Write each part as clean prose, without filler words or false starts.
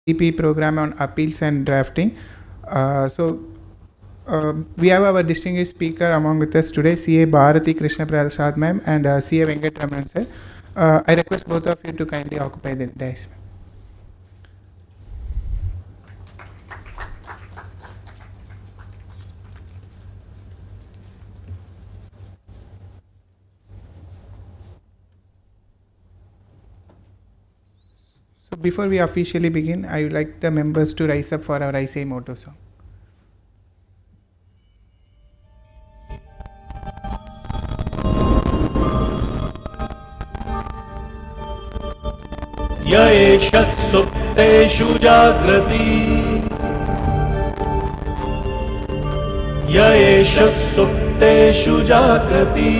CPE program on appeals and drafting. We have our distinguished speaker among with us today, CA Bharathi Krishnaprasad ma'am and CA Venkatramanan sir. I request both of you to kindly occupy the dais. So before we officially begin, I would like the members to rise up for our ICAI motto song. य एष सुप्तेषु जाग्रति य एष सुप्तेषु जाग्रति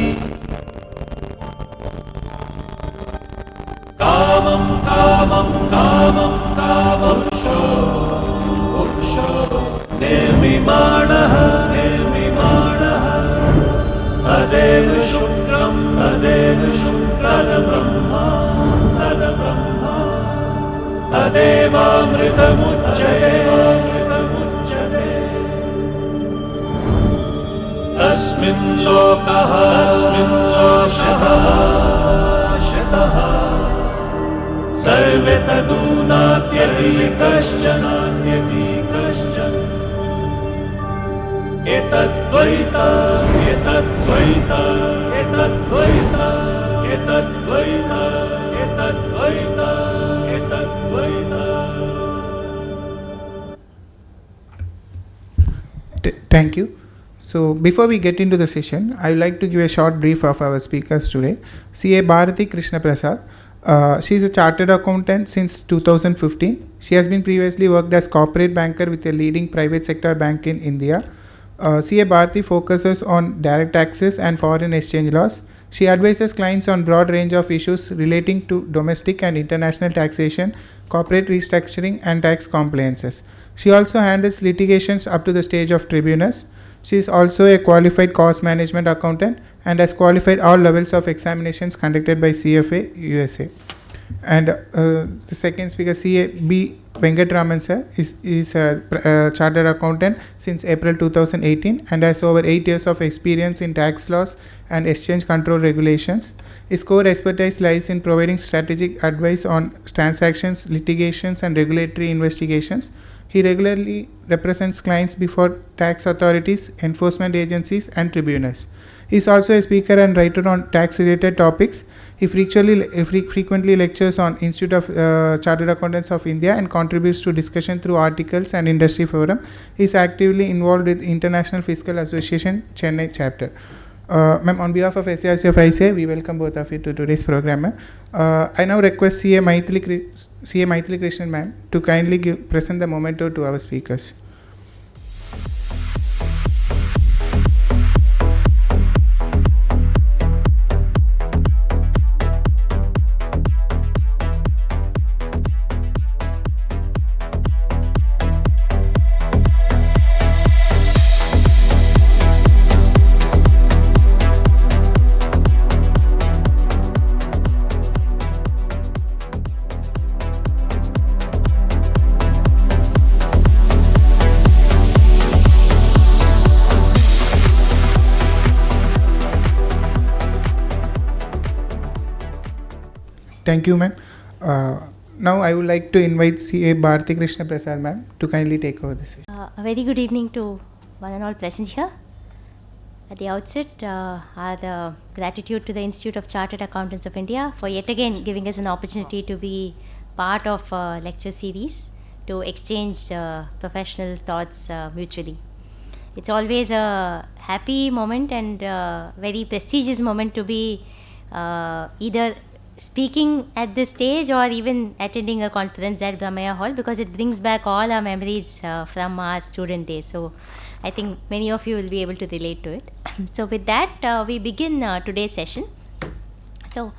कामं कामं कामं कामपुरुषो पुरुषो निर्मिमाणः निर्मिमाणः तदेव शुक्रं तद्ब्रह्मा तद्ब्रह्मा तदेवामृतमुच्यते तस्मिन् लोकः शतः सर्वे तदूनात्यति कश्चन एतद्द्वैता एतद्द्वैता एतद्द्वैता एतद्द्वैता एतद्द्वैता एतद्द्वैता. Thank you. So before we get into the session, I would like to give a short brief of our speakers today. CA Bharathi Krishnaprasad. She is a chartered accountant since 2015. She has been previously worked as corporate banker with a leading private sector bank in India. CA Bharathi focuses on direct taxes and foreign exchange laws. She advises clients on broad range of issues relating to domestic and international taxation, corporate restructuring and tax compliances. She also handles litigations up to the stage of tribunals. She is also a qualified cost management accountant and has qualified all levels of examinations conducted by CFA USA. And the second speaker, CA B. Venkatramanan sir, is a chartered accountant since April 2018 and has over 8 years of experience in tax laws and exchange control regulations. His core expertise lies in providing strategic advice on transactions, litigations, and regulatory investigations. He regularly represents clients before tax authorities, enforcement agencies, and tribunals. He is also a speaker and writer on tax-related topics. He frequently lectures on Institute of Chartered Accountants of India and contributes to discussion through articles and industry forum. He is actively involved with International Fiscal Association Chennai chapter. Ma'am, on behalf of SIRC of ICAI, we welcome both of you to today's program. I now request CA Maithili Krishnan ma'am to kindly present the memento to our speakers. Thank you, ma'am. Now I would like to invite CA Bharathi Krishnaprasad ma'am to kindly take over this session. A very good evening to one and all present here. At the outset, our gratitude to the Institute of Chartered Accountants of India for yet again giving us an opportunity to be part of a lecture series to exchange professional thoughts mutually. It's always a happy moment and very prestigious moment to be either speaking at this stage or even attending a conference at Brahmaya Hall, because it brings back all our memories from our student days. So I think many of you will be able to relate to it. So with that, we begin today's session. So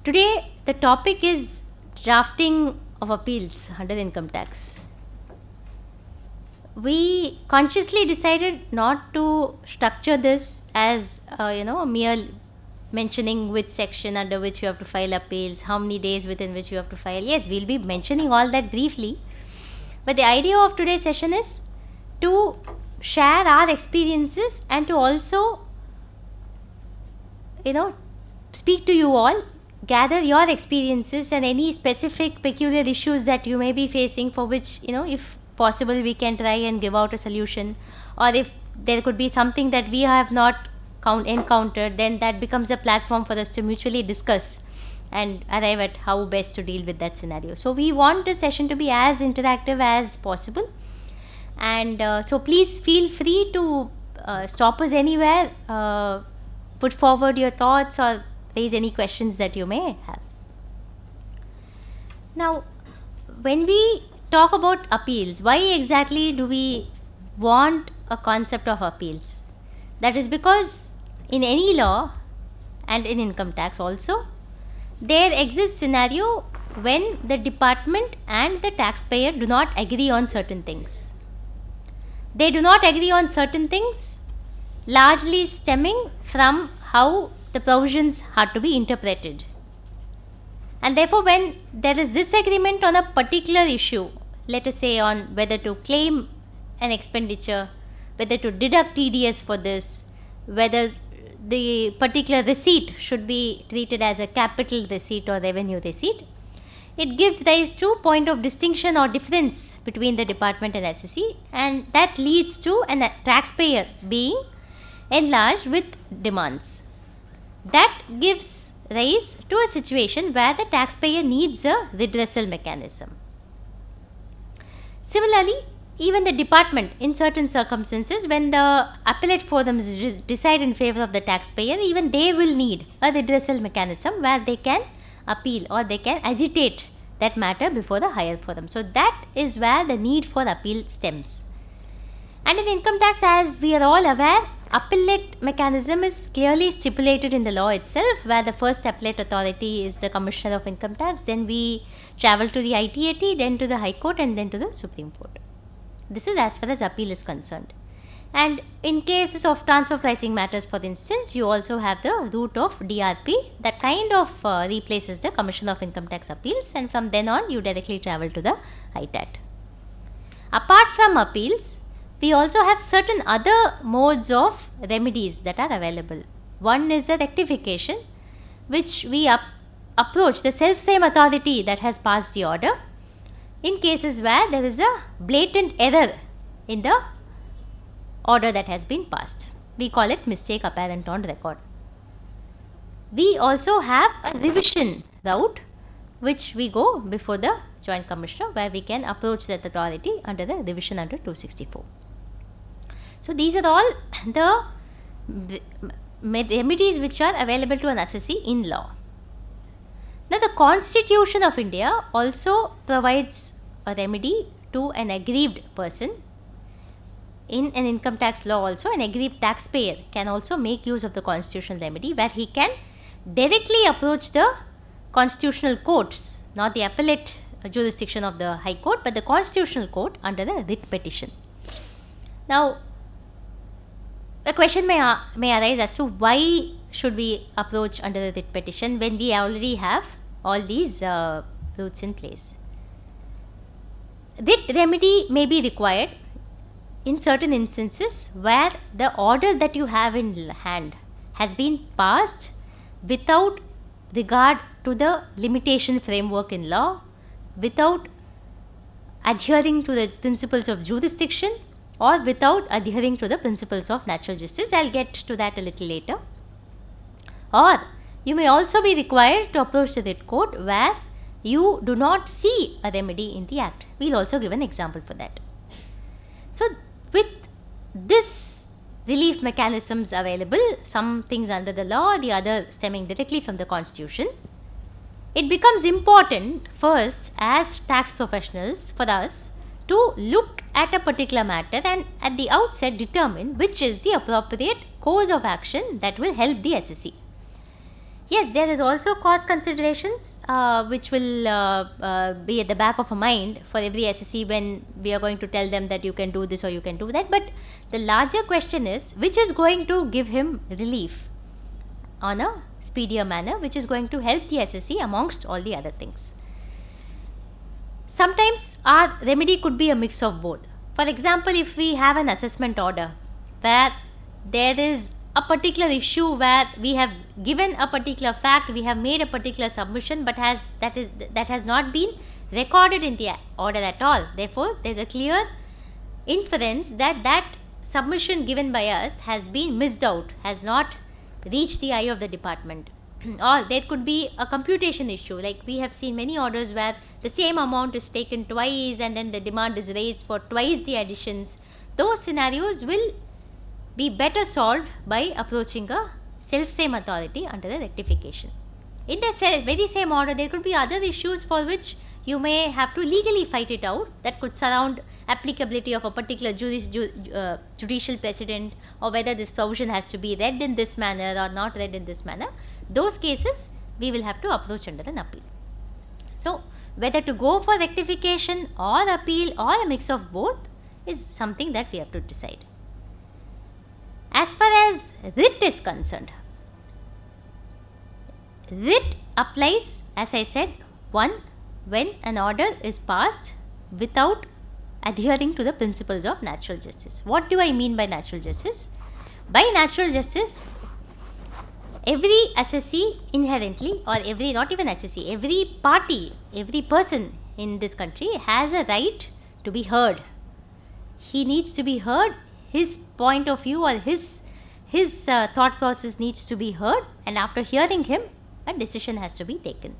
today the topic is drafting of appeals under income tax. We consciously decided not to structure this as a mere mentioning which section under which you have to file appeals, how many days within which you have to file. Yes, we'll be mentioning all that briefly. But the idea of today's session is to share our experiences and to also, speak to you all, gather your experiences and any specific peculiar issues that you may be facing, for which, if possible, we can try and give out a solution. Or if there could be something that we have not encountered, then that becomes a platform for us to mutually discuss and arrive at how best to deal with that scenario. So we want this session to be as interactive as possible, and so please feel free to stop us anywhere, put forward your thoughts or raise any questions that you may have. Now, when we talk about appeals, why exactly do we want a concept of appeals? That is because in any law and in income tax also, there exists scenario when the department and the taxpayer do not agree on certain things. They do not agree on certain things, largely stemming from how the provisions are to be interpreted. And therefore, when there is disagreement on a particular issue, let us say on whether to claim an expenditure, whether to deduct TDS for this, whether the particular receipt should be treated as a capital receipt or revenue receipt, it gives rise to point of distinction or difference between the department and HSC, and that leads to a taxpayer being enlarged with demands. That gives rise to a situation where the taxpayer needs a redressal mechanism. Similarly, even the department, in certain circumstances, when the appellate forums decide in favor of the taxpayer, even they will need a redressal mechanism where they can appeal or they can agitate that matter before the higher forum. So that is where the need for appeal stems. And in income tax, as we are all aware, appellate mechanism is clearly stipulated in the law itself, where the first appellate authority is the Commissioner of Income Tax, then we travel to the ITAT, then to the High Court, and then to the Supreme Court. This is as far as appeal is concerned. And in cases of transfer pricing matters, for instance, you also have the route of DRP that kind of replaces the Commissioner of Income Tax Appeals, and from then on you directly travel to the ITAT. Apart from appeals, we also have certain other modes of remedies that are available. One is a rectification, which we approach the self-same authority that has passed the order in cases where there is a blatant error in the order that has been passed. We call it mistake apparent on record. We also have a revision route, which we go before the Joint Commissioner, where we can approach that authority under the revision under 264. So these are all the remedies which are available to an assessee in law. Now, the Constitution of India also provides a remedy to an aggrieved person. In an income tax law also, an aggrieved taxpayer can also make use of the constitutional remedy, where he can directly approach the constitutional courts, not the appellate jurisdiction of the High Court, but the constitutional court under the writ petition. Now, a question may arise as to why should we approach under the writ petition when we already have all these routes in place. Writ remedy may be required in certain instances where the order that you have in hand has been passed without regard to the limitation framework in law, without adhering to the principles of jurisdiction, or without adhering to the principles of natural justice. I will get to that a little later. Or you may also be required to approach the writ court where you do not see a remedy in the act. We will also give an example for that. So, with this relief mechanisms available, some things under the law, the other stemming directly from the Constitution, it becomes important first as tax professionals for us to look at a particular matter and at the outset determine which is the appropriate course of action that will help the assessee. Yes, there is also cost considerations which will be at the back of a mind for every assessee when we are going to tell them that you can do this or you can do that. But the larger question is which is going to give him relief on a speedier manner, which is going to help the SSC amongst all the other things. Sometimes our remedy could be a mix of both. For example, if we have an assessment order where there is a particular issue where we have given a particular fact, we have made a particular submission, but that has not been recorded in the order at all. Therefore, there is a clear inference that that submission given by us has been missed out, has not reached the eye of the department. Or there could be a computation issue, like we have seen many orders where the same amount is taken twice and then the demand is raised for twice the additions. Those scenarios will be better solved by approaching a self-same authority under the rectification. In the very same order, there could be other issues for which you may have to legally fight it out, that could surround applicability of a particular judicial precedent, or whether this provision has to be read in this manner or not read in this manner. Those cases we will have to approach under an appeal. So, whether to go for rectification or appeal or a mix of both is something that we have to decide. As far as writ is concerned, writ applies, as I said, one, when an order is passed without adhering to the principles of natural justice. What do I mean by natural justice? By natural justice, every assessee inherently, or every, not even assessee, every party, every person in this country has a right to be heard. He needs to be heard, his point of view or his thought process needs to be heard, and after hearing him, a decision has to be taken.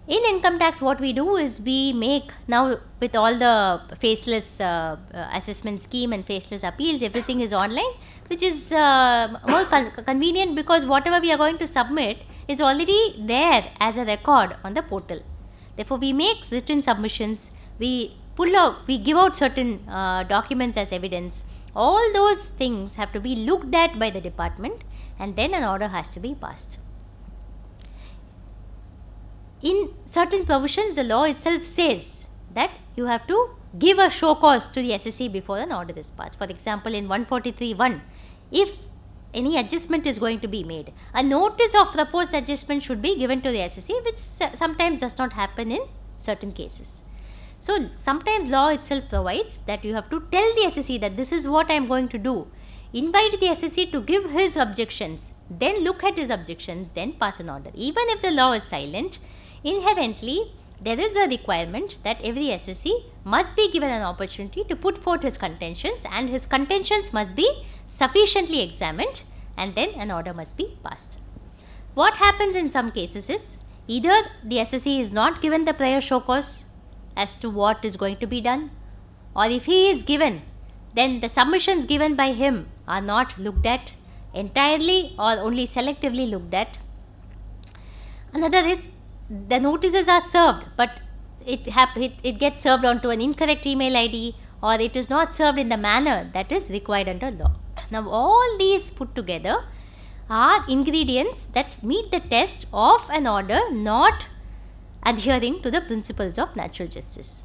In income tax, what we do is we make, now with all the faceless assessment scheme and faceless appeals, everything is online, which is more convenient, because whatever we are going to submit is already there as a record on the portal. Therefore, we make written submissions, we give out certain documents as evidence. All those things have to be looked at by the department, and then an order has to be passed. In certain provisions, the law itself says that you have to give a show cause to the SSC before an order is passed. For example, in 143(1), if any adjustment is going to be made, a notice of proposed adjustment should be given to the SSC, which sometimes does not happen in certain cases. So, sometimes law itself provides that you have to tell the SSC that this is what I am going to do. Invite the SSC to give his objections, then look at his objections, then pass an order. Even if the law is silent, inherently there is a requirement that every SSC must be given an opportunity to put forth his contentions, and his contentions must be sufficiently examined, and then an order must be passed. What happens in some cases is, either the SSC is not given the prior show cause as to what is going to be done, or if he is given, then the submissions given by him are not looked at entirely or only selectively looked at. Another is, the notices are served, but it gets served onto an incorrect email ID, or it is not served in the manner that is required under law. Now, all these put together are ingredients that meet the test of an order not adhering to the principles of natural justice.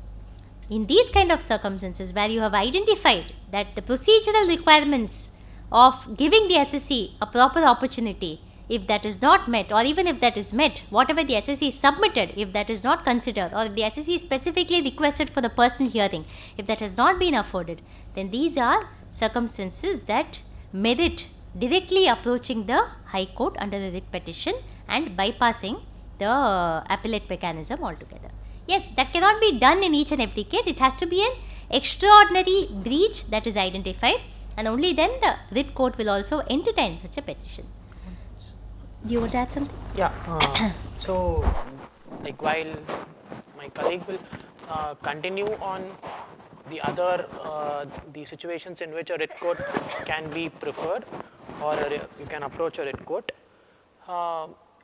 In these kind of circumstances, where you have identified that the procedural requirements of giving the SSC a proper opportunity, if that is not met, or even if that is met, whatever the SSC submitted, if that is not considered, or if the SSC specifically requested for the personal hearing, if that has not been afforded, then these are circumstances that merit directly approaching the High Court under the writ petition and bypassing the appellate mechanism altogether. Yes, that cannot be done in each and every case. It has to be an extraordinary breach that is identified, and only then the writ court will also entertain such a petition. Do you want to add something? Yeah. So, like, while my colleague will continue on the other the situations in which a writ court can be preferred, or you can approach a writ court,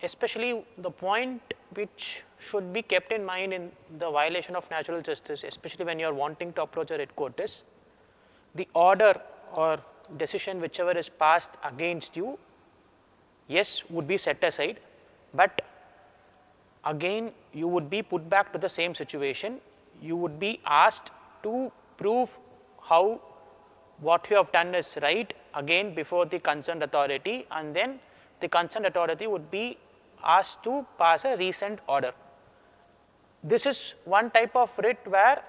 especially the point which should be kept in mind in the violation of natural justice, especially when you are wanting to approach a writ court, is the order or decision whichever is passed against you, yes, would be set aside, but again you would be put back to the same situation. You would be asked to prove how what you have done is right again before the concerned authority, and then the concerned authority would be asked to pass a recent order. This is one type of writ where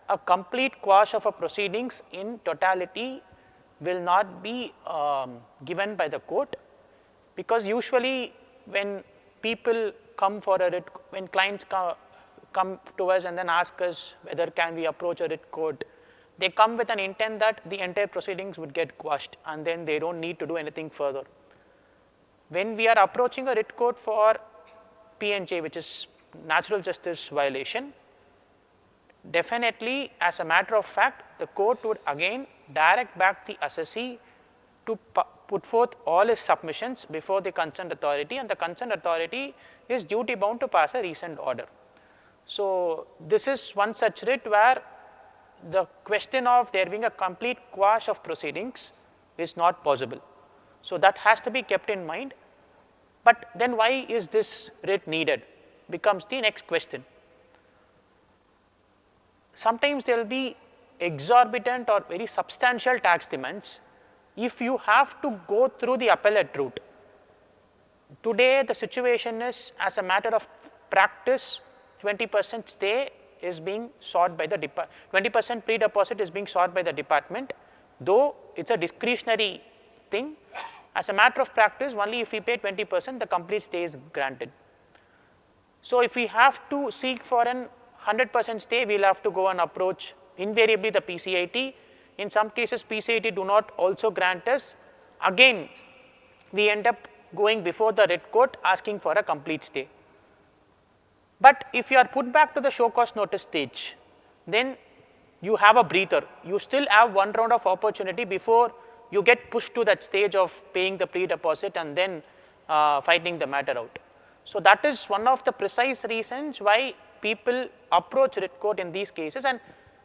a complete quash of a proceedings in totality will not be given by the court, because usually when people come for a writ, when clients come to us and then ask us whether can we approach a writ court, they come with an intent that the entire proceedings would get quashed and then they don't need to do anything further. When we are approaching a writ court for P&J, which is natural justice violation, definitely as a matter of fact, the court would again direct back the assessee to put forth all his submissions before the concerned authority, and the concerned authority is duty bound to pass a recent order. So, this is one such writ where the question of there being a complete quash of proceedings is not possible. So, that has to be kept in mind. But then why is this writ needed becomes the next question. Sometimes there will be exorbitant or very substantial tax demands if you have to go through the appellate route. Today the situation is, as a matter of practice, 20% stay is being sought by the 20% pre-deposit is being sought by the department, though it's a discretionary thing. As a matter of practice, only if we pay 20%, the complete stay is granted. So, if we have to seek for an 100% stay, we will have to go and approach invariably the PCIT. In some cases, PCIT do not also grant us. Again, we end up going before the writ court asking for a complete stay. But if you are put back to the show cause notice stage, then you have a breather. You still have one round of opportunity before you get pushed to that stage of paying the pre-deposit and then fighting the matter out. So, that is one of the precise reasons why people approach writ court in these cases, and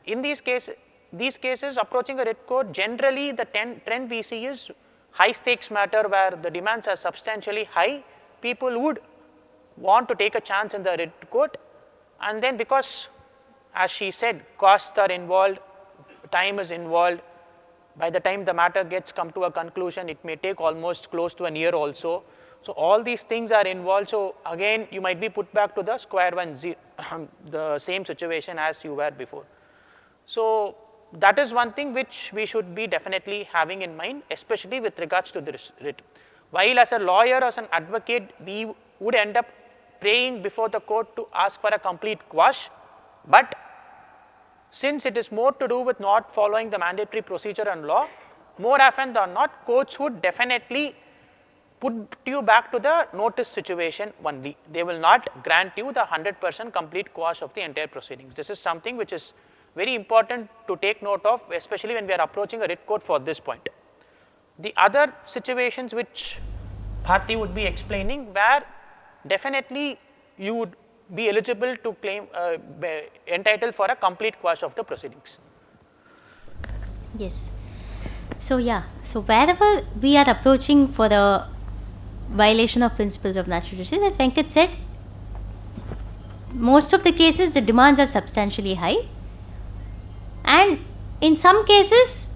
in these cases approaching a writ court, generally the trend we see is high stakes matter where the demands are substantially high. People would want to take a chance in the writ court, and then because, as she said, costs are involved, time is involved. By the time the matter gets come to a conclusion, it may take almost close to a year also. So, all these things are involved. So, again you might be put back to the square one, the same situation as you were before. So, that is one thing which we should be definitely having in mind, especially with regards to this writ. While as a lawyer, as an advocate, we would end up praying before the court to ask for a complete quash, but since it is more to do with not following the mandatory procedure and law, more often than not, courts would definitely put you back to the notice situation only. They will not grant you the 100% complete quash of the entire proceedings. This is something which is very important to take note of, especially when we are approaching a writ court for this point. The other situations which Bharti would be explaining, where definitely you would be eligible to claim, entitled for a complete quash of the proceedings. Yes. So, yeah, so wherever we are approaching for the violation of principles of natural justice, as Venkat said, most of the cases the demands are substantially high, and in some cases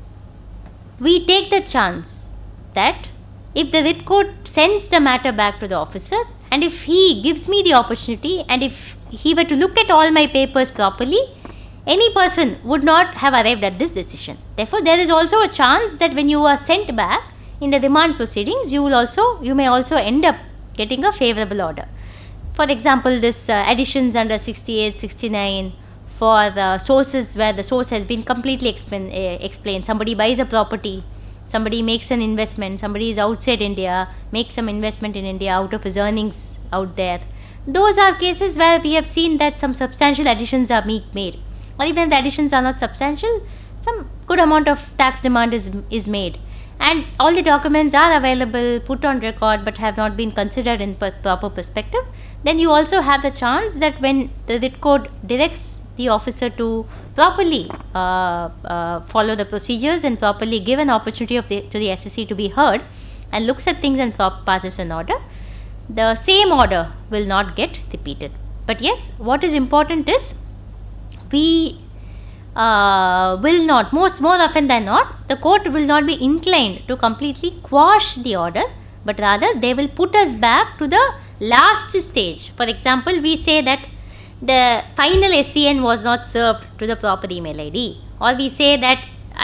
we take the chance that if the writ court sends the matter back to the officer, and if he gives me the opportunity, and if he were to look at all my papers properly, any person would not have arrived at this decision. Therefore, there is also a chance that when you are sent back in the remand proceedings, you may also end up getting a favourable order. For example, this additions under 68, 69 for the sources where the source has been completely explained. Somebody buys a property, somebody makes an investment, somebody is outside India, makes some investment in India out of his earnings out there. Those are cases where we have seen that some substantial additions are made, or even if the additions are not substantial, some good amount of tax demand is made, and all the documents are available, put on record, but have not been considered in proper perspective. Then you also have the chance that when the writ court directs the officer to properly follow the procedures and properly give an opportunity to the SSC to be heard, and looks at things and passes an order, the same order will not get repeated. But yes, what is important is we will not, more often than not, the court will not be inclined to completely quash the order, but rather they will put us back to the last stage. For example, we say that the final SCN was not served to the proper email ID, or we say that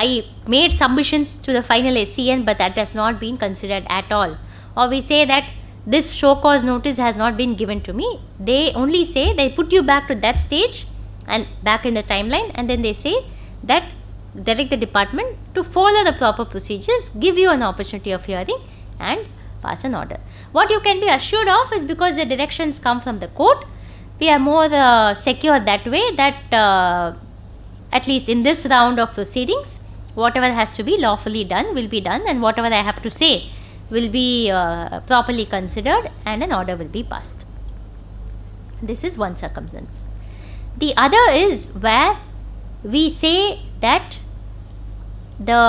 I made submissions to the final SCN but that has not been considered at all, or we say that this show cause notice has not been given to me. They only say, they put you back to that stage and back in the timeline, and then they say that direct the department to follow the proper procedures, give you an opportunity of hearing and pass an order. What you can be assured of is, because the directions come from the court, we are more secure that way, that at least in this round of proceedings, whatever has to be lawfully done will be done, and whatever I have to say will be properly considered and an order will be passed. This is one circumstance. The other is where we say that the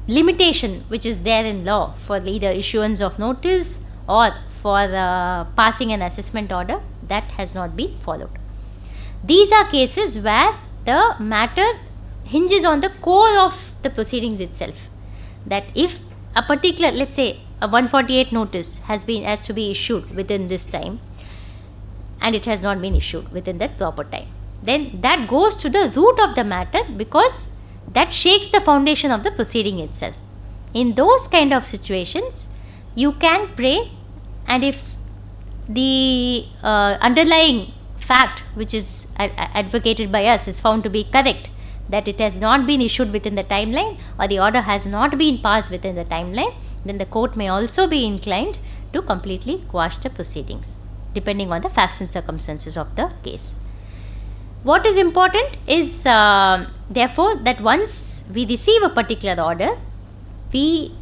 limitation which is there in law for either issuance of notice or for passing an assessment order, that has not been followed. These are cases where the matter hinges on the core of the proceedings itself. That if a particular, let's say a 148 notice has to be issued within this time, and it has not been issued within that proper time, then that goes to the root of the matter, because that shakes the foundation of the proceeding itself. In those kind of situations, you can pray, and if the underlying fact which is advocated by us is found to be correct, that it has not been issued within the timeline or the order has not been passed within the timeline, then the court may also be inclined to completely quash the proceedings, depending on the facts and circumstances of the case. What is important is therefore that once we receive a particular order,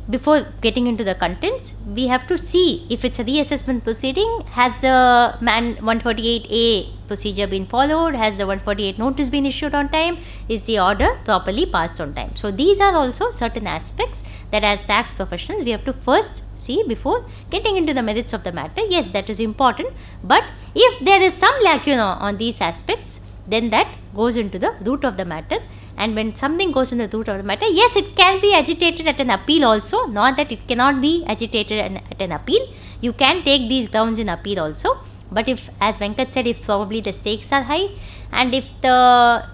before getting into the contents, we have to see if it's a reassessment proceeding, has the 148A procedure been followed, has the 148 notice been issued on time, is the order properly passed on time. So these are also certain aspects that as tax professionals we have to first see before getting into the merits of the matter. Yes, that is important, but if there is some lacuna on these aspects, then that goes into the root of the matter. And when something goes in the root of the matter, yes, it can be agitated at an appeal also, not that it cannot be agitated at an appeal. You can take these grounds in appeal also, but if, as Venkat said, if probably the stakes are high, and if the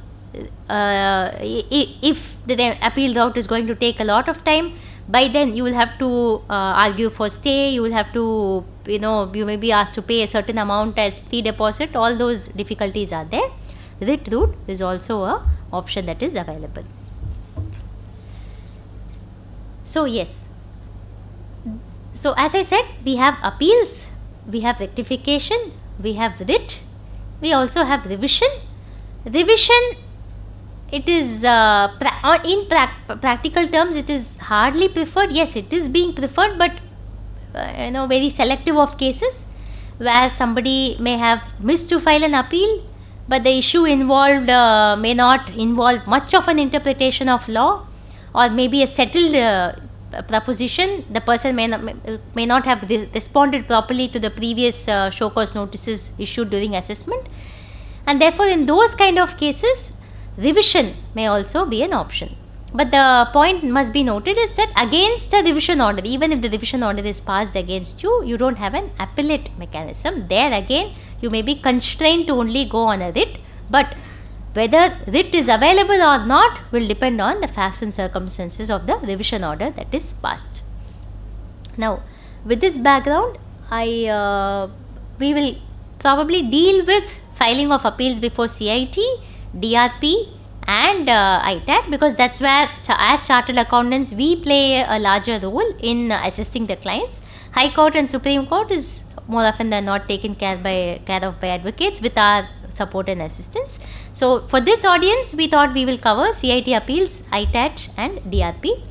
appeal route is going to take a lot of time, by then you will have to argue for stay, you will have to, you may be asked to pay a certain amount as pre-deposit, all those difficulties are there. Writ route is also a option that is available. So yes, so as I said, we have appeals, we have rectification, we have writ, we also have revision. Revision, it is in practical terms it is hardly preferred. Yes, it is being preferred, but very selective of cases where somebody may have missed to file an appeal, but the issue involved may not involve much of an interpretation of law, or maybe a settled proposition. The person may not have responded properly to the previous show cause notices issued during assessment, and therefore in those kind of cases revision may also be an option. But the point must be noted is that against the revision order, even if the revision order is passed against you, you don't have an appellate mechanism. There again you may be constrained to only go on a writ, but whether writ is available or not will depend on the facts and circumstances of the revision order that is passed. Now, with this background, we will probably deal with filing of appeals before CIT, DRP and ITAT, because that's where as chartered accountants we play a larger role in assisting the clients. High Court and Supreme Court is more often than not taken care of by advocates with our support and assistance. So for this audience, we thought we will cover CIT appeals, ITAT and DRP.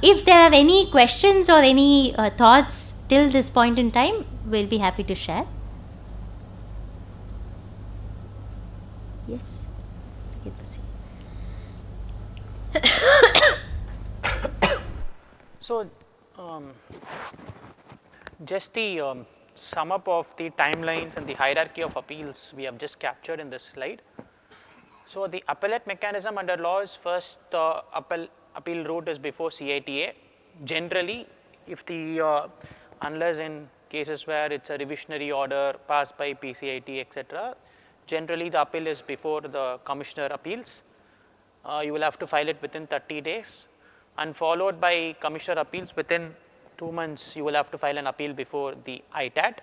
If there are any questions or any thoughts till this point in time, we'll be happy to share. Yes. So, just the sum up of the timelines and the hierarchy of appeals we have just captured in this slide. So, the appellate mechanism under law is first appeal route is before CITA, generally if the unless in cases where it's a revisionary order passed by PCIT etc., generally the appeal is before the Commissioner appeals. You will have to file it within 30 days and followed by Commissioner appeals within 2 months you will have to file an appeal before the ITAT,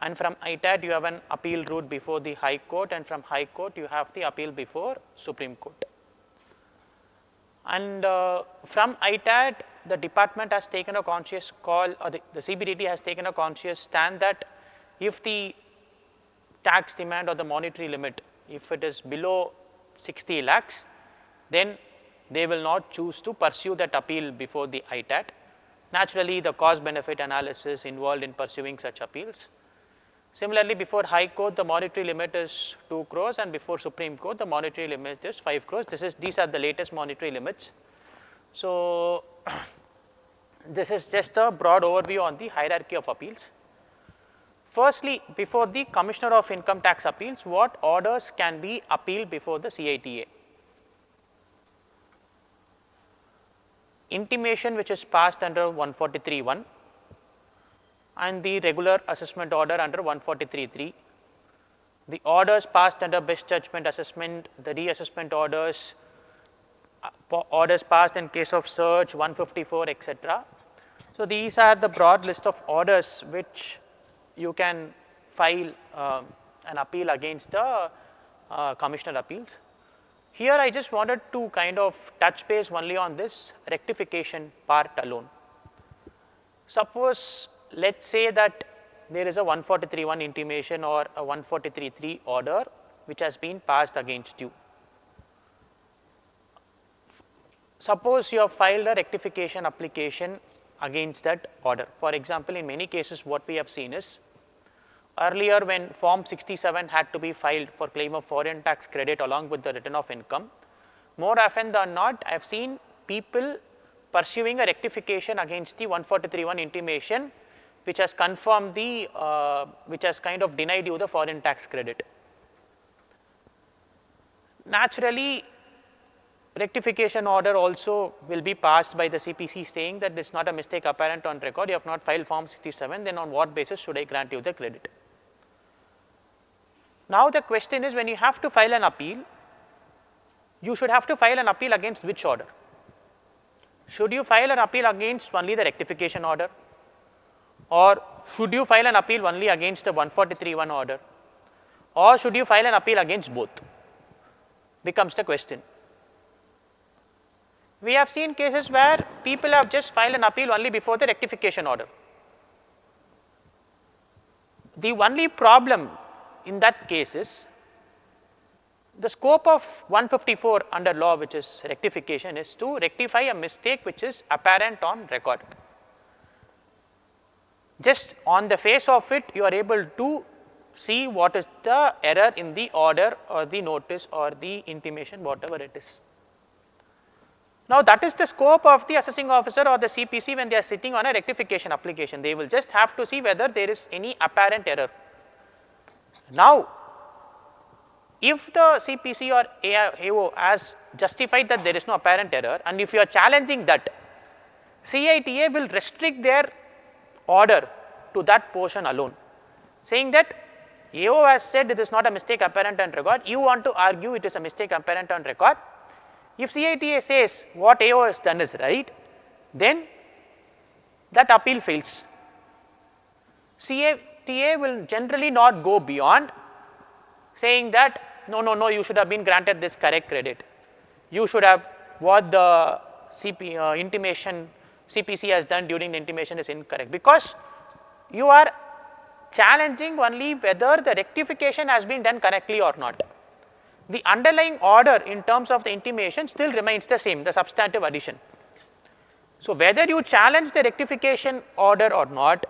and from ITAT you have an appeal route before the High Court, and from High Court you have the appeal before Supreme Court. And from ITAT the department has taken a conscious call, or the CBDT has taken a conscious stand that if the tax demand or the monetary limit, if it is below 60 lakhs, then they will not choose to pursue that appeal before the ITAT. Naturally, the cost benefit analysis involved in pursuing such appeals. Similarly, before High Court the monetary limit is 2 crores and before Supreme Court the monetary limit is 5 crores. These are the latest monetary limits. So, this is just a broad overview on the hierarchy of appeals. Firstly, before the Commissioner of Income Tax Appeals, what orders can be appealed before the CITA? Intimation which is passed under 143(1) and the regular assessment order under 143(3). The orders passed under best judgment assessment, the reassessment orders, orders passed in case of search 154 etc. So, these are the broad list of orders which you can file an appeal against the Commissioner appeals. Here I just wanted to kind of touch base only on this rectification part alone. Suppose let us say that there is a 143(1) intimation or a 143(3) order which has been passed against you. Suppose you have filed a rectification application against that order. For example, in many cases what we have seen is earlier when form 67 had to be filed for claim of foreign tax credit along with the return of income, more often than not I have seen people pursuing a rectification against the 143(1) intimation which has confirmed the which has kind of denied you the foreign tax credit. Naturally, rectification order also will be passed by the CPC saying that this is not a mistake apparent on record, you have not filed form 67, then on what basis should I grant you the credit? Now, the question is, when you have to file an appeal, you should have to file an appeal against which order? Should you file an appeal against only the rectification order, or should you file an appeal only against the 143(1) order, or should you file an appeal against both? Becomes the question. We have seen cases where people have just filed an appeal only before the rectification order. The only problem in that case is the scope of 154 under law, which is rectification, is to rectify a mistake which is apparent on record. Just on the face of it, you are able to see what is the error in the order or the notice or the intimation, whatever it is. Now, that is the scope of the assessing officer or the CPC when they are sitting on a rectification application. They will just have to see whether there is any apparent error. Now, if the CPC or AO has justified that there is no apparent error, and if you are challenging that, CITA will restrict their order to that portion alone, saying that AO has said it is not a mistake apparent on record, you want to argue it is a mistake apparent on record. If CITA says what AO has done is right, then that appeal fails. CITA will generally not go beyond saying that no, you should have been granted this correct credit. You should have what the intimation CPC has done during the intimation is incorrect, because you are challenging only whether the rectification has been done correctly or not. The underlying order in terms of the intimation still remains the same, the substantive addition. So, whether you challenge the rectification order or not,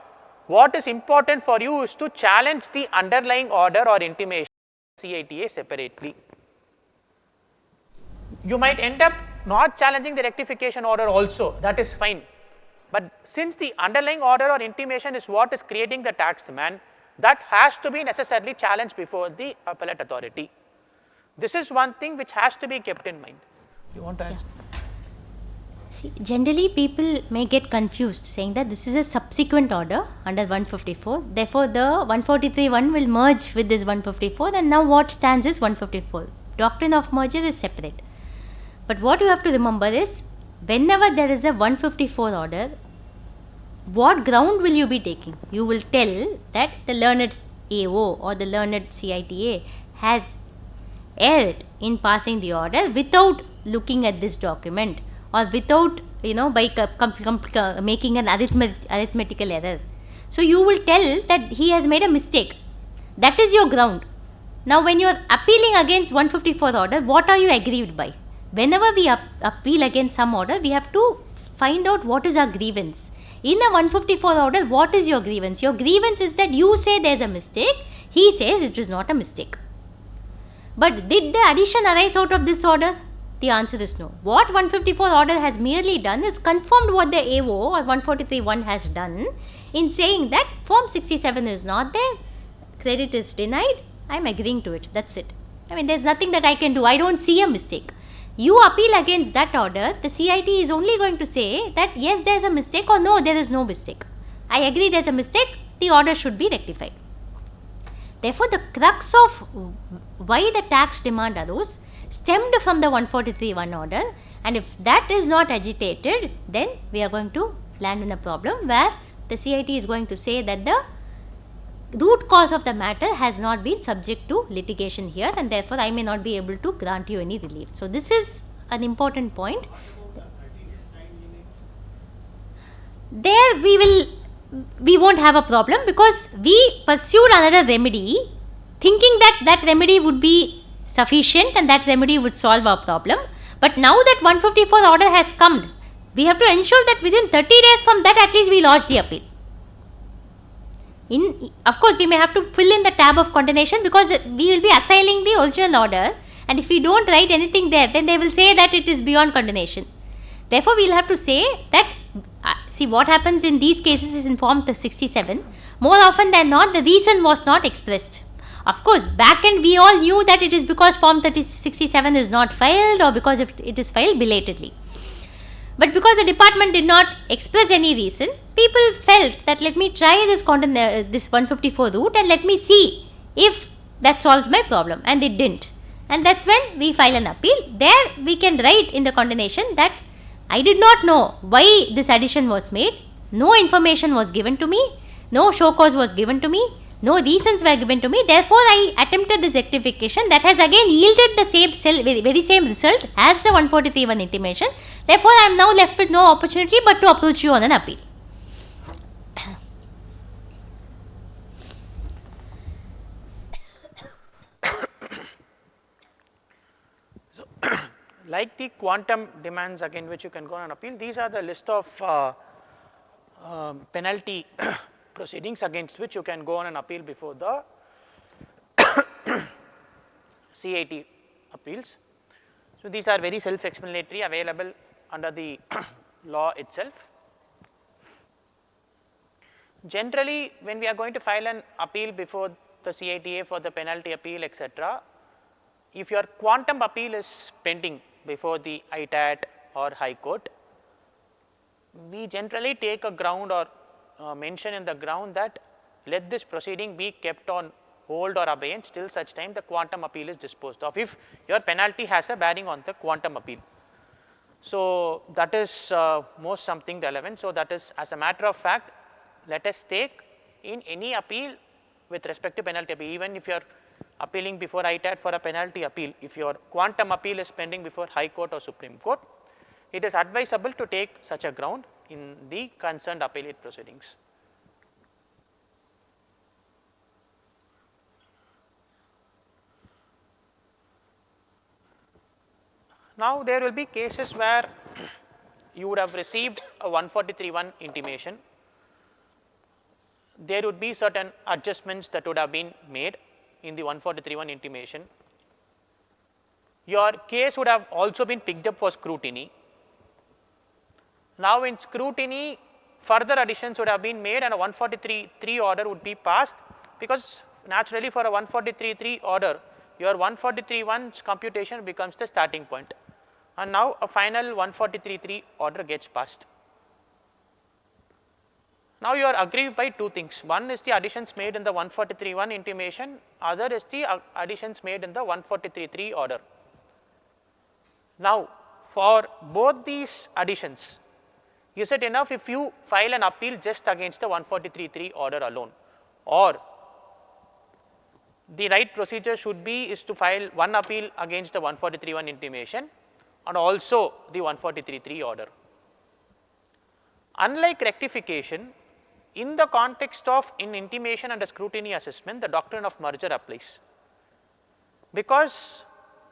what is important for you is to challenge the underlying order or intimation CITA separately. You might end up not challenging the rectification order also, that is fine. But since the underlying order or intimation is what is creating the tax demand, that has to be necessarily challenged before the appellate authority. This is one thing which has to be kept in mind. You want to add? See, generally people may get confused saying that this is a subsequent order under 154. Therefore, the 143(1) will merge with this 154, and now what stands is 154. Doctrine of merger is separate. But what you have to remember is, whenever there is a 154 order, what ground will you be taking? You will tell that the learned AO or the learned CITA has erred in passing the order without looking at this document, or without, by making an arithmetical error. So you will tell that he has made a mistake. That is your ground. Now when you are appealing against 154 order, what are you aggrieved by? Whenever we appeal against some order, we have to find out what is our grievance. In a 154 order, what is your grievance? Your grievance is that you say there is a mistake, he says it is not a mistake. But did the addition arise out of this order? The answer is no. What 154 order has merely done is confirmed what the AO or 143(1) has done in saying that Form 67 is not there, credit is denied, I am agreeing to it, that's it. I mean, there is nothing that I can do, I don't see a mistake. You appeal against that order, the CIT is only going to say that yes, there is a mistake, or no, there is no mistake. I agree there is a mistake, the order should be rectified. Therefore, the crux of why the tax demand arose stemmed from the 143(1) order, and if that is not agitated, then we are going to land in a problem where the CIT is going to say that the root cause of the matter has not been subject to litigation here, and therefore I may not be able to grant you any relief. So this is an important point. There we won't have a problem, because we pursued another remedy thinking that that remedy would be sufficient and that remedy would solve our problem. But now that 154 order has come, we have to ensure that within 30 days from that at least we lodge the appeal. Of course, we may have to fill in the tab of condemnation, because we will be assailing the original order, and if we don't write anything there, then they will say that it is beyond condemnation. Therefore, we will have to say that, see what happens in these cases is in Form 67, more often than not the reason was not expressed. Of course, back end we all knew that it is because Form 67 is not filed, or because it is filed belatedly. But because the department did not express any reason, people felt that let me try this 154 route and let me see if that solves my problem, and it didn't. And that's when we file an appeal. There we can write in the condemnation that I did not know why this addition was made, no information was given to me, no show cause was given to me, no reasons were given to me, therefore I attempted this rectification that has again yielded the very same result as the 143(1) intimation. Therefore, I am now left with no opportunity but to approach you on an appeal. So, like the quantum demands again which you can go on appeal, these are the list of penalty proceedings against which you can go on an appeal before the CIT appeals. So, these are very self-explanatory, available under the law itself. Generally, when we are going to file an appeal before the CITA for the penalty appeal, etc., if your quantum appeal is pending before the ITAT or High Court, we generally take a ground or mention in the ground that let this proceeding be kept on hold or abeyance till such time the quantum appeal is disposed of, if your penalty has a bearing on the quantum appeal. So, that is most something relevant. So, that is, as a matter of fact, let us take in any appeal with respect to penalty appeal, even if you are appealing before ITAT for a penalty appeal, if your quantum appeal is pending before High Court or Supreme Court, it is advisable to take such a ground in the concerned appellate proceedings. Now, there will be cases where you would have received a 143(1) intimation. There would be certain adjustments that would have been made in the 143(1) intimation. Your case would have also been picked up for scrutiny. Now, in scrutiny, further additions would have been made and a 143(3) order would be passed, because naturally for a 143(3) order, your 143(1)'s computation becomes the starting point, and now a final 143(3) order gets passed. Now you are aggrieved by two things. One is the additions made in the 143(1) intimation, other is the additions made in the 143(3) order. Now for both these additions, is it enough if you file an appeal just against the 143(3) order alone, or the right procedure should be is to file one appeal against the 143(1) intimation and also the 143(3) order? Unlike rectification, in the context of intimation and a scrutiny assessment, the doctrine of merger applies, because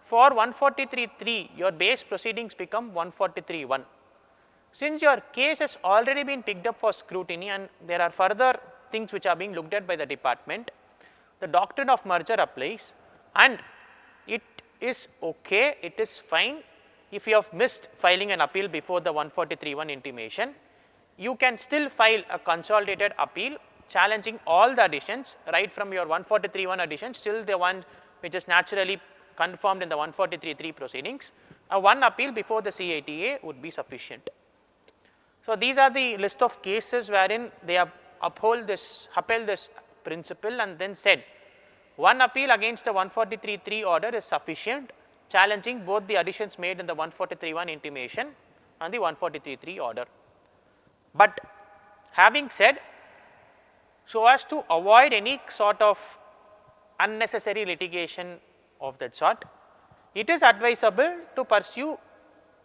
for 143(3) your base proceedings become 143(1). Since your case has already been picked up for scrutiny and there are further things which are being looked at by the department, the doctrine of merger applies, and it is okay, it is fine if you have missed filing an appeal before the 143(1) intimation. You can still file a consolidated appeal challenging all the additions, right from your 143(1) additions till the one which is naturally confirmed in the 143(3) proceedings. One appeal before the CITA would be sufficient. So these are the list of cases wherein they have upheld this principle and then said one appeal against the 143(3) order is sufficient, challenging both the additions made in the 143(1) intimation and the 143(3) order. But having said, so as to avoid any sort of unnecessary litigation of that sort, it is advisable to pursue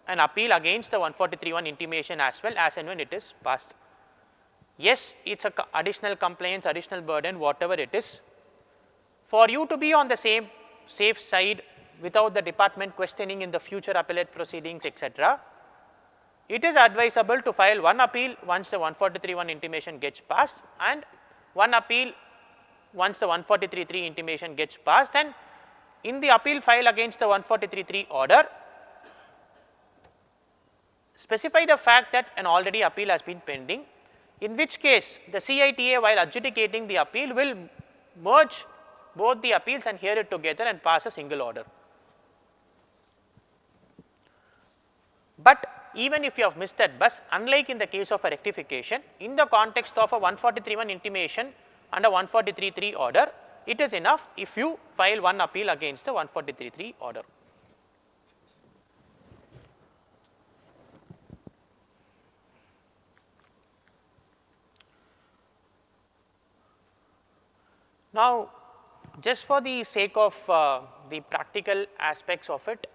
an appeal against the 143(1) intimation as well as and when it is passed. Yes, it is a additional compliance, additional burden, whatever it is. For you to be on the same safe side without the department questioning in the future appellate proceedings, etc., it is advisable to file one appeal once the 143(1) intimation gets passed and one appeal once the 143(3) intimation gets passed, and in the appeal file against the 143(3) order, specify the fact that an already appeal has been pending, in which case the CITA, while adjudicating the appeal, will merge both the appeals and hear it together and pass a single order. But even if you have missed that bus, unlike in the case of a rectification, in the context of a 143(1) intimation and a 143(3) order, it is enough if you file one appeal against the 143(3) order. Now, just for the sake of the practical aspects of it,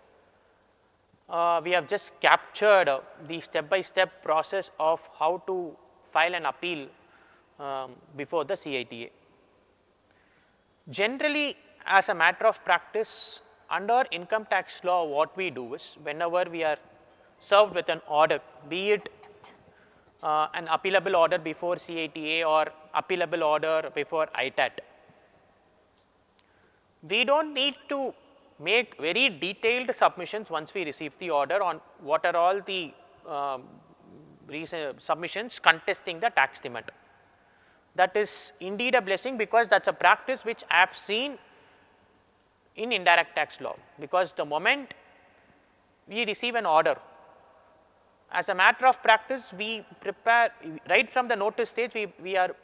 we have just captured the step-by-step process of how to file an appeal before the CITA. Generally, as a matter of practice, under income tax law, what we do is whenever we are served with an order, be it an appealable order before CITA or appealable order before ITAT, we do not need to make very detailed submissions once we receive the order on what are all the submissions contesting the tax demand. That is indeed a blessing, because that is a practice which I have seen in indirect tax law, because the moment we receive an order, as a matter of practice we prepare right from the notice stage, we are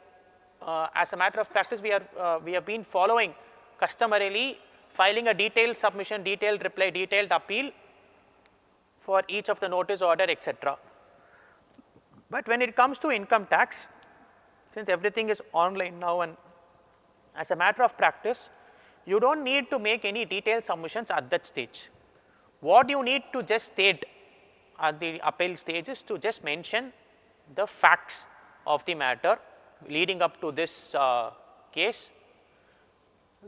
as a matter of practice we have been following customarily filing a detailed submission, detailed reply, detailed appeal for each of the notice, order, etc. But when it comes to income tax, since everything is online now, and as a matter of practice, you do not need to make any detailed submissions at that stage. What you need to just state at the appeal stage is to just mention the facts of the matter leading up to this case,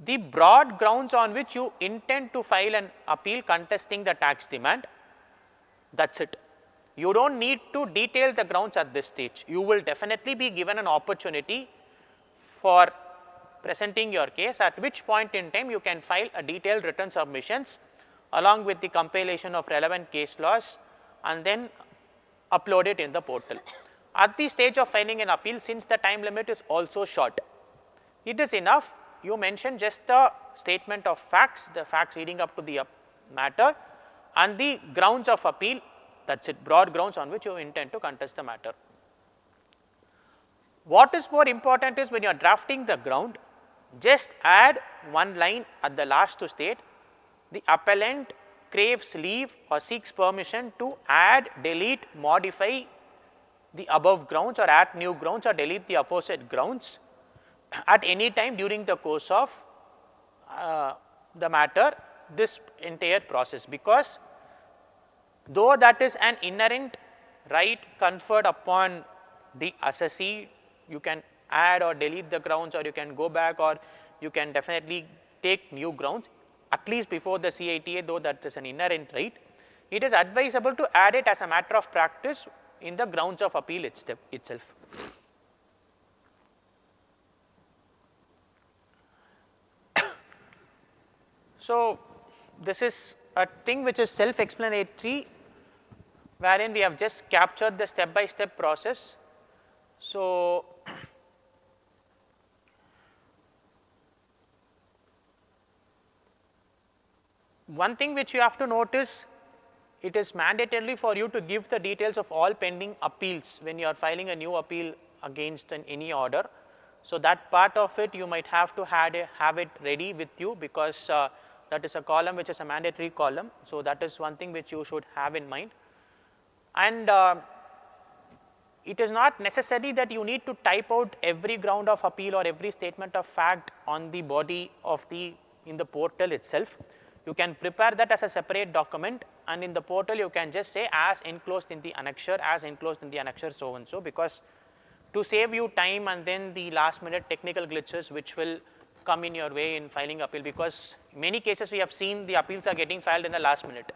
the broad grounds on which you intend to file an appeal contesting the tax demand, that is it. You do not need to detail the grounds at this stage. You will definitely be given an opportunity for presenting your case, at which point in time you can file a detailed written submissions along with the compilation of relevant case laws and then upload it in the portal. At the stage of filing an appeal, since the time limit is also short, it is enough you mention just the statement of facts, the facts leading up to the matter, and the grounds of appeal, that is it, broad grounds on which you intend to contest the matter. What is more important is when you are drafting the ground, just add one line at the last to state the appellant craves leave or seeks permission to add, delete, modify the above grounds or add new grounds or delete the aforesaid grounds at any time during the course of the matter, this entire process, because though that is an inherent right conferred upon the assessee, you can add or delete the grounds, or you can go back, or you can definitely take new grounds at least before the CITA, though that is an inherent right. It is advisable to add it as a matter of practice in the grounds of appeal itself. So, this is a thing which is self-explanatory, wherein we have just captured the step-by-step process. So, one thing which you have to notice, it is mandatorily for you to give the details of all pending appeals when you are filing a new appeal against any order. So, that part of it you might have to have it ready with you, because that is a column which is a mandatory column. So, that is one thing which you should have in mind. And it is not necessary that you need to type out every ground of appeal or every statement of fact on the body of in the portal itself. You can prepare that as a separate document, and in the portal you can just say as enclosed in the annexure, as enclosed in the annexure so and so, because to save you time and then the last minute technical glitches which will come in your way in filing appeal, because many cases we have seen the appeals are getting filed in the last minute.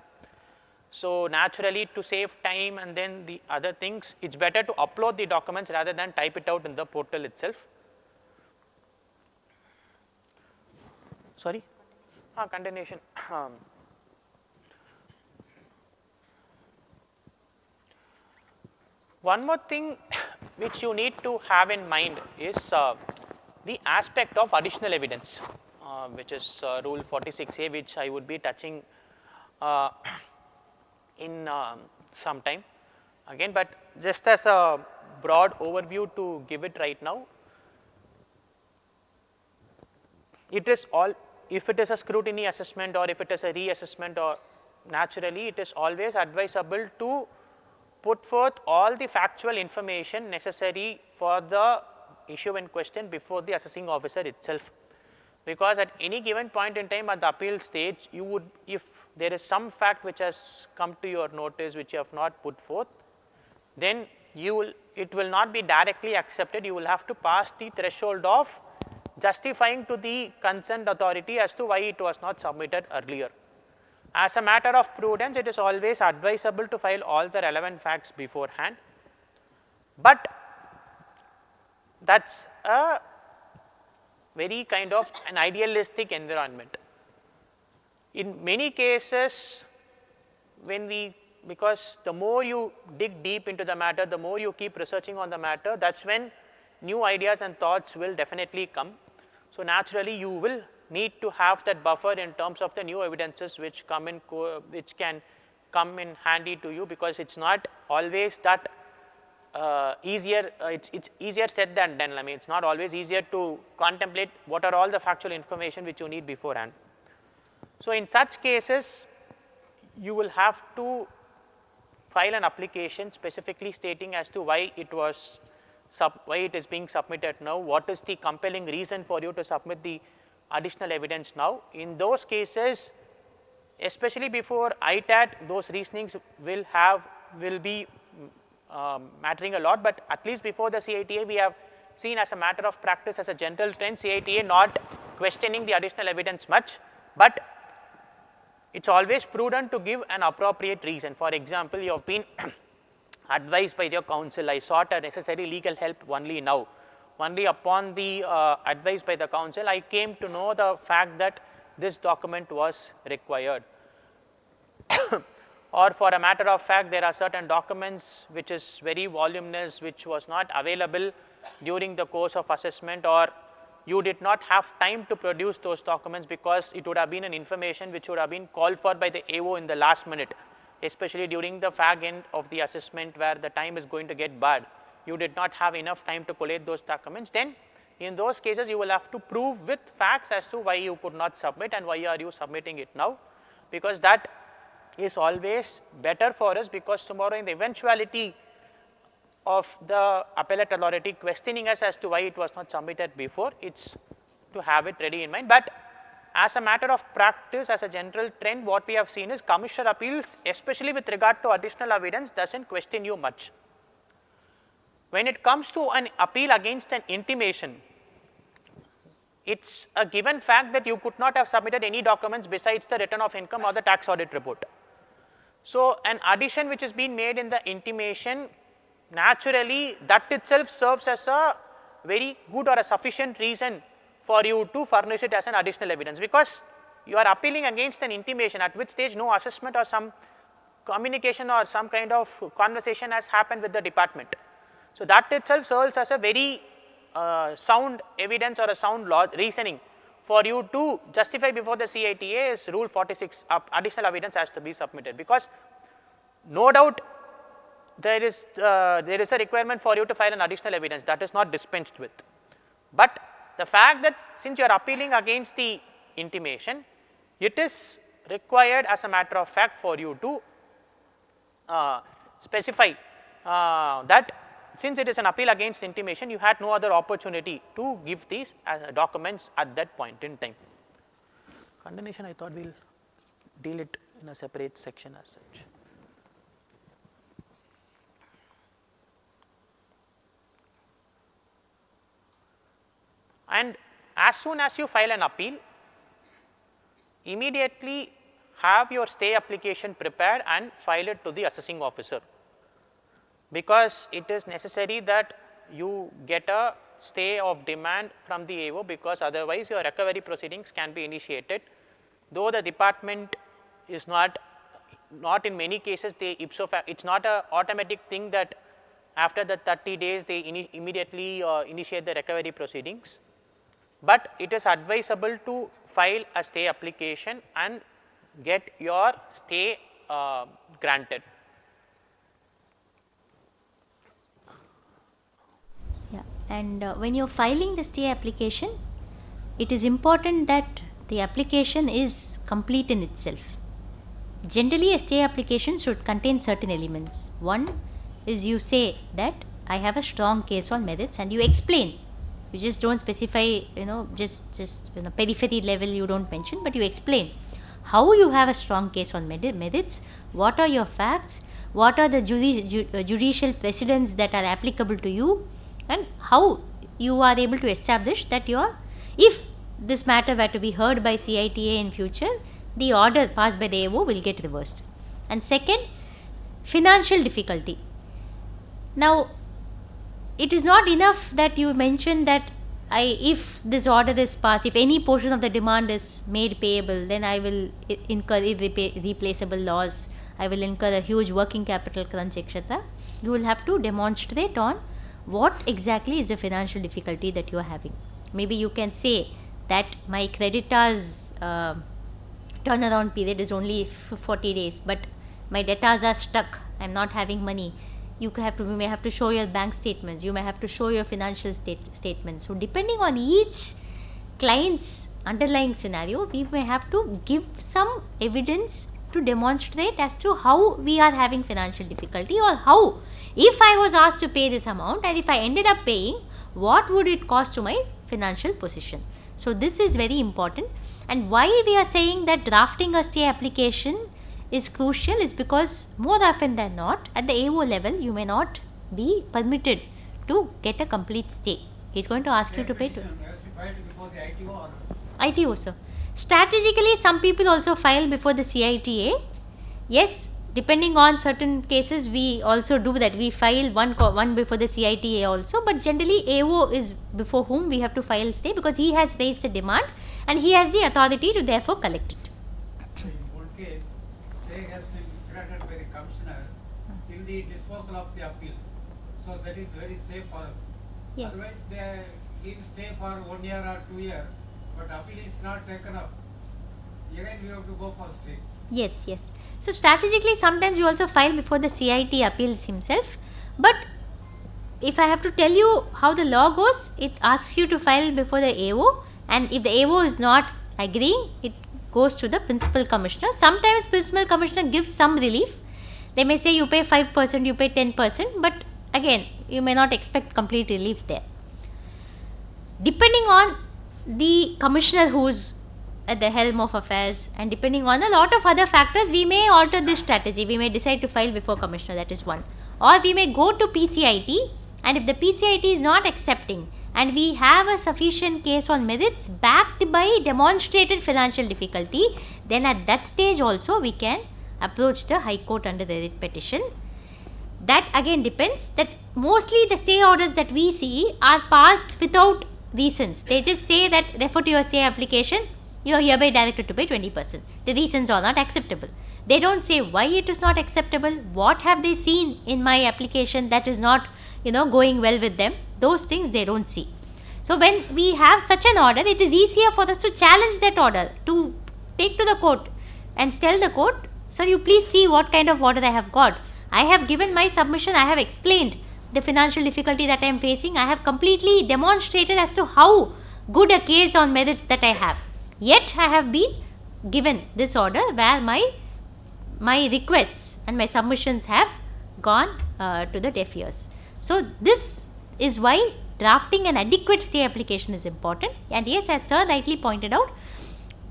So, naturally to save time and then the other things, it is better to upload the documents rather than type it out in the portal itself. Sorry? Continuation. One more thing which you need to have in mind is the aspect of additional evidence, which is rule 46A, which I would be touching in some time again, but just as a broad overview to give it right now, it is all, if it is a scrutiny assessment or if it is a reassessment, or naturally it is always advisable to put forth all the factual information necessary for the issue in question before the assessing officer itself, because at any given point in time at the appeal stage, you would, if there is some fact which has come to your notice which you have not put forth, then it will not be directly accepted. You will have to pass the threshold of justifying to the concerned authority as to why it was not submitted earlier. As a matter of prudence, it is always advisable to file all the relevant facts beforehand, but that is a very kind of an idealistic environment. In many cases, because the more you dig deep into the matter, the more you keep researching on the matter, that is when new ideas and thoughts will definitely come. So, naturally you will need to have that buffer in terms of the new evidences which come in, which can come in handy to you, because it is not always that easier, it's easier said than done. I mean, it's not always easier to contemplate what are all the factual information which you need beforehand. So, in such cases, you will have to file an application specifically stating as to why it was why it is being submitted now, what is the compelling reason for you to submit the additional evidence now. In those cases, especially before ITAT, those reasonings will be mattering a lot, but at least before the CITA, we have seen as a matter of practice, as a general trend, CITA not questioning the additional evidence much, but it is always prudent to give an appropriate reason. For example, you have been advised by your counsel, I sought a necessary legal help only now. Only upon the advice by the counsel, I came to know the fact that this document was required. Or for a matter of fact, there are certain documents which is very voluminous, which was not available during the course of assessment, or you did not have time to produce those documents because it would have been an information which would have been called for by the AO in the last minute, especially during the fag end of the assessment where the time is going to get bad. You did not have enough time to collate those documents. Then in those cases, you will have to prove with facts as to why you could not submit and why are you submitting it now, because that is always better for us, because tomorrow in the eventuality of the appellate authority questioning us as to why it was not submitted before, it's to have it ready in mind. But as a matter of practice, as a general trend, what we have seen is commissioner appeals, especially with regard to additional evidence, doesn't question you much. When it comes to an appeal against an intimation, it's a given fact that you could not have submitted any documents besides the return of income or the tax audit report. So an addition which is being made in the intimation, naturally that itself serves as a very good or a sufficient reason for you to furnish it as an additional evidence, because you are appealing against an intimation at which stage no assessment or some communication or some kind of conversation has happened with the department. So that itself serves as a very sound evidence or a sound law reasoning for you to justify before the CITA is rule 46, additional evidence has to be submitted, because no doubt there is a requirement for you to file an additional evidence that is not dispensed with. But the fact that since you are appealing against the intimation, it is required as a matter of fact for you to specify that since it is an appeal against intimation, you had no other opportunity to give these documents at that point in time. Condemnation, I thought we will deal it in a separate section as such. And as soon as you file an appeal, immediately have your stay application prepared and file it to the assessing officer, because it is necessary that you get a stay of demand from the AO, because otherwise your recovery proceedings can be initiated. Though the department is not in many cases, they ipso facto, it's not an automatic thing that after the 30 days they immediately initiate the recovery proceedings, but it is advisable to file a stay application and get your stay granted. Yeah, and when you're filing the stay application, it is important that the application is complete in itself. Generally, a stay application should contain certain elements. One is you say that I have a strong case on merits, and you explain. You just don't specify, just periphery level you don't mention, but you explain how you have a strong case on merits, what are your facts, what are the judicial precedents that are applicable to you, and how you are able to establish that if this matter were to be heard by CITA in future, the order passed by the AO will get reversed. And second, financial difficulty. Now, it is not enough that you mention that if this order is passed, if any portion of the demand is made payable, then I will incur irreplaceable loss, I will incur a huge working capital crunch, etc. You will have to demonstrate on what exactly is the financial difficulty that you are having. Maybe you can say that my creditors turnaround period is only 40 days, but my debtors are stuck, I am not having money. You may have to show your bank statements, you may have to show your financial statements. So depending on each client's underlying scenario, we may have to give some evidence to demonstrate as to how we are having financial difficulty, or how, if I was asked to pay this amount and if I ended up paying, what would it cost to my financial position. So this is very important. And why we are saying that drafting a stay application is crucial is because more often than not, at the AO level, you may not be permitted to get a complete stay. He is going to ask you to pay to ITO, sir. Strategically, some people also file before the CITA. Yes, depending on certain cases, we also do that. We file one before the CITA also, but generally AO is before whom we have to file stay, because he has raised the demand and he has the authority to therefore collect it. So in both case, stay has been granted by the commissioner the disposal of the appeal. So that is very safe for us. Yes. Otherwise, give stay for 1 year or 2 years, but appeal is not taken up. Again, we have to go for stay. Yes, yes. So strategically, sometimes you also file before the CIT appeals himself. But if I have to tell you how the law goes, it asks you to file before the AO, and if the AO is not agreeing, it goes to the principal commissioner. Sometimes principal commissioner gives some relief. They may say you pay 5%, you pay 10%, but again, you may not expect complete relief there. Depending on the commissioner who is at the helm of affairs, and depending on a lot of other factors, we may alter this strategy. We may decide to file before commissioner, that is one. Or we may go to PCIT, and if the PCIT is not accepting and we have a sufficient case on merits backed by demonstrated financial difficulty, then at that stage also we can approach the High Court under the writ petition. That again depends. That mostly the stay orders that we see are passed without reasons. They just say that refer to your stay application, you are hereby directed to pay 20%. The reasons are not acceptable. They don't say why it is not acceptable, what have they seen in my application that is not going well with them. Those things they don't see. So when we have such an order, it is easier for us to challenge that order, to take to the court and tell the court, sir, you please see what kind of order I have got. I have given my submission, I have explained the financial difficulty that I am facing, I have completely demonstrated as to how good a case on merits that I have. Yet I have been given this order where my requests and my submissions have gone to the deaf ears. So this is why drafting an adequate stay application is important. And yes, as sir rightly pointed out,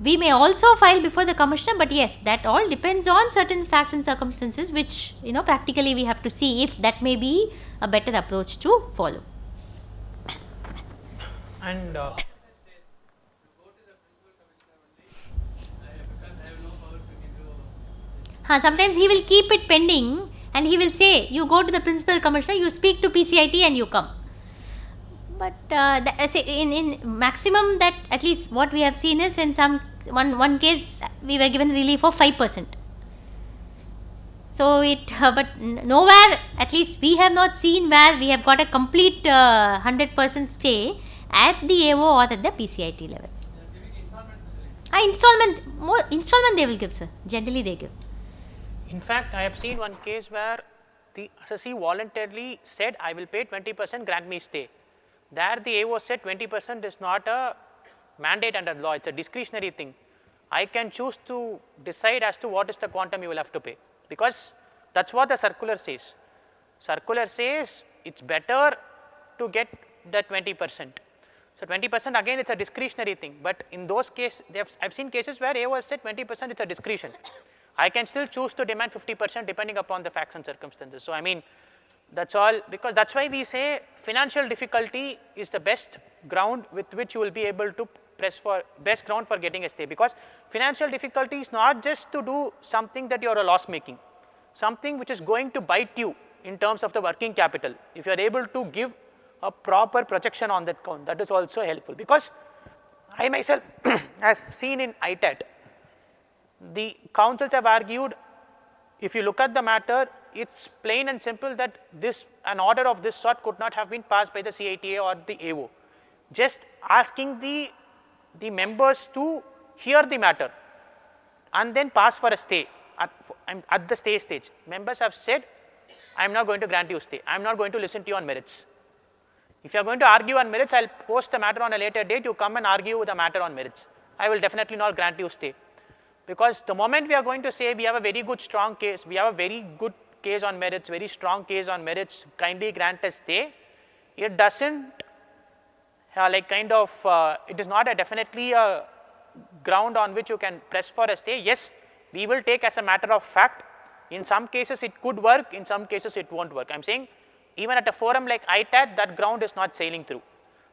we may also file before the commissioner, but yes, that all depends on certain facts and circumstances which practically we have to see if that may be a better approach to follow. And sometimes he will keep it pending and he will say, you go to the principal commissioner, you speak to PCIT and you come. But in maximum, that at least what we have seen is in one case we were given relief of 5%. So but nowhere, at least we have not seen where we have got a complete 100% stay at the AO or at the PCIT level. Installment they will give, sir. Generally they give. in fact, I have seen one case where the assessee voluntarily said, I will pay 20%, grant me stay. There the AO said 20% is not a mandate under law, it is a discretionary thing. I can choose to decide as to what is the quantum you will have to pay, because that is what the circular says. Circular says it is better to get the 20%. So 20% again it is a discretionary thing, but in those cases, I have seen cases where AO has said 20% is a discretion. I can still choose to demand 50% depending upon the facts and circumstances. So I mean, that is all, because that is why we say financial difficulty is the best ground with which you will be able to press for, best ground for getting a stay, because financial difficulty is not just to do something that you are a loss making, something which is going to bite you in terms of the working capital. If you are able to give a proper projection on that count, that is also helpful, because I myself have seen in ITAT, the counsels have argued, if you look at the matter, it is plain and simple that an order of this sort could not have been passed by the CITA or the AO. Just asking the members to hear the matter and then pass for a stay at the stay stage. Members have said, I am not going to grant you stay, I am not going to listen to you on merits. If you are going to argue on merits, I will post the matter on a later date, you come and argue the matter on merits. I will definitely not grant you stay. Because the moment we are going to say we have a very good strong case, we have a very good case on merits, very strong case on merits, kindly grant us stay, it does not it is not definitely a ground on which you can press for a stay. Yes, we will take as a matter of fact, in some cases it could work, in some cases it will not work. I am saying even at a forum like ITAT, that ground is not sailing through.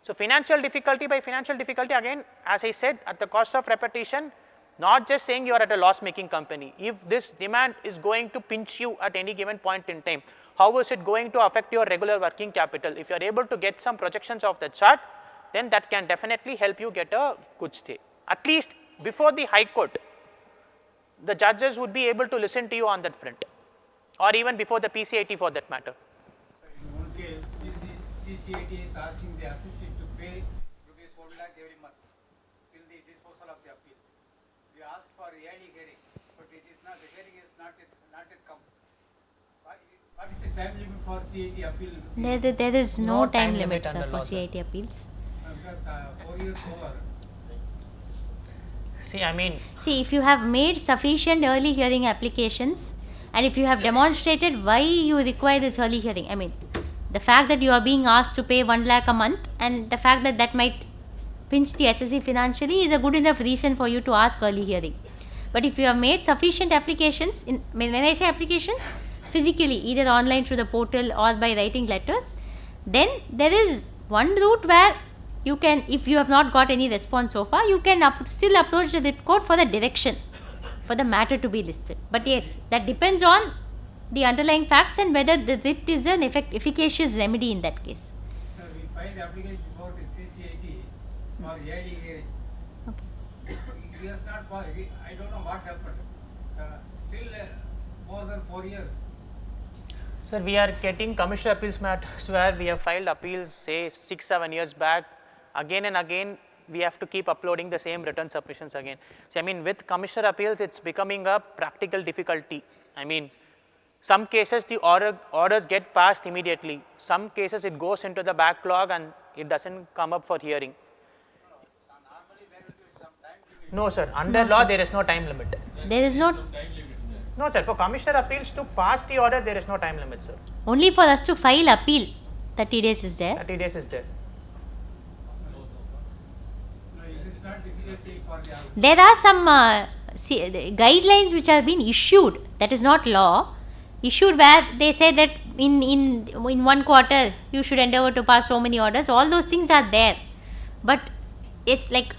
So financial difficulty, by financial difficulty again, as I said, at the cost of repetition, not just saying you are at a loss making company. If this demand is going to pinch you at any given point in time, how is it going to affect your regular working capital? If you are able to get some projections of the chart, then that can definitely help you get a good stay. At least before the High Court, the judges would be able to listen to you on that front, or even before the PCIT for that matter. In one case, CCIT is asking the assessee to pay month till the disposal of the appeal. We asked for early hearing, but it is not, the hearing is not yet come. What is the time limit for CIT appeal? There is no time limit, sir, under for law, sir. CIT appeals. Because 4 years over. See, I mean, See, if you have made sufficient early hearing applications and if you have demonstrated why you require this early hearing, I mean, the fact that you are being asked to pay 1 lakh a month and the fact that that might pinch the HSC financially is a good enough reason for you to ask early hearing. But if you have made sufficient applications, when I say applications, physically, either online through the portal or by writing letters, then there is one route where you can, if you have not got any response so far, you can still approach the Writ court for the direction for the matter to be listed. But yes, that depends on the underlying facts and whether the writ is an efficacious remedy in that case. We filed application before the CCIT for early hearing. Okay. It was not, I don't know what happened. Still more than 4 years. sir, we are getting commissioner appeals matters where we have filed appeals, say 6-7 years back. Again and again, we have to keep uploading the same written submissions again. So, I mean, with commissioner appeals, it's becoming a practical difficulty. I mean, some cases the orders get passed immediately. Some cases it goes into the backlog and it doesn't come up for hearing. No, sir. Under No, law, sir. there is no time limit. There is no, No, sir. For commissioner appeals to pass the order, there is no time limit, sir. only for us to file appeal, 30 days is there. 30 days is there. No, this is not difficulty for the others. There are some guidelines which have been issued, that is not law, issued where they say that in 1 quarter you should endeavor to pass so many orders. All those things are there. But it's like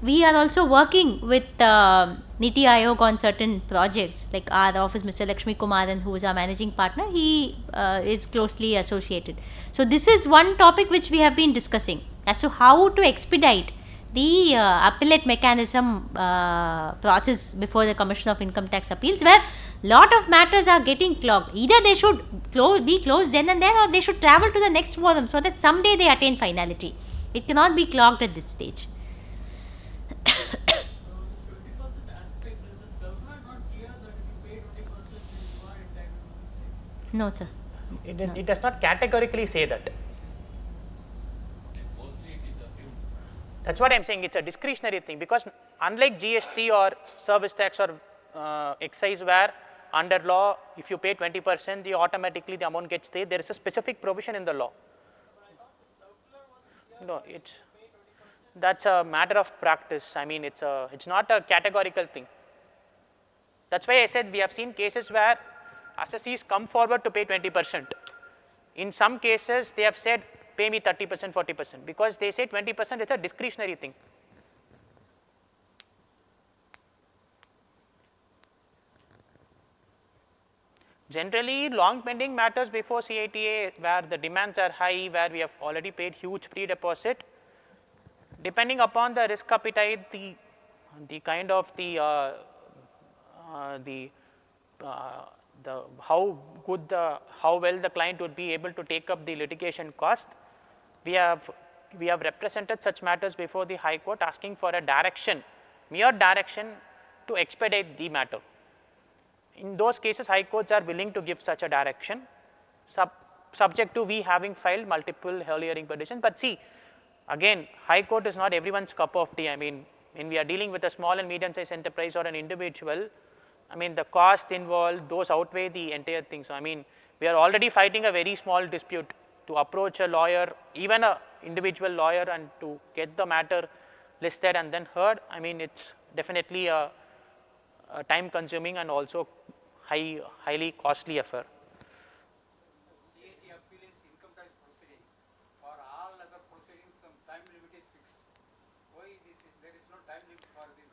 we are also working with Niti Aayog on certain projects, like our office, Mr. Lakshmi Kumaran, who is our managing partner, he is closely associated. So this is one topic which we have been discussing as to how to expedite the appellate mechanism process before the Commission of Income Tax Appeals, where lot of matters are getting clogged. Either they should be closed then and there, or they should travel to the next forum so that someday they attain finality. It cannot be clogged at this stage. This 20% aspect, is the circular not clear that if you pay 20% you are entitled to the state? No, sir. It does not categorically say that. That's what I am saying. It's a discretionary thing, because unlike GST or service tax or excise, where under law, if you pay 20%, automatically the amount gets paid. There is a specific provision in the law. No, that's a matter of practice. I mean, it's not a categorical thing. That's why I said we have seen cases where assessees come forward to pay 20%. In some cases, they have said, pay me 30%, 40%, because they say 20% is a discretionary thing. Generally, long pending matters before CITA, where the demands are high, where we have already paid huge pre-deposit, depending upon the risk appetite, the kind of how well the client would be able to take up the litigation cost, we have represented such matters before the High Court, asking for a direction, mere direction, to expedite the matter. In those cases, High Courts are willing to give such a direction, subject to we having filed multiple early hearing petitions. But see, again, High Court is not everyone's cup of tea. I mean, when we are dealing with a small and medium sized enterprise or an individual, I mean, the cost involved, those outweigh the entire thing. So, I mean, we are already fighting a very small dispute. To approach a lawyer, even an individual lawyer, and to get the matter listed and then heard, I mean, it's definitely a time consuming and also highly costly affair. CIT appeal is income tax proceeding. For all other proceedings, some time limit is fixed. Why there is no time limit for this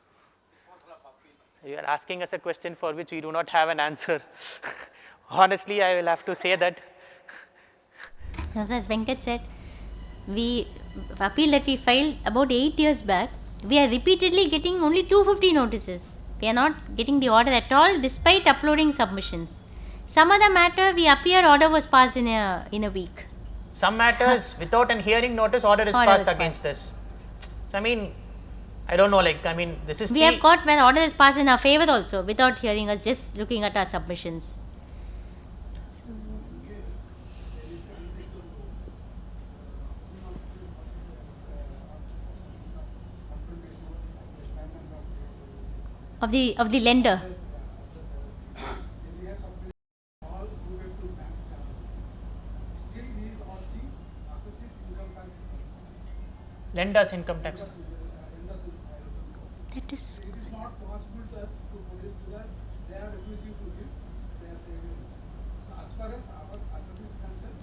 disposal of appeal? You are asking us a question for which we do not have an answer. Honestly, I will have to say that. Now, as Venkat said, appeal that we filed about 8 years back, we are repeatedly getting only 250 notices. We are not getting the order at all, despite uploading submissions. Some other matter, we appeared, order was passed in a week. Some matters, without an hearing notice, order is passed against us. So, I mean, I don't know, like, I mean, this is We have got when order is passed in our favor also, without hearing us, just looking at our submissions. Of the lender. All who went to bank channel. Still he is asking assesses income tax. lenders income tax. That is. It is not possible to us to produce because they are refusing to give their savings. So as far as our assess is concerned,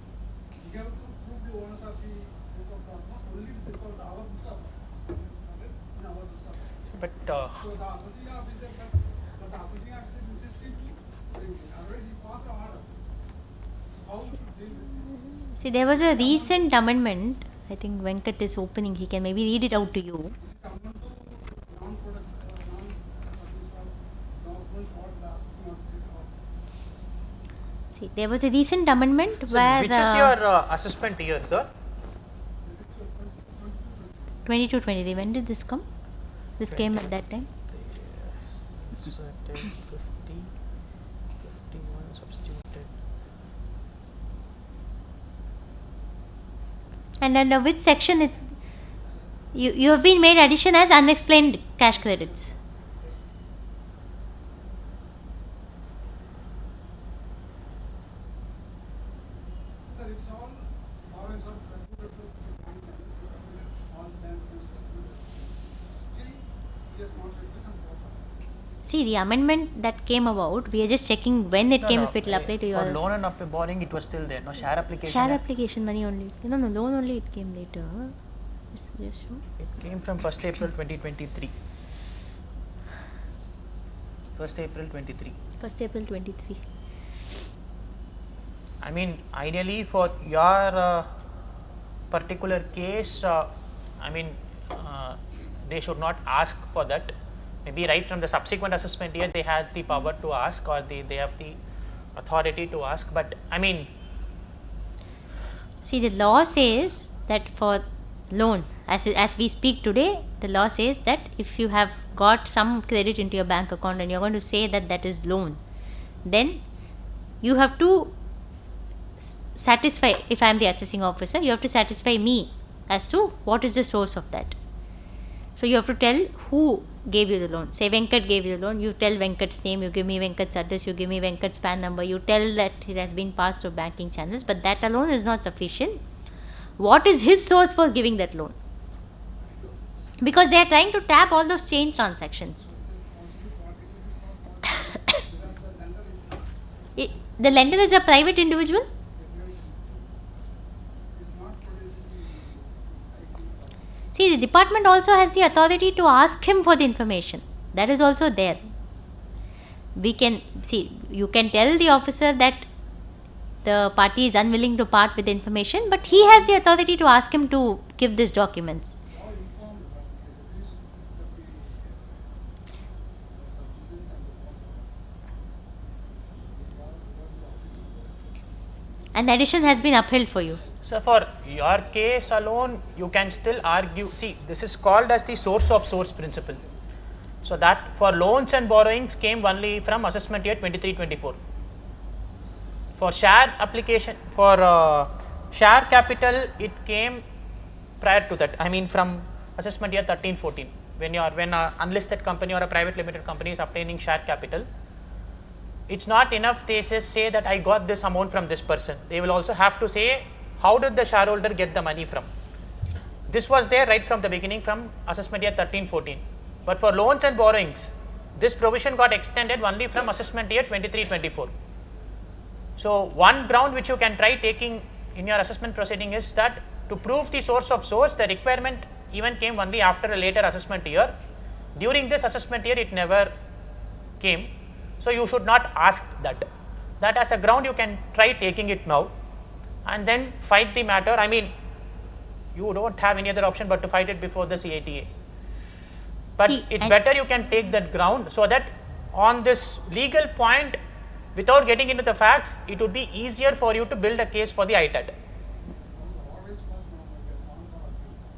we have to prove the owners of the book of documents only with regard to our books of in our books of. But So the assessing officer, but the assessing officer insisting to review. Otherwise he pass the order. So how to deal with this? See, there was a recent amendment. I think Venkat is opening. He can maybe read it out to you. Is it common to non-products, non-satisfied documents what the assessing officer is asking? See, there was a recent amendment so where which is your assessment year, sir? 22-23. When did this come? This came at that time. So 10, 50, 51 substituted. And under which section it you have been made addition as unexplained cash credits. Sir, it's all borrowings of reputed banks and all bank rules. Still, he has not represented those. See, the amendment that came about, we are just checking when it came, if it will apply to For your loan and up borrowing, it was still there. No share application. share application money only. No, loan only it came later. Just show. It came from 1st April 2023. 1st April 23. 1st April 23. I mean, ideally for your particular case, I mean, they should not ask for that. Maybe right from the subsequent assessment year, they had the power to ask, or they have the authority to ask. But I mean, See, the law says that for loan, as we speak today, the law says that if you have got some credit into your bank account and you're going to say that that is loan, then you have to satisfy, if I am the assessing officer, you have to satisfy me as to what is the source of that. So you have to tell who gave you the loan. Say Venkat gave you the loan, you tell Venkat's name, you give me Venkat's address, you give me Venkat's PAN number, you tell that it has been passed through banking channels, but that alone is not sufficient. What is his source for giving that loan? Because they are trying to tap all those chain transactions. The lender is a private individual? See, the department also has the authority to ask him for the information. That is also there. We can see, you can tell the officer that the party is unwilling to part with the information, but he has the authority to ask him to give these documents. And the addition has been upheld for you. so for your case alone, you can still argue. See, this is called as the source of source principle. So that for loans and borrowings came only from assessment year 23-24. For share application, for share capital, it came prior to that. I mean, from assessment year 13-14, when an unlisted company or a private limited company is obtaining share capital, it's not enough they say that I got this amount from this person. They will also have to say, how did the shareholder get the money from? This was there right from the beginning from assessment year 13-14. But for loans and borrowings, this provision got extended only from assessment year 23-24. So one ground which you can try taking in your assessment proceeding is that to prove the source of source, the requirement even came only after a later assessment year. During this assessment year, it never came. So you should not ask that. That as a ground you can try taking it now and then fight the matter. I mean, you don't have any other option but to fight it before the CITA. But See, it's better you can take that ground so that on this legal point, without getting into the facts, it would be easier for you to build a case for the ITAT.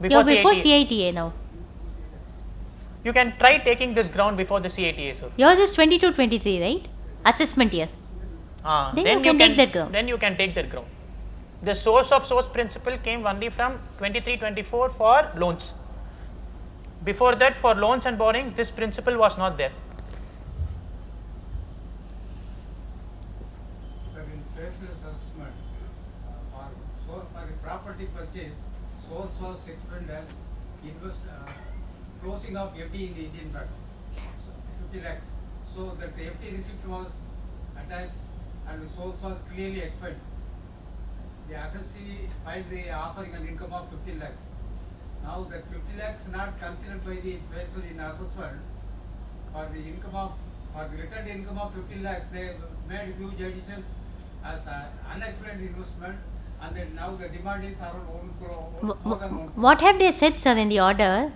You're before CITA now. You can try taking this ground before the CATA, sir. Yours is 22-23, right? Assessment year. Then you can take that ground. Then you can take that ground. The source of source principle came only from 23-24 for loans. Before that, for loans and borrowings, this principle was not there. In facial assessment, for the property purchase, source was explained as closing of FD in the Indian bank, so 50 lakhs. So that FD receipt was attached and the source was clearly explained. The assessee filed the offering an income of 50 lakhs. Now that 50 lakhs not considered by the facial in assessment for the income of, for the returned income of 50 lakhs, they made huge additions as unexplained investment, and then now the demand is around 1 crore, more than 1 crore. What have they said, sir, in the order?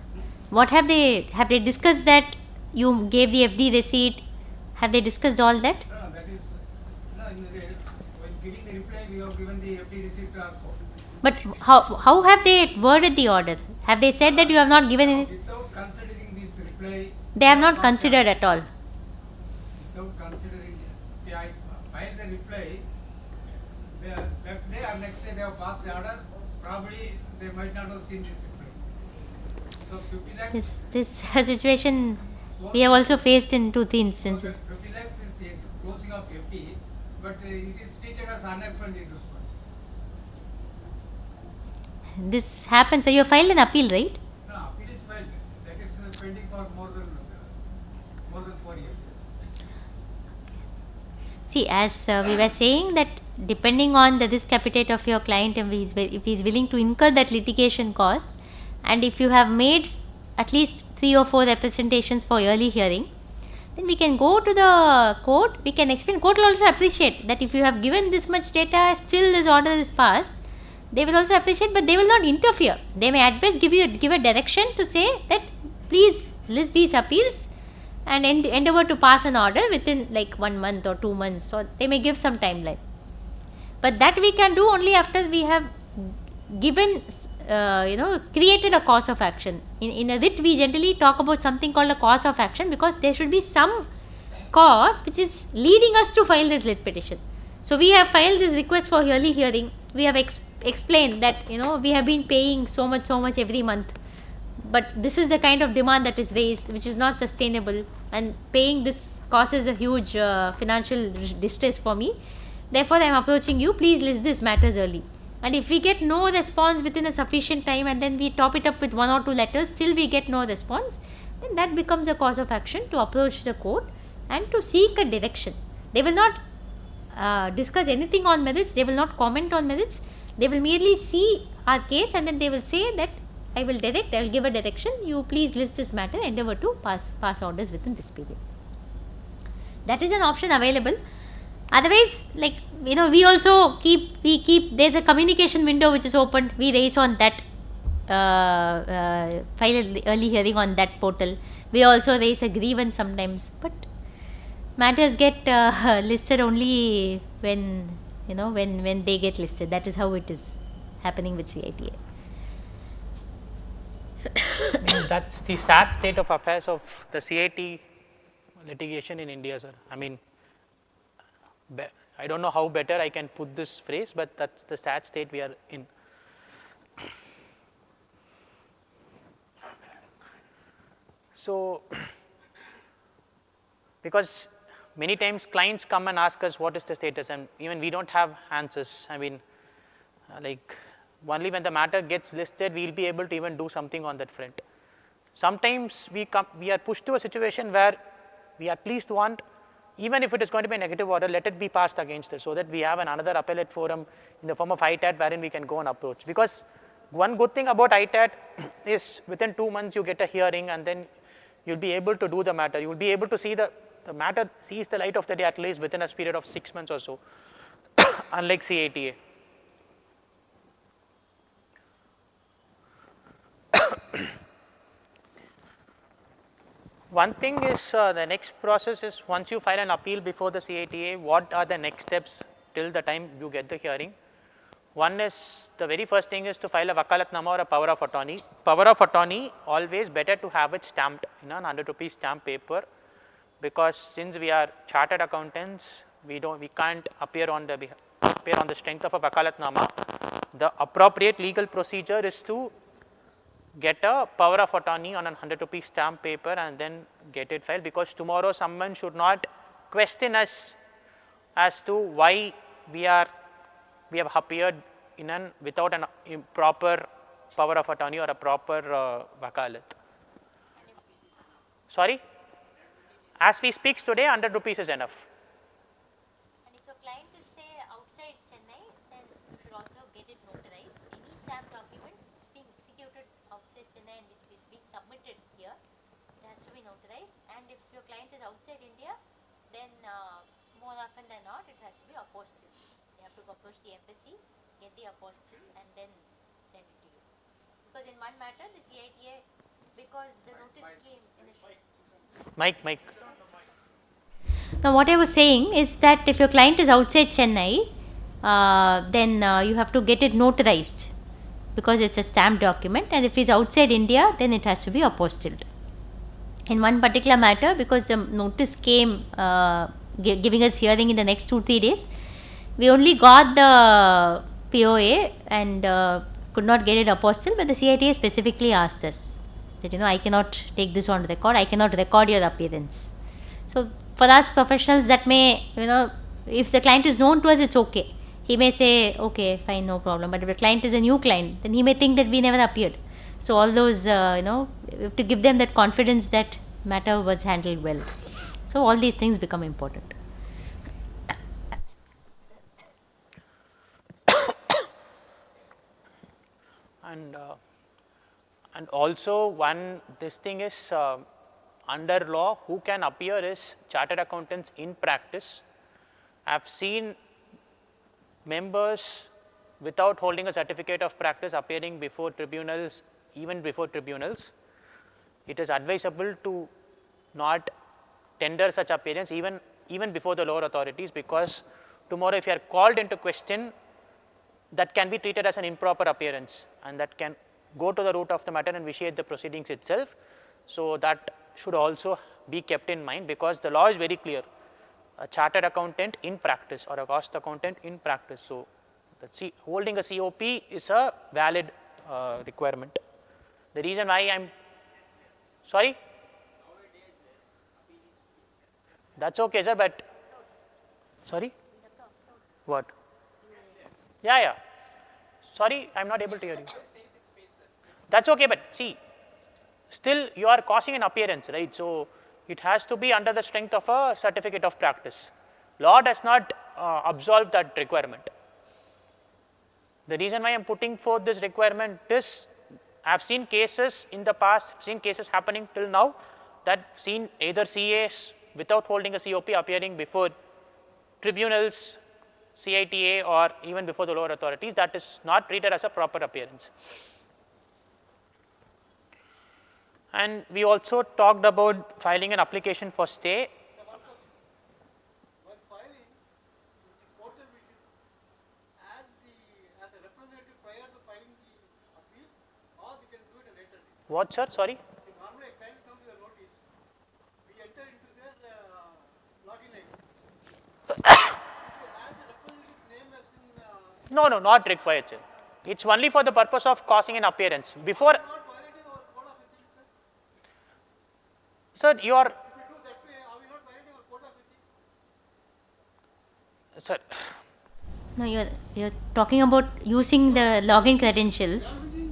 What have they discussed that you gave the FD receipt? Have they discussed all that? No, that is, when giving the reply, we have given the FD receipt also. But how have they worded the order? Have they said that you have not given any? Without considering this reply, They have not considered at all. without considering, see, I filed the reply, that day or next day they have passed the order, probably they might not have seen this reply. So 50 lakhs. This situation we have also faced in two instances. 50 lakhs is a closing of FD, but it is treated as unexplained investment. This happens. So you have filed an appeal, right? No, appeal is filed. That is pending for more than 4 years. See, as we were saying that depending on the risk appetite of your client, and if he is willing to incur that litigation cost, and if you have made at least 3 or 4 representations for early hearing, then we can go to the court, we can explain. Court will also appreciate that if you have given this much data, still this order is passed, they will also appreciate, but they will not interfere. They may at best give a direction to say that please list these appeals and endeavor to pass an order within like 1 month or 2 months, or they may give some timeline. But that we can do only after we have given, created a cause of action. In a writ, we generally talk about something called a cause of action, because there should be some cause which is leading us to file this writ petition. So we have filed this request for early hearing. We have explained that we have been paying so much every month, but this is the kind of demand that is raised, which is not sustainable, and paying this causes a huge financial distress for me. Therefore, I am approaching you. Please list these matters early. And if we get no response within a sufficient time, and then we top it up with 1 or 2 letters, still we get no response, then that becomes a cause of action to approach the court and to seek a direction. They will not discuss anything on merits. They will not comment on merits. They will merely see our case, and then they will say that I will give a direction, you please list this matter, endeavor to pass orders within this period. That is an option available. Otherwise, we also keep, there's a communication window which is opened, we raise on that, file early hearing on that portal. We also raise a grievance sometimes, but matters get listed only when they get listed. That is how it is happening with CITA. That's the sad state of affairs of the CIT litigation in India, sir. I mean, I don't know how better I can put this phrase, but that's the sad state we are in. So, because many times clients come and ask us what is the status, and even we don't have answers. I mean, only when the matter gets listed, we will be able to even do something on that front. Sometimes we are pushed to a situation where we at least want, even if it is going to be a negative order, let it be passed against us, so that we have another appellate forum in the form of ITAT wherein we can go and approach. Because one good thing about ITAT is within 2 months you get a hearing, and then you will be able to do the matter. You will be able to see the matter sees the light of the day at least within a period of 6 months or so, unlike CATA. One thing is the next process is, once you file an appeal before the CATA, what are the next steps till the time you get the hearing? One is, the very first thing is to file a vakalatnama or a power of attorney. Power of attorney, always better to have it stamped in an 100 rupees stamp paper, because since we are chartered accountants, we can't appear on the strength of a vakalatnama. The appropriate legal procedure is to get a power of attorney on a 100 rupees stamp paper and then get it filed, because tomorrow someone should not question us as to why we have appeared without an improper power of attorney or a proper vakalat. Sorry? As we speak today, 100 rupees is enough. And if your client is, say, outside Chennai, then you should also get it notarized. Any stamp document which is being executed outside Chennai and which is being submitted here, it has to be notarized. And if your client is outside India, then more often than not, it has to be apostilled. You have to approach the embassy, get the apostille, and then send it to you. Because in one matter, the CITA, because the notice came in a Mike. Now, what I was saying is that if your client is outside Chennai, then you have to get it notarized, because it's a stamped document, and if he's outside India, then it has to be apostilled. In one particular matter, because the notice came giving us hearing in the next 2-3 days, we only got the POA and could not get it apostilled, but the CITA specifically asked us that, I cannot take this on record, I cannot record your appearance. So for us professionals, that may, if the client is known to us, it's okay. He may say, okay, fine, no problem. But if the client is a new client, then he may think that we never appeared. So all those, we have to give them that confidence that matter was handled well. So all these things become important. And also this thing is, under law, who can appear is chartered accountants in practice. I have seen members without holding a certificate of practice appearing before tribunals, even before tribunals. It is advisable to not tender such appearance even before the lower authorities, because tomorrow if you are called into question, that can be treated as an improper appearance, and that can go to the root of the matter and vitiate the proceedings itself. So that should also be kept in mind, because the law is very clear: a chartered accountant in practice or a cost accountant in practice. So holding a COP is a valid requirement. The reason why I'm sorry, that's okay, sir, but sorry, what? Yeah. Sorry, I'm not able to hear you. That's okay, but see, still you are causing an appearance, right? So it has to be under the strength of a certificate of practice. Law does not absolve that requirement. The reason why I am putting forth this requirement is, I have seen cases in the past, seen cases happening till now, that seen either CAs without holding a COP appearing before tribunals, CITA, or even before the lower authorities. That is not treated as a proper appearance. And we also talked about filing an application for stay. When filing, the portal we should add as a representative prior to filing the appeal, or we can do it at a later date. What, sir? Sorry? See, normally a client comes with a notice, we enter into their login ID. If you add the representative name as in No, not required, sir. It's only for the purpose of causing an appearance. Before, not violating our code of ethics, sir, sir. you are, If we do that way, are we not violating our code of ethics? sir, No, you're talking about using the login credentials. You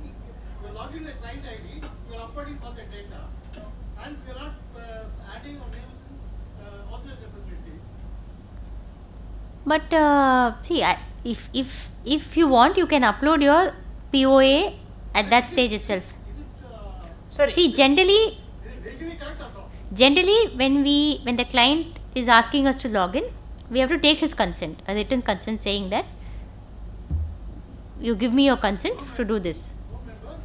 are logging the client ID, you are uploading all the data, and we are not adding our name as an alternate representative. But see, if you want, you can upload your POA at that stage itself. sir, See, generally, Is it legally correct or not? when the client is asking us to log in, we have to take his consent, a written consent saying that you give me your consent to do this. Remember,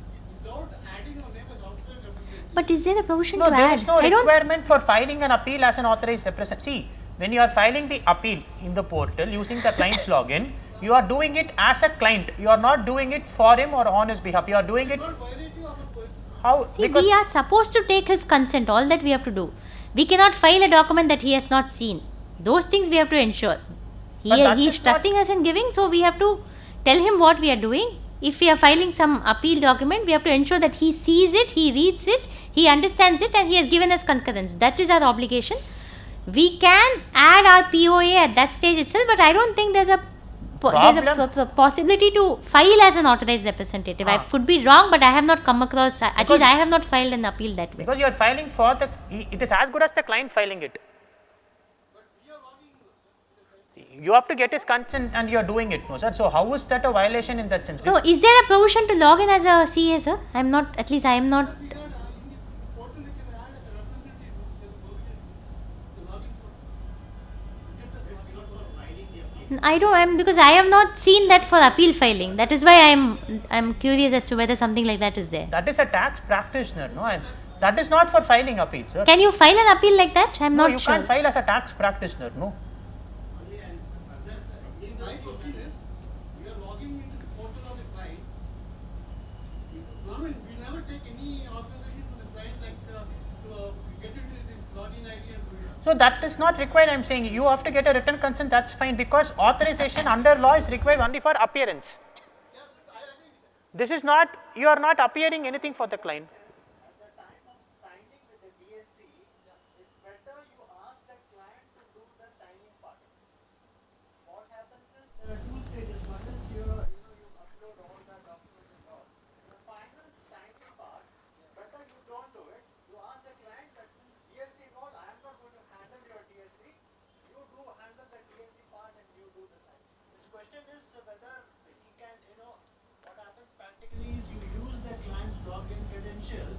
without adding our name as alternate representative. But is there a provision no, to there add? is no I don't. requirement for filing an appeal as an authorized representative. See, when you are filing the appeal in the portal using the client's login, You are doing it as a client. You are not doing it for him or on his behalf. You are doing it. How? See, Because we are supposed to take his consent, all that we have to do. We cannot file a document that he has not seen. Those things we have to ensure. He But that is is not- trusting us in giving, so we have to tell him what we are doing. If we are filing some appeal document, we have to ensure that he sees it, he reads it, he understands it, and he has given us concurrence. That is our obligation. We can add our POA at that stage itself, but I don't think there's a possibility to file as an authorized representative. I could be wrong, but I have not come across, at Because- least I have not filed an appeal that way. because you are filing for the, it is as good as the client filing it. You have to get his consent and you are doing it, no sir. So how is that a violation in that sense? No, is there a provision to log in as a CA, sir? I am not, at least I am not. We had, in the portal you can add a representative with the login for. I don't. I'm because I have not seen that for appeal filing. That is why I'm curious as to whether something like that is there. That is a tax practitioner, no, and that is not for filing appeal, sir. Can you file an appeal like that? I'm No, not you sure. can't file as a tax practitioner, no. In my opinion is, we are logging into the portal of the client. We never take any authorization from the client like to get into the login ID and do it. So that is not required. I am saying you have to get a written consent. That's fine, because authorization under law is required only for appearance. Yeah, I agree with that. This is not, you are not appearing anything for the client. At the time of signing with the DSC, it's better you ask the client to do the signing part. What happens is there are two stages. One is you upload all the documents and all. The final signing part, better you don't do it. You ask the client that since DSC role, I am not going to handle your DSC. You do handle the DSC part and you do the signing. This question is whether he can, what happens practically is you use the client's login credentials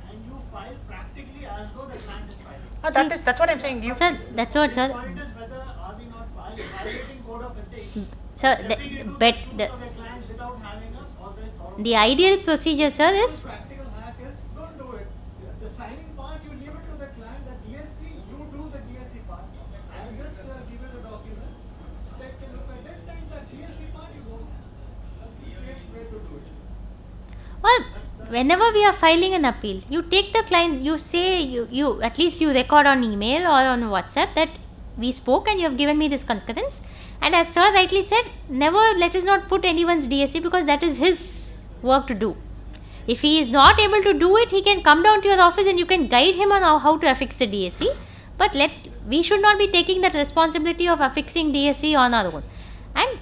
and you file practically as though the client is filing. That's what I am saying. You, Sir, that's what, The sir. point is whether are we not violating code of ethics, Sir, stepping into but the shoes of the client without having a authorized power. the ideal procedure, sir, is Practical hack is don't do it. The signing part you leave it to the client. The DSC you do the DSC part. I'll just give you the documents. Take a look at it and the DSC part you don't. That's the safe way to do it. well, whenever we are filing an appeal, you take the client, you say, you at least you record on email or on WhatsApp that we spoke and you have given me this concurrence. And as sir rightly said, never let us not put anyone's DSC, because that is his work to do. If he is not able to do it, he can come down to your office and you can guide him on how to affix the DSC. But we should not be taking that responsibility of affixing DSC on our own. And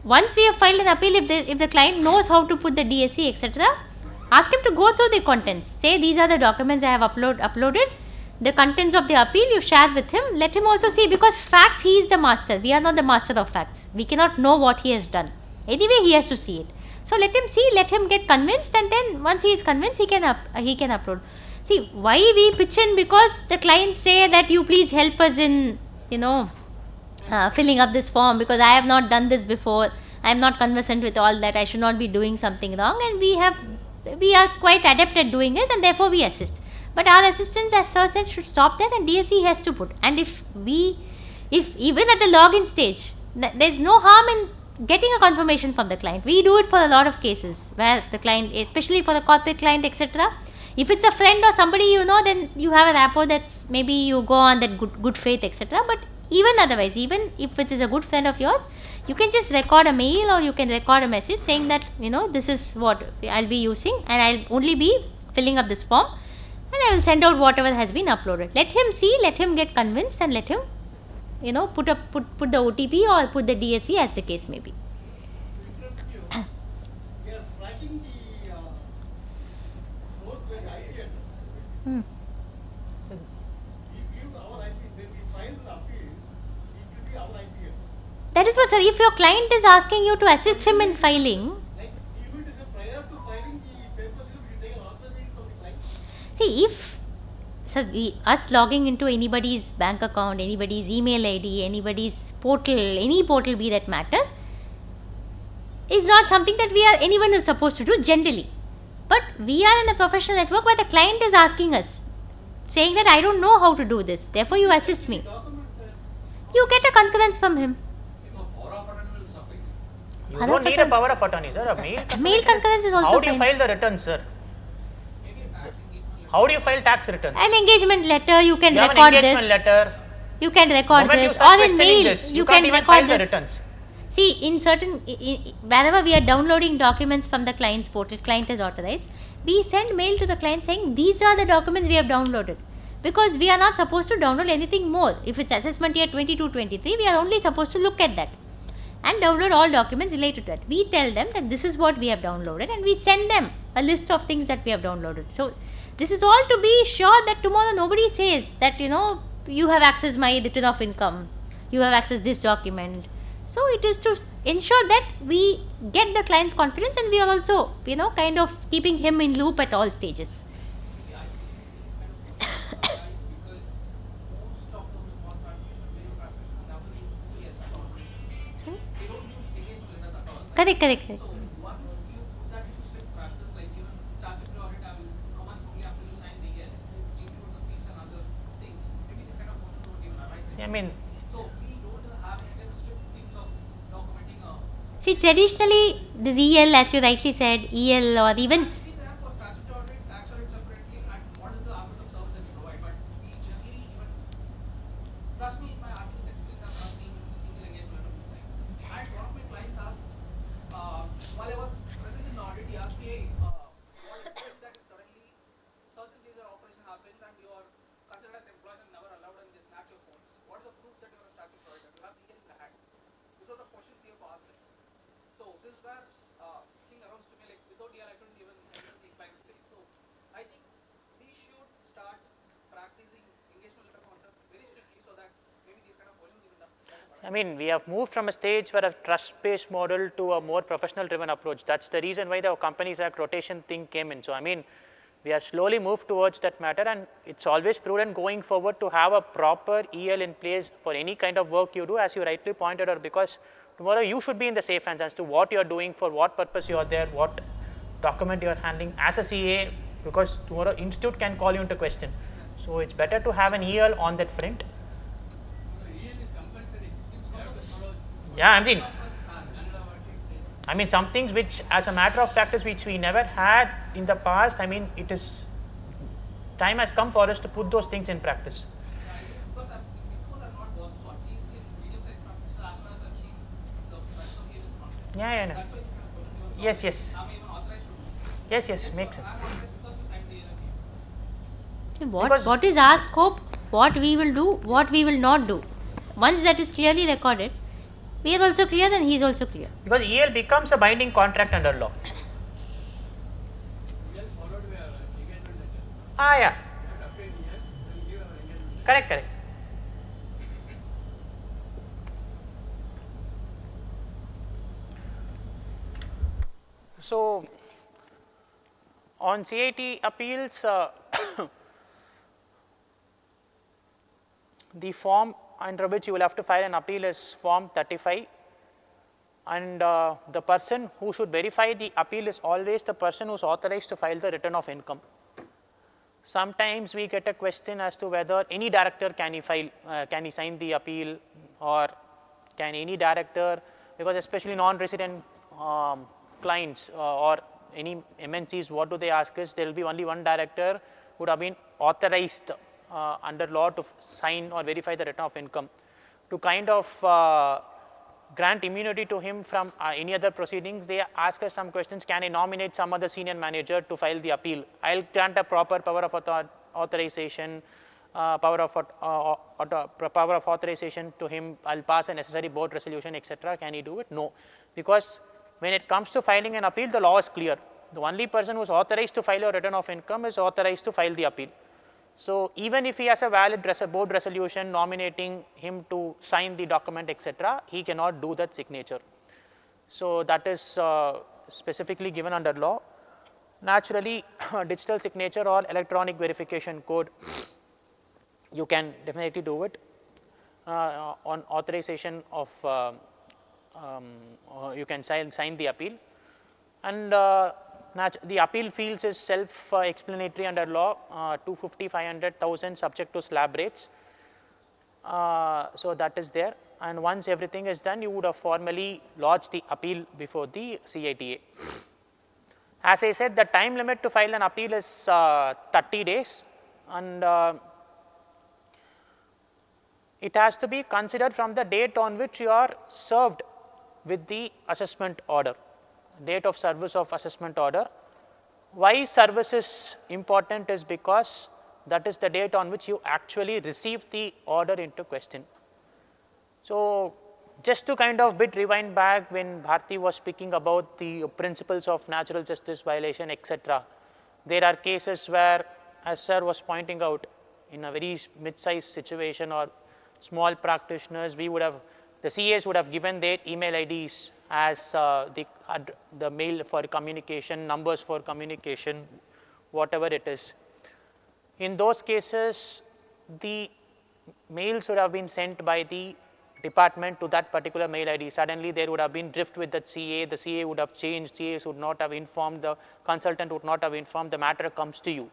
once we have filed an appeal, if the client knows how to put the DSC, etc., ask him to go through the contents. Say these are the documents I have uploaded. The contents of the appeal you share with him. Let him also see, because facts, he is the master. We are not the master of facts. We cannot know what he has done. Anyway, he has to see it. So let him see, let him get convinced, and then once he is convinced, he can upload. See, why we pitch in? Because the clients say that you please help us in, filling up this form, because I have not done this before. I am not conversant with all that. I should not be doing something wrong, and we are quite adept at doing it, and therefore we assist. But our assistance, as sir said, should stop there, and DSC has to put. And if even at the login stage, there is no harm in getting a confirmation from the client. We do it for a lot of cases where the client, especially for the corporate client, etc. If it's a friend or somebody you know, then you have a rapport that's maybe you go on that good faith, etc. But even otherwise, even if it is a good friend of yours, you can just record a mail or you can record a message saying that, this is what I'll be using and I'll only be filling up this form and I will send out whatever has been uploaded. Let him see, let him get convinced, and let him, put the OTP or put the DSC as the case may be. We are tracking the source like ITAT. Hmm. We give our IP, when we file the appeal, it will be our IPS. That is what, sir. If your client is asking you to assist him in filing, Like, even to say prior to filing the papers, we take an authorization from the client. see, us logging into anybody's bank account, anybody's email ID, anybody's portal, any portal be that matter, is not something that anyone is supposed to do generally. But we are in a professional network where the client is asking us, saying that I don't know how to do this, therefore you assist me. Document, You get a concurrence from him. You don't need a power of attorney, sir. A mail concurrence is also How do you fine. file the returns, sir? How do you file tax returns? An engagement letter, you can You have an record engagement this. letter. You can record Moment you this, start or in questioning mail this, you can't can even file record the this. returns. See, in certain, wherever we are downloading documents from the client's portal, client is authorized, we send mail to the client saying these are the documents we have downloaded. Because we are not supposed to download anything more. If it's assessment year 22-23, we are only supposed to look at that and download all documents related to it. We tell them that this is what we have downloaded, and we send them a list of things that we have downloaded. So this is all to be sure that tomorrow nobody says that, you have accessed my return of income, you have accessed this document. So it is to ensure that we get the client's confidence, and we are also, kind of keeping him in loop at all stages. Correct. Once you put that into strict practice, like even statutory audit, I will commence only after you sign the year, which includes the fees and other things. Maybe this kind of motion don't even arise. I mean, So we don't have any kind of strict things of documenting See, traditionally, this EL, as you rightly said, EL or even be there for statutory audit, tax audit separately, and what is the argument of service that you provide. But we generally even, trust me, in my articles experience, I've not seen single engagement letter being signed. And one of my clients asked, while I was present in the audit, he asked me, what if that if suddenly certain seizure operation happens and you are considered as employees and never allowed and they snatch your phones, what is the proof that you are a statutory auditor? You have legal in the hand. These are the questions he have asked us. So this is where thing arose to me, like without DL I couldn't even enter the client's place. So I think we should start practicing engagement letter concept very strictly so that maybe these kind of questions even I mean, we have moved from a stage where a trust-based model to a more professional-driven approach. That's the reason why the Companies Act rotation thing came in. So, I mean, we have slowly moved towards that matter, and it's always prudent going forward to have a proper EL in place for any kind of work you do, as you rightly pointed out, because tomorrow you should be in the safe hands as to what you are doing, for what purpose you are there, what document you are handling as a CA, because tomorrow institute can call you into question. So, it's better to have an EL on that front. Yeah, I mean, some things which, as a matter of practice, which we never had in the past. I mean, it is time has come for us to put those things in practice. Yeah. Yes, makes sense. What is our scope, what we will do, what we will not do. Once that is clearly recorded, we are also clear, then he is also clear. Because EL becomes a binding contract under law. Yeah. Correct. So, on CIT appeals, the form under which you will have to file an appeal is form 35, and the person who should verify the appeal is always the person who is authorized to file the return of income. Sometimes we get a question as to whether any director can he sign the appeal, or can any director, because especially non-resident clients or any MNCs, what do they ask is there will be only one director who would have been authorized under law to sign or verify the return of income. To kind of grant immunity to him from any other proceedings, they ask us some questions. Can I nominate some other senior manager to file the appeal? I will grant a proper power of authorization, power of authorization to him. I will pass a necessary board resolution, etc. Can he do it? No, because when it comes to filing an appeal, the law is clear. The only person who is authorized to file a return of income is authorized to file the appeal. So, even if he has a valid board resolution nominating him to sign the document, etc., he cannot do that signature. So, that is specifically given under law. Naturally, digital signature or electronic verification code, you can definitely do it on authorization of, you can sign the appeal, and the appeal fields is self-explanatory under law, 250, 500, 1000 subject to slab rates. So, that is there. and once everything is done, you would have formally lodged the appeal before the CITA. As I said, the time limit to file an appeal is 30 days, and it has to be considered from the date on which you are served with the assessment order, date of service of assessment order. Why service is important is because that is the date on which you actually receive the order into question. So, just to kind of bit rewind back when Bharati was speaking about the principles of natural justice violation, etc., there are cases where, as sir was pointing out, in a very mid-sized situation or small practitioners, we would have, the CAs would have given their email IDs as the mail for communication, numbers for communication, whatever it is. In those cases, the mails would have been sent by the department to that particular mail ID. Suddenly there would have been drift with the CA would have changed, CAs would not have informed, the consultant would not have informed, the matter comes to you.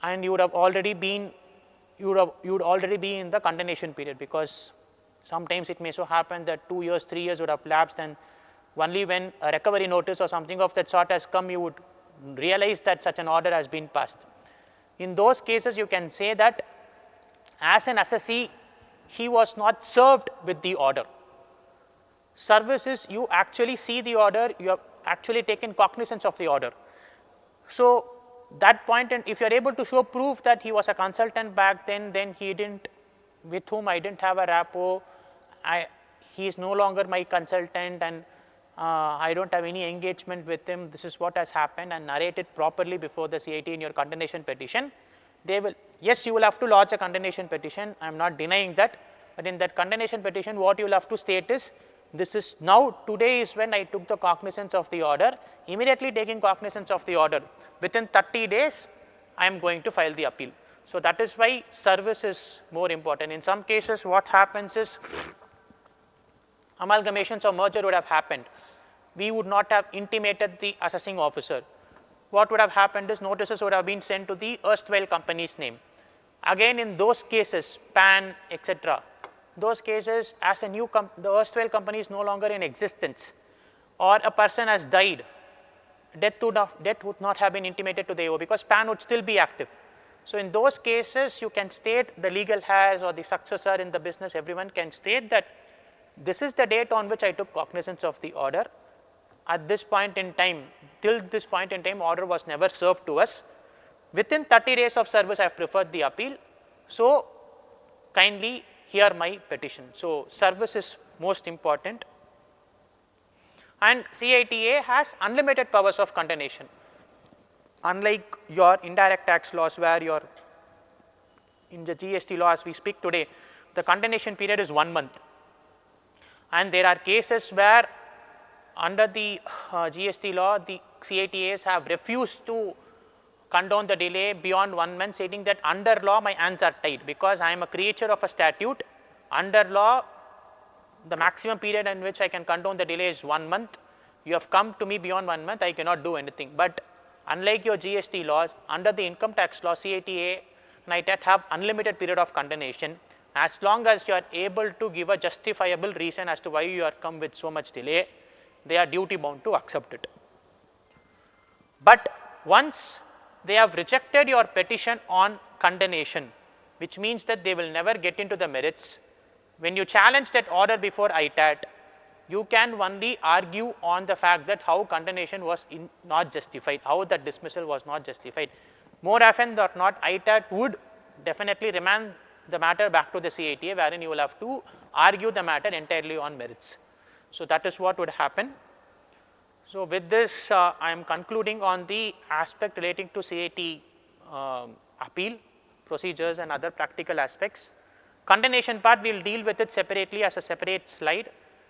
And you would have already been, you would already be in the condemnation period, because sometimes it may so happen that 2 years, 3 years would have lapsed, and only when a recovery notice or something of that sort has come, you would realize that such an order has been passed. In those cases, you can say that as an assessee, he was not served with the order. Service is you actually see the order, you have actually taken cognizance of the order. So, that point, and if you are able to show proof that he was a consultant back then he didn't, with whom I didn't have a rapport, he is no longer my consultant, and I don't have any engagement with him, this is what has happened, and narrate it properly before the CIT in your condemnation petition. They will, yes, you will have to lodge a condemnation petition, I am not denying that, but in that condemnation petition, what you will have to state is, this is now, today is when I took the cognizance of the order, immediately taking cognizance of the order, within 30 days, I am going to file the appeal. So, that is why service is more important. In some cases, what happens is, amalgamations or merger would have happened. We would not have intimated the assessing officer. What would have happened is, notices would have been sent to the erstwhile company's name. Again, in those cases, PAN, etc., those cases, as a new the erstwhile company is no longer in existence, or a person has died, death would not have been intimated to the AO, because PAN would still be active. So, in those cases, you can state, the legal heirs or the successor in the business, everyone can state that this is the date on which I took cognizance of the order. At this point in time, till this point in time, order was never served to us. Within 30 days of service, I have preferred the appeal. So, kindly hear my petition. So, service is most important, and CITA has unlimited powers of condemnation. Unlike your indirect tax laws, where your, in the GST law as we speak today, the condemnation period is 1 month, and there are cases where under the GST law, the CITAs have refused to condone the delay beyond 1 month, stating that under law my hands are tied, because I am a creature of a statute. Under law, the maximum period in which I can condone the delay is 1 month. You have come to me beyond 1 month, I cannot do anything. But unlike your GST laws, under the income tax law, CITA and ITAT have unlimited period of condemnation, as long as you are able to give a justifiable reason as to why you are come with so much delay, they are duty bound to accept it. But once they have rejected your petition on condemnation, which means that they will never get into the merits, when you challenge that order before ITAT, you can only argue on the fact that how condemnation was not justified, how that dismissal was not justified. More often than not, ITAT would definitely remand the matter back to the CITA, wherein you will have to argue the matter entirely on merits. So, that is what would happen. So, with this, I am concluding on the aspect relating to CIT appeal, procedures and other practical aspects. Condemnation part, we will deal with it separately as a separate slide.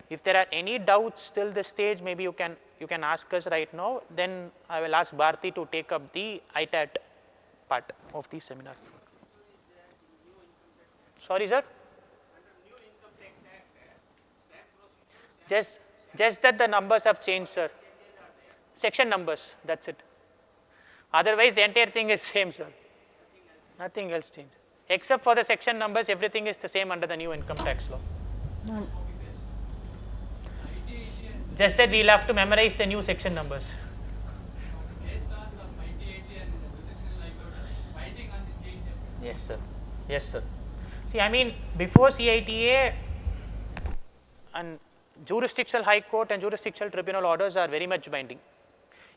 If there are any doubts till this stage, maybe you can ask us right now, then I will ask Bharati to take up the ITAT part of the seminar. Sorry, sir? Just that the numbers have changed, sir. Section numbers, that's it. Otherwise, the entire thing is same, sir. Nothing else changed. Except for the section numbers, everything is the same under the new income tax law. No. Just that we'll have to memorize the new section numbers. Yes, sir. Yes, sir. See, I mean, before CITA, and jurisdictional high court and jurisdictional tribunal orders are very much binding.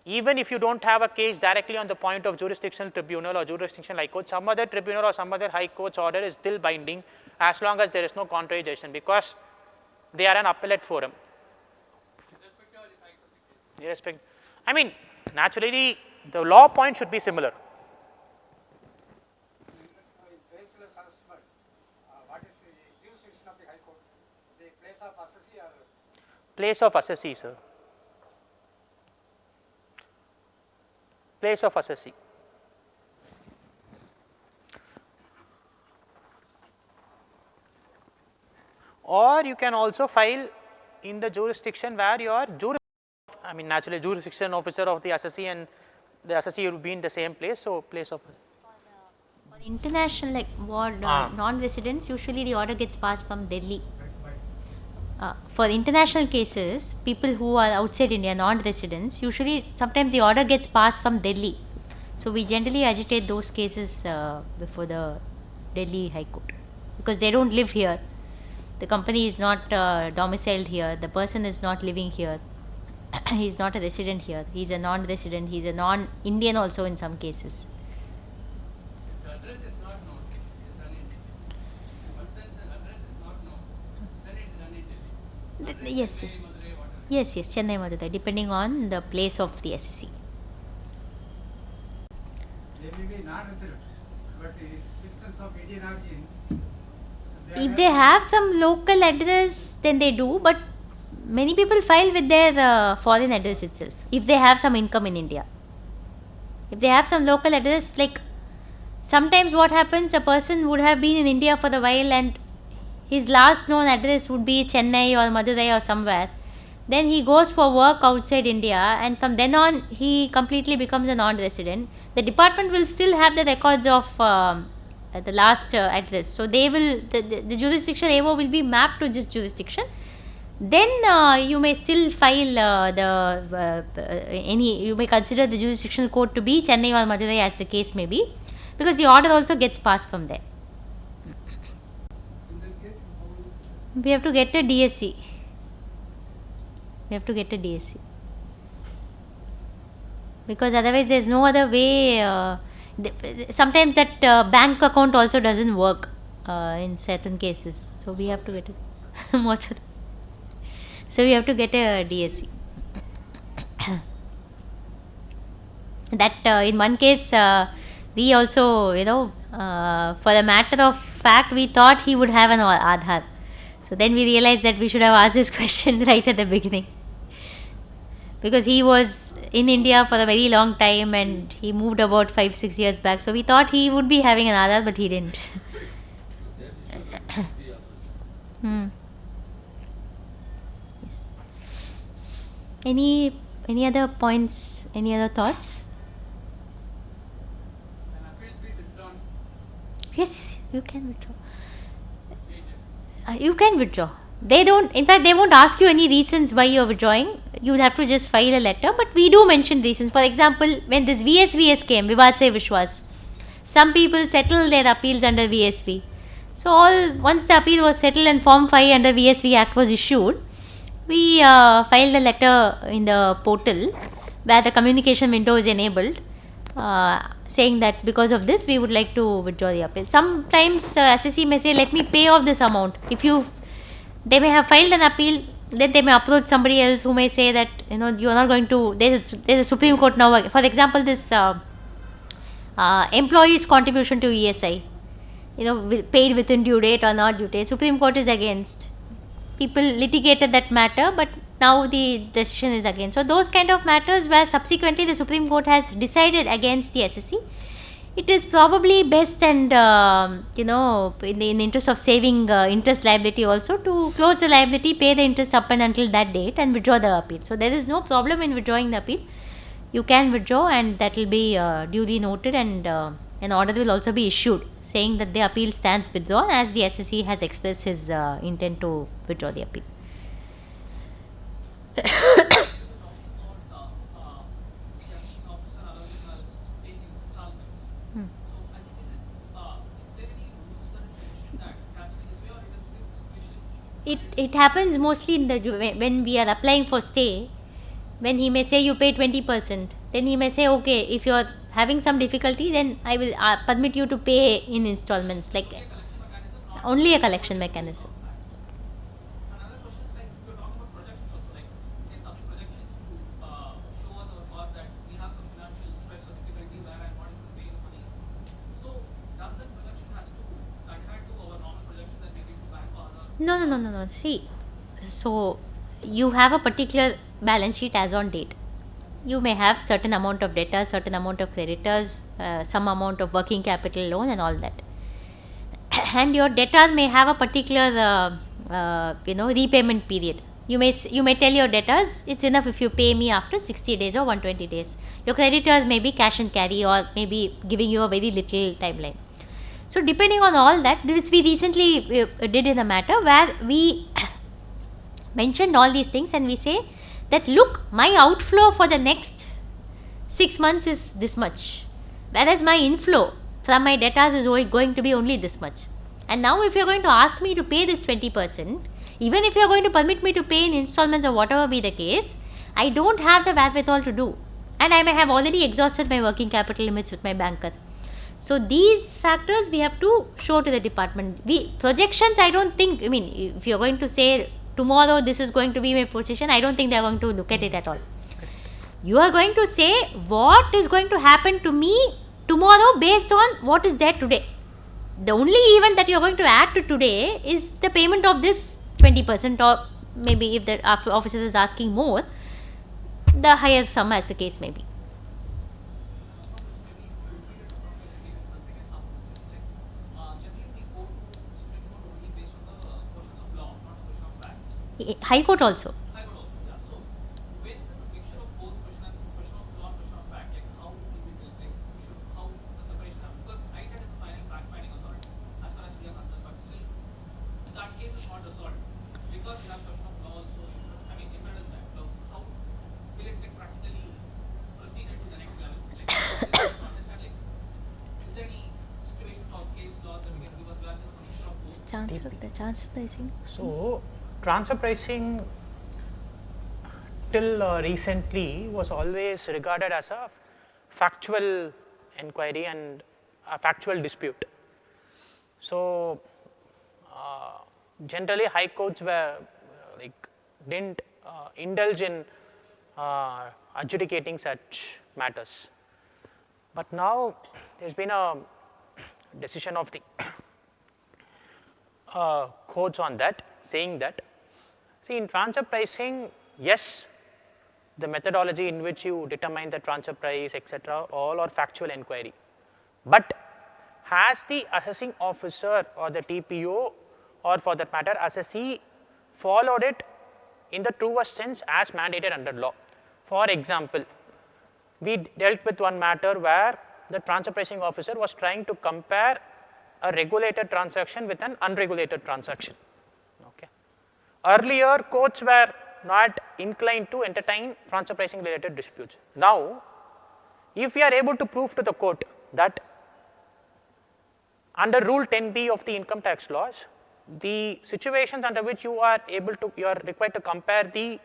Even if you don't have a case directly on the point of jurisdictional tribunal or jurisdictional high court, some other tribunal or some other high court's order is still binding as long as there is no contradiction, because they are an appellate forum. I mean, naturally, the law point should be similar. In baseless assessment, what is the jurisdiction of the High Court? The place of assessee or? Place of assessee, sir. Place of assessee. Or you can also file in the jurisdiction where your naturally jurisdiction officer of the assessee and the assessee will be in the same place, so place of. For the international, like what non-residents, usually the order gets passed from Delhi. For international cases, people who are outside India, non-residents, usually sometimes the order gets passed from Delhi. So we generally agitate those cases before the Delhi High Court, because they don't live here. The company is not domiciled here. The person is not living here. He is not a resident here. He is a non-resident. He is a non-Indian also in some cases. If the address is not known, it is done in Delhi. Once the address is not known, then it is done in Delhi. Yes, yes. Yes, yes, Chennai, Madurai, depending on the place of the SSC. They may be non-resident, but citizens of Indian origin. If they have some local address, then they do, but many people file with their foreign address itself, if they have some income in India. If they have some local address, like sometimes what happens, a person would have been in India for a while and his last known address would be Chennai or Madurai or somewhere. Then he goes for work outside India, and from then on he completely becomes a non-resident. The department will still have the records of the last address. So they will, the jurisdiction AO will be mapped to this jurisdiction. Then you may still file you may consider the jurisdictional court to be Chennai or Madurai, as the case may be, because the order also gets passed from there. We have to get a DSC. Because otherwise there is no other way. Sometimes that bank account also doesn't work in certain cases. So we have to get it. So we have to get a DSC. That in one case, we also, for the matter of fact, we thought he would have an Aadhaar. So then we realized that we should have asked this question right at the beginning. Because he was in India for a very long time and he moved about 5-6 years back. So we thought he would be having an Aadhaar, but he didn't. Yes. Any other points? Any other thoughts? An appeal be withdrawn. Yes, you can withdraw. You can withdraw. They don't, in fact, they won't ask you any reasons why you are withdrawing. You will have to just file a letter, but we do mention reasons. For example, when this VSVS came, Vivad Se Vishwas, some people settled their appeals under VSV. So once the appeal was settled and Form 5 under VSV Act was issued, we filed a letter in the portal where the communication window is enabled, saying that because of this we would like to withdraw the appeal. Sometimes SSC may say, let me pay off this amount. They may have filed an appeal, then they may approach somebody else who may say that you are not going to. There's a Supreme Court now. For example, this employees' contribution to ESI, paid within due date or not due date. Supreme Court is against. People litigated that matter, but now the decision is against. So those kind of matters where subsequently the Supreme Court has decided against the SSC, it is probably best and in the interest of saving interest liability also, to close the liability, pay the interest up and until that date and withdraw the appeal. So there is no problem in withdrawing the appeal. You can withdraw and that will be duly noted and an order will also be issued saying that the appeal stands withdrawn as the SSE has expressed his intent to withdraw the appeal. It happens mostly in the when we are applying for stay, when he may say you pay 20%, then he may say okay, if you are having some difficulty, then I will permit you to pay in installments, like only a collection mechanism. Another question is like you're talking about projections also, like we can submit projections to show us our cause that we have some financial stress or difficulty where I'm not able to pay the money. So does that projection has to adhere to our normal projections that we give to bank or other? No. See, so you have a particular balance sheet as on date. You may have certain amount of debtors, certain amount of creditors, some amount of working capital loan and all that. And your debtor may have a particular repayment period. You may tell your debtors it's enough if you pay me after 60 days or 120 days. Your creditors may be cash and carry or maybe giving you a very little timeline. So depending on all that, this we recently did in a matter where we mentioned all these things and we say that look, my outflow for the next 6 months is this much, whereas my inflow from my debtors is going to be only this much. And now if you are going to ask me to pay this 20%, even if you are going to permit me to pay in installments or whatever be the case, I don't have the wherewithal to do, and I may have already exhausted my working capital limits with my banker. So these factors we have to show to the department. Projections, I don't think, I mean, if you are going to say tomorrow this is going to be my position, I don't think they are going to look at it at all. You are going to say what is going to happen to me tomorrow based on what is there today. The only event that you are going to add to today is the payment of this 20%, or maybe if the officer is asking more, the higher sum as the case may be. High Court also. High Court also, yeah. So when there's a mixture of both question of law and question of fact, like how do we how the separation happens? Because ITAT is the final fact-finding authority as far as we are concerned, but still that case is not resolved because we have question of law also. I mean, embedded in that. So how will it get practically proceeded to the next level? Like, understand, like, is there any situations or case laws that we can give us where there's a mixture of both? The transfer pricing. So, transfer pricing till recently was always regarded as a factual inquiry and a factual dispute. So, generally high courts were didn't indulge in adjudicating such matters. But now there has been a decision of the courts on that, saying that, see, in transfer pricing, yes, the methodology in which you determine the transfer price, etc., all are factual inquiry. But has the assessing officer or the TPO, or for that matter assessee, followed it in the truest sense as mandated under law? For example, we dealt with one matter where the transfer pricing officer was trying to compare a regulated transaction with an unregulated transaction. Okay. Earlier, courts were not inclined to entertain transfer pricing related disputes. Now, if we are able to prove to the court that under Rule 10b of the income tax laws, the situations under which you are required to compare the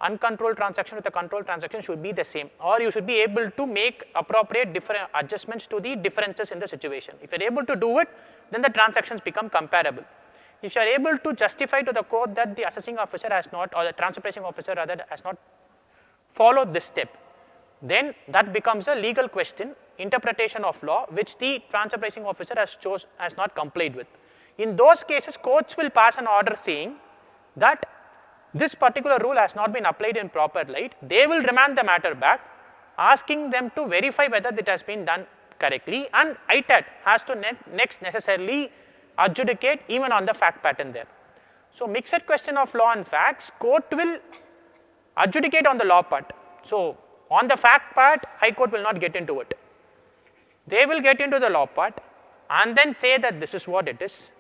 uncontrolled transaction with a controlled transaction should be the same, or you should be able to make appropriate different adjustments to the differences in the situation. If you are able to do it, then the transactions become comparable. If you are able to justify to the court that the assessing officer has not, or the transfer pricing officer rather, has not followed this step, then that becomes a legal question, interpretation of law, which the transfer pricing officer has not complied with. In those cases, courts will pass an order saying that this particular rule has not been applied in proper light. They will remand the matter back, asking them to verify whether it has been done correctly, and ITAT has to next necessarily adjudicate even on the fact pattern there. So, mixed question of law and facts, court will adjudicate on the law part. So, on the fact part, High Court will not get into it. They will get into the law part and then say that this is what it is,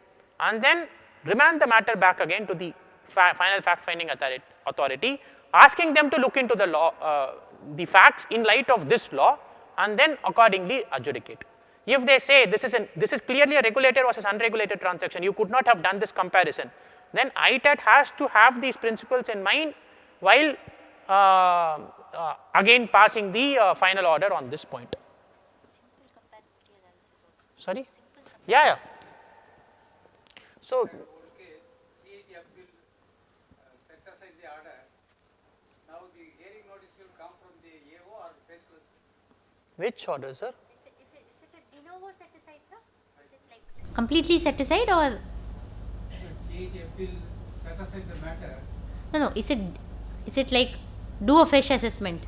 and then remand the matter back again to the final fact finding authority, asking them to look into the law, the facts in light of this law, and then accordingly adjudicate. If they say this is clearly a regulated versus unregulated transaction, you could not have done this comparison, then ITAT has to have these principles in mind while again passing the final order on this point. Sorry? Yeah. So, CITF will set aside the order. Now the hearing notice will come from the AO or faceless. which order, sir? Is it a de novo set aside, sir? Is it like completely set aside or? CITF will set aside the matter. No. Is it like do a fresh assessment?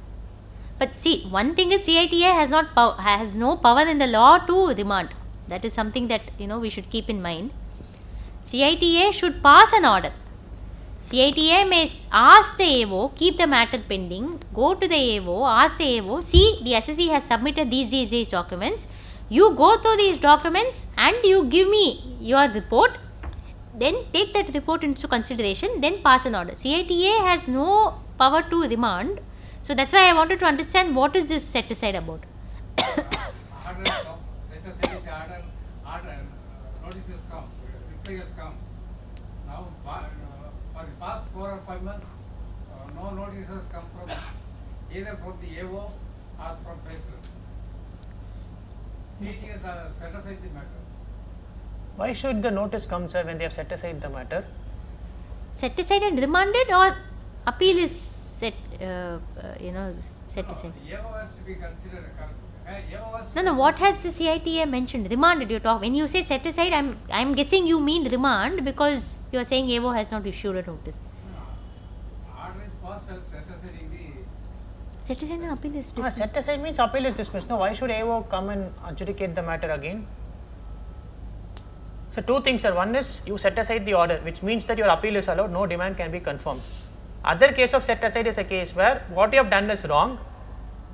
But see, one thing is CITA has no power in the law to remand. That is something that we should keep in mind. CITA should pass an order. CITA may ask the AO, keep the matter pending, go to the AO, ask the AO, see the assessee has submitted these documents. You go through these documents and you give me your report. Then take that report into consideration, then pass an order. CITA has no power to remand. So that's why I wanted to understand what is this set aside about. Order set aside the order notice has come, reply has come. Now for the past 4 or 5 months, no notice has come from either from the AO or from faceless. CIT has set aside the matter. Why should the notice come, sir, when they have set aside the matter? Set aside and remanded, or appeal is set aside? The AO has to be considered. No. What has the CITA mentioned? Remanded. When you say set aside, I'm guessing you mean remand because you are saying AO has not issued a notice. Order is passed as set aside in the. Set aside and appeal is dismissed. Set aside means appeal is dismissed. No, why should AO come and adjudicate the matter again? So, two things, sir. One is you set aside the order, which means that your appeal is allowed, no demand can be confirmed. Other case of set aside is a case where what you have done is wrong.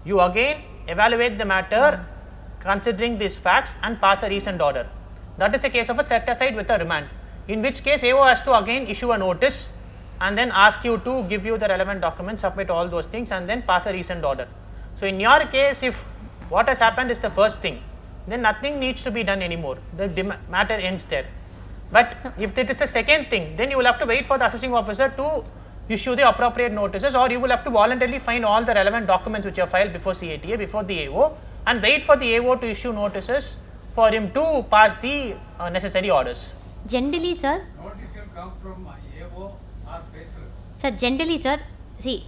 You again evaluate the matter considering these facts and pass a recent order. That is a case of a set aside with a remand, in which case AO has to again issue a notice and then ask you to give you the relevant documents, submit all those things, and then pass a recent order. So, in your case, if what has happened is the first thing, then nothing needs to be done anymore. The matter ends there. But if it is a second thing, then you will have to wait for the assessing officer to issue the appropriate notices, or you will have to voluntarily find all the relevant documents which are filed before CATA, before the AO, and wait for the AO to issue notices for him to pass the necessary orders. Generally, sir. Notice will come from AO or faceless. Sir, generally, sir, see,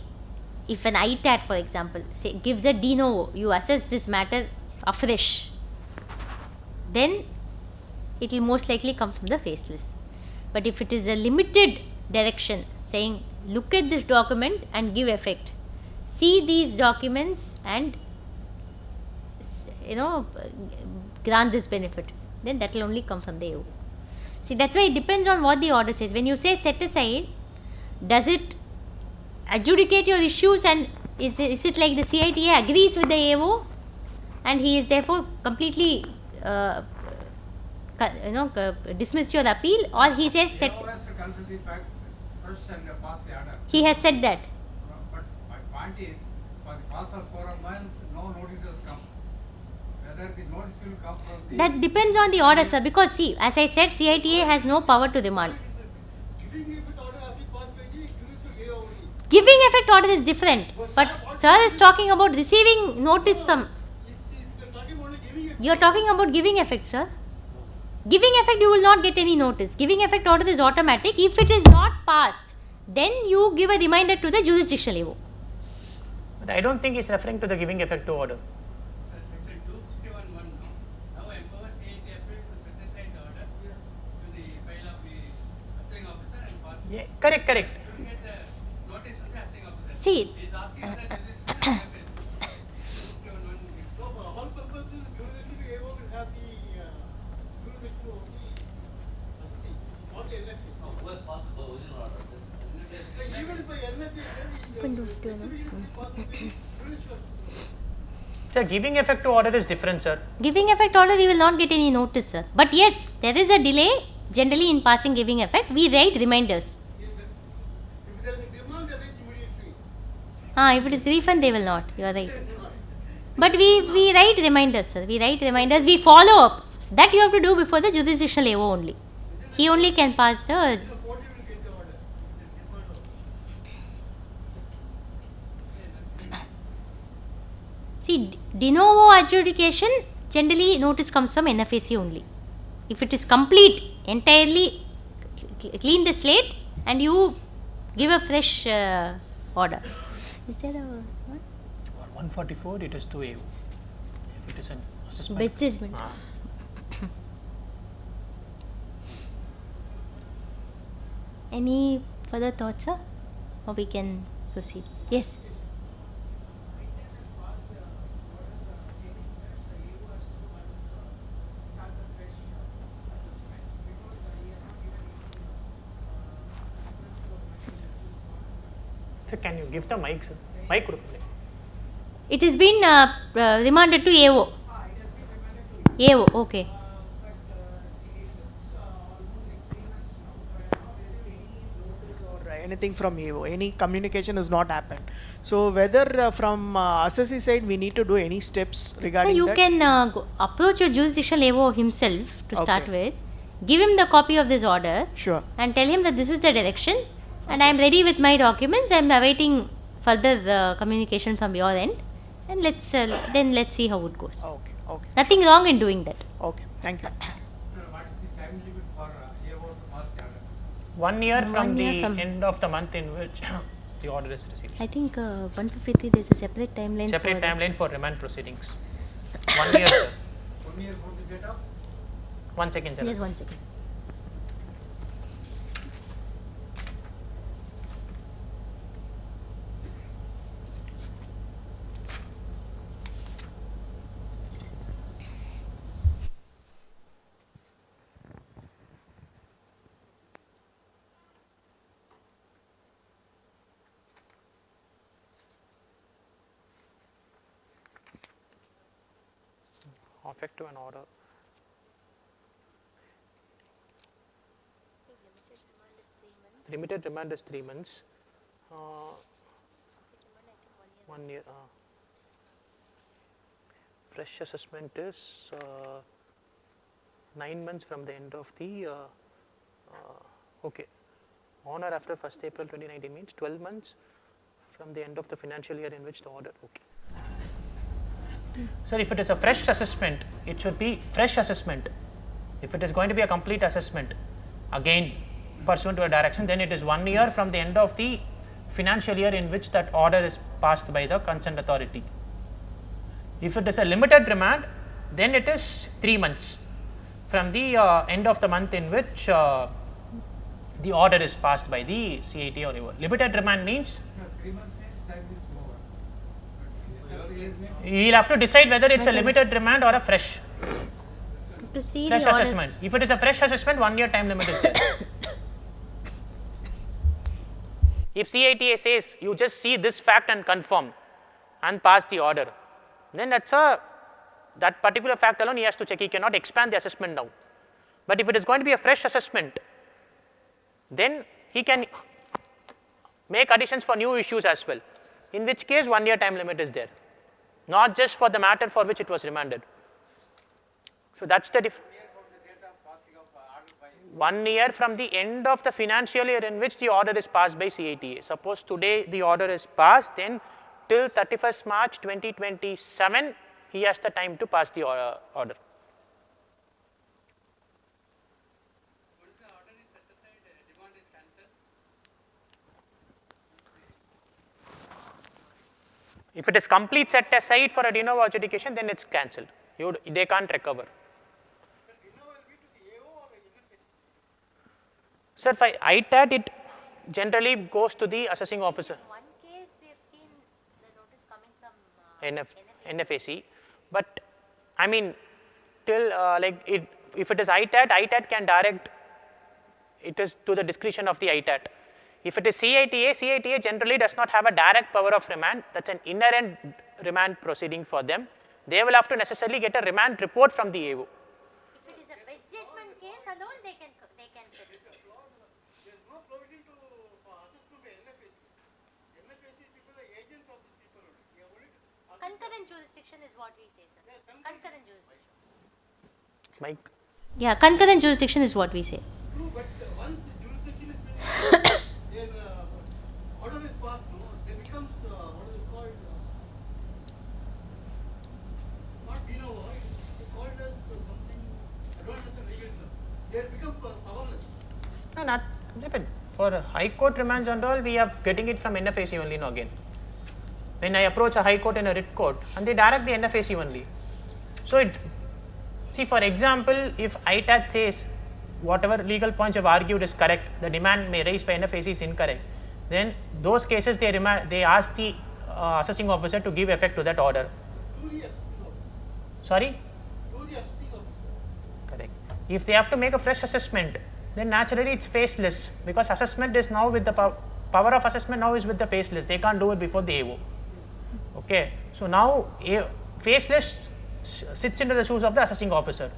if an ITAT, for example, gives a de novo, you assess this matter afresh, then it will most likely come from the faceless. But if it is a limited direction saying look at this document and give effect, see these documents and grant this benefit, then that will only come from the AO. See, that's why it depends on what the order says. When you say set aside, does it adjudicate your issues, and is it like the CITA agrees with the AO and he is therefore completely dismiss your appeal, or he says set. AO has to consult the facts first and pass the order. He has said that. But my point is, for the past 4 months, no notice has come. Whether the notice will come from the. That depends on the order, sir, because see, as I said, CITA has no power to demand. Giving effect order has been passed by the judicial AO only. Giving effect order is different, but sir is talking about receiving notice from. You are talking about giving effect, sir. Giving effect, you will not get any notice. Giving effect order is automatic. If it is not passed, then you give a reminder to the jurisdictional AO. But I don't think he is referring to the giving effect to order. Section 251(1) now empowers CITF to set aside the order to the file of the assessing officer and pass it. Yeah, correct. You will get the notice from the assessing officer. See, He is asking the jurisdiction and 251(1). So for all purposes, jurisdictional AO will have the jurisdictional not the NFA. Who has passed the original order? Even by NFA, Open those two, no? judicial. Sir, giving effect to order is different, sir. Giving effect order, we will not get any notice, sir. But yes, there is a delay generally in passing giving effect. We write reminders. If there is a demand, they reach immediately. If it is refund, they will not. You are right. But we write reminders, sir. We write reminders. We follow up. That you have to do before the judicial AO only. He only can pass the. The court will get the order. See, de novo adjudication, generally notice comes from NFAC only. If it is complete, entirely clean the slate and you give a fresh order. Is there a what? For 144, it is to AO. If it is an assessment. Best judgment. Any further thoughts, sir? Or we can proceed? Yes. Sir, can you give the mic, sir? Mic. It has been remanded to AO. AO, okay. Or anything from AO, any communication has not happened. So whether from assessee side we need to do any steps So regarding you that? can approach your jurisdictional AO himself to start Okay. with. Give him the copy of this order Sure. and tell him that this is the direction and I am ready with my documents. I am awaiting further communication from your end, and let's see how it goes. Okay. Okay. Nothing wrong in doing that. Okay. Thank you. What is the time limit for AO to pass the order? 1 year from 1 year the from- end of the month in which the order is received. I think 153 there is a separate timeline. Separate for that. timeline for remand proceedings. 1 year, sir. 1 year from the date of? 1 second, sir. Yes, 1 second. Effective an order. Limited remand is 3 months. 1 year. Fresh assessment is 9 months from the end of the. Okay. On or after 1st April 2019 means 12 months from the end of the financial year in which the order. Okay. Sir, if it is a fresh assessment, it should be fresh assessment. If it is going to be a complete assessment, again pursuant to a direction, then it is 1 year from the end of the financial year in which that order is passed by the concerned authority. If it is a limited remand, then it is 3 months from the end of the month in which the order is passed by the CIT or whatever. Limited remand means 3 months means time is over. But you will have to decide whether it's a limited remand or a fresh To see fresh the orders. assessment. If it is a fresh assessment, 1 year time limit is there. If CITA says you just see this fact and confirm and pass the order, then that particular fact alone he has to check. He cannot expand the assessment now. But if it is going to be a fresh assessment, then he can make additions for new issues as well, in which case 1 year time limit is there, not just for the matter for which it was remanded. So that's the 1 year from the end of the financial year in which the order is passed by CITA. Suppose today the order is passed, then till 31st March 2027, he has the time to pass the order. What is the order is set aside, demand is cancelled? If it is complete set aside for a de novo adjudication, then it's cancelled. They can't recover. Sir, for ITAT, it generally goes to the assessing officer. One case we have seen the notice coming from NFAC, but I mean, till if it is ITAT, ITAT can direct it is to the discretion of the ITAT. If it is CITA generally does not have a direct power of remand. That's an inherent remand proceeding for them. they will have to necessarily get a remand report from the AO. If it is a best judgment case alone, they can petition. There's no provision to assess to the NFAC. NFAC people are agents of these people only. They are only Concurrent jurisdiction is what we say, sir. Concurrent jurisdiction. Mike. Yeah, concurrent jurisdiction is what we say. true, but once the jurisdiction is their order is passed, no, they becomes what is it called? Not de novo, it's called as something. I don't understand legal term. They become powerless. No, not depend. For High Court remands and all, we are getting it from NFAC only now again. When I approach a High Court and a Writ Court, and they direct the NFAC only. So it, see, for example, if ITAT says whatever legal points you have argued is correct, the demand may raised by NFAC is incorrect, then those cases they ask the assessing officer to give effect to that order. Sorry? Correct. If they have to make a fresh assessment, then naturally it's faceless, because assessment is now with the power of assessment now is with the faceless. They can't do it before the AO. Okay. So now faceless sits into the shoes of the assessing officer.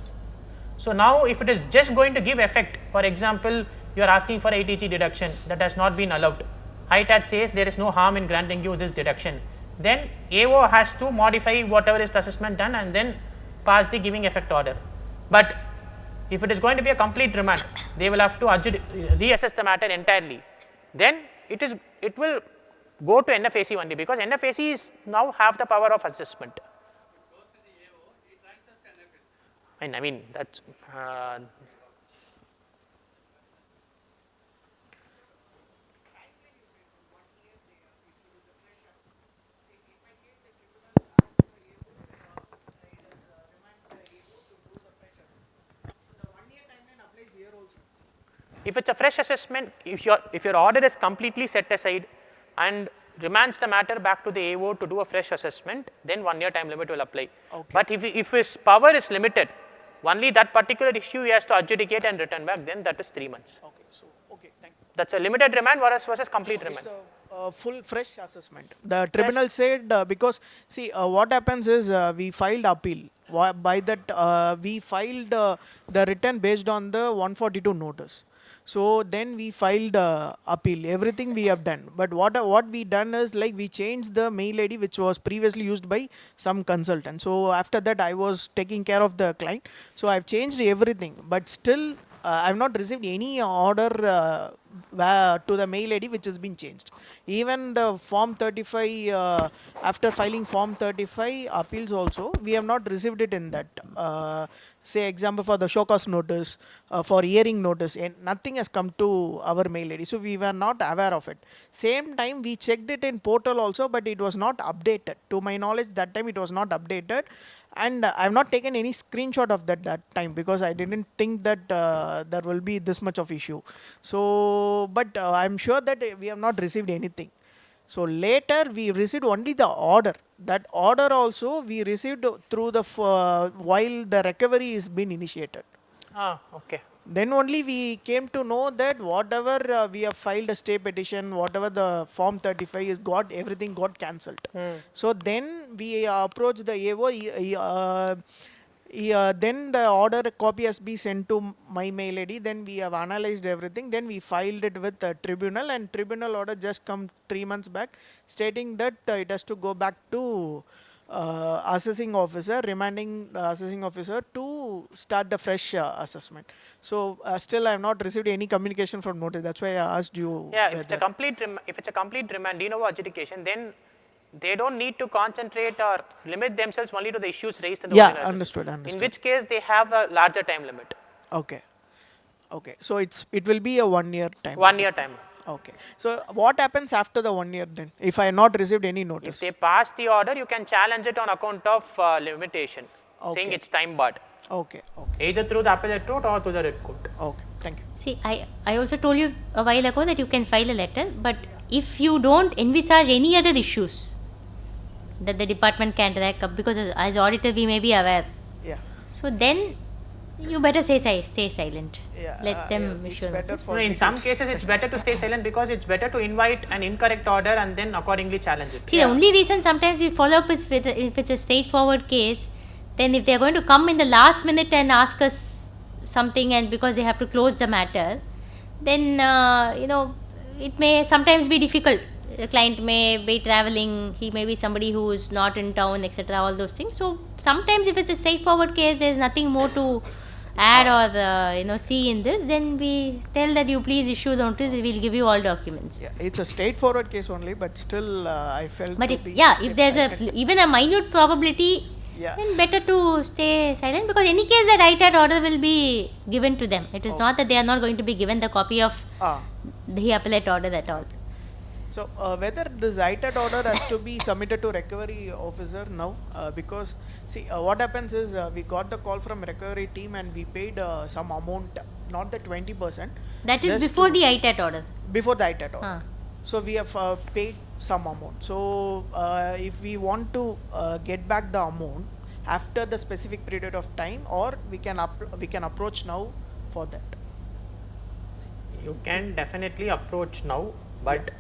So now if it is just going to give effect, for example, you are asking for ATG deduction that has not been allowed. ITAT says there is no harm in granting you this deduction. Then AO has to modify whatever is the assessment done and then pass the giving effect order. But if it is going to be a complete remand, they will have to reassess the matter entirely. Then it will go to NFAC only, because NFAC is now have the power of assessment. And I mean that's if it's a fresh assessment, if your order is completely set aside and remands the matter back to the AO to do a fresh assessment, then 1 year time limit will apply. Okay. But if his power is limited, only that particular issue he has to adjudicate and return back, then that is 3 months. Okay, so okay, thank you. That's a limited remand versus complete remand. It's a full fresh assessment. The tribunal said because see what happens is we filed appeal. By that we filed the return based on the 142 notice. So then we filed appeal. Everything we have done. But what we done is like we changed the mail ID which was previously used by some consultant. So after that I was taking care of the client. So I've changed everything. But still I have not received any order to the mail ID which has been changed. Even the form 35 after filing form 35 appeals also we have not received it in that. Say example for the show cause notice, for hearing notice, and nothing has come to our mail ID. So we were not aware of it. Same time we checked it in portal also, but it was not updated. To my knowledge, that time it was not updated, and I have not taken any screenshot of that time because I didn't think that there will be this much of issue. So, but I am sure that we have not received anything. So later we received only the order. That order also we received through the while the recovery is being initiated. Ah, okay. Then only we came to know that whatever we have filed a stay petition, whatever the form 35 is got, everything got cancelled. So then we approached the AO. Then the order copy has been sent to my mail ID. Then we have analyzed everything. Then we filed it with the tribunal, and tribunal order just come 3 months back, stating that it has to go back to assessing officer, remanding the assessing officer to start the fresh assessment. So still I have not received any communication from notice. That's why I asked you. Yeah, if it's a complete remand, de novo adjudication, then they don't need to concentrate or limit themselves only to the issues raised in the Yeah, original understood. in which case they have a larger time limit. Okay. Okay. So it will be a 1 year time. 1 year time. Okay. So what happens after the 1 year then? If I have not received any notice? If they pass the order, you can challenge it on account of limitation, saying it's time barred. Okay. Okay. Either through the appellate court or through the Writ court. Okay. Thank you. See, I also told you a while ago that you can file a letter, but if you don't envisage any other issues that the department can track up, because as auditor we may be aware. Yeah. So then You better stay silent. Yeah, Let them it's issue better notice. for So in me some to cases, it's better to stay silent because it's better to invite an incorrect order and then accordingly challenge it. See, the only reason sometimes we follow up is with if it's a straightforward case, then if they're going to come in the last minute and ask us something, and because they have to close the matter, then it may sometimes be difficult. The client may be traveling, he may be somebody who is not in town, etc. All those things. So sometimes if it's a straightforward case, there's nothing more to add or see in this. Then we tell that you please issue the notice. We will give you all documents. Yeah, it's a straightforward case only, but still I felt But to if, be if there's silent. even a minute probability, Yeah. then better to stay silent, because any case the ITAT order will be given to them. It is not that they are not going to be given the copy of Ah. the appellate order at all. So whether this ITAT order has to be submitted to recovery officer now, because see what happens is we got the call from recovery team and we paid some amount, not the 20%. That is just before to- the ITAT order. before the ITAT order. Ah. So we have paid some amount. So if we want to get back the amount after the specific period of time, or we can approach now for that. You can definitely approach now, but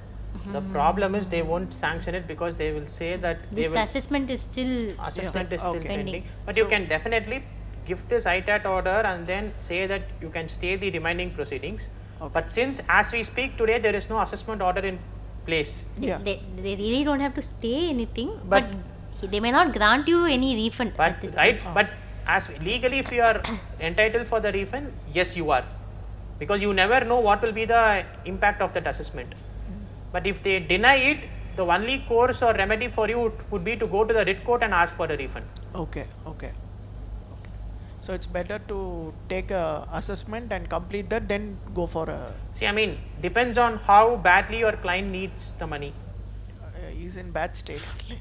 the problem is they won't sanction it because they will say that This assessment is still assessment is still Okay. pending. Pending. But you can definitely give this ITAT order and then say that you can stay the remaining proceedings. Okay. But since as we speak today there is no assessment order in place, Yeah. they really don't have to stay anything, But- but they may not grant you any refund but at this right, stage. but as legally if you are entitled for the refund, yes you are, because you never know what will be the impact of that assessment. But if they deny it, the only course or remedy for you would be to go to the writ court and ask for a refund. Okay. So it's better to take a assessment and complete that, then go for a. See, I mean, depends on how badly your client needs the money. He's in bad state only.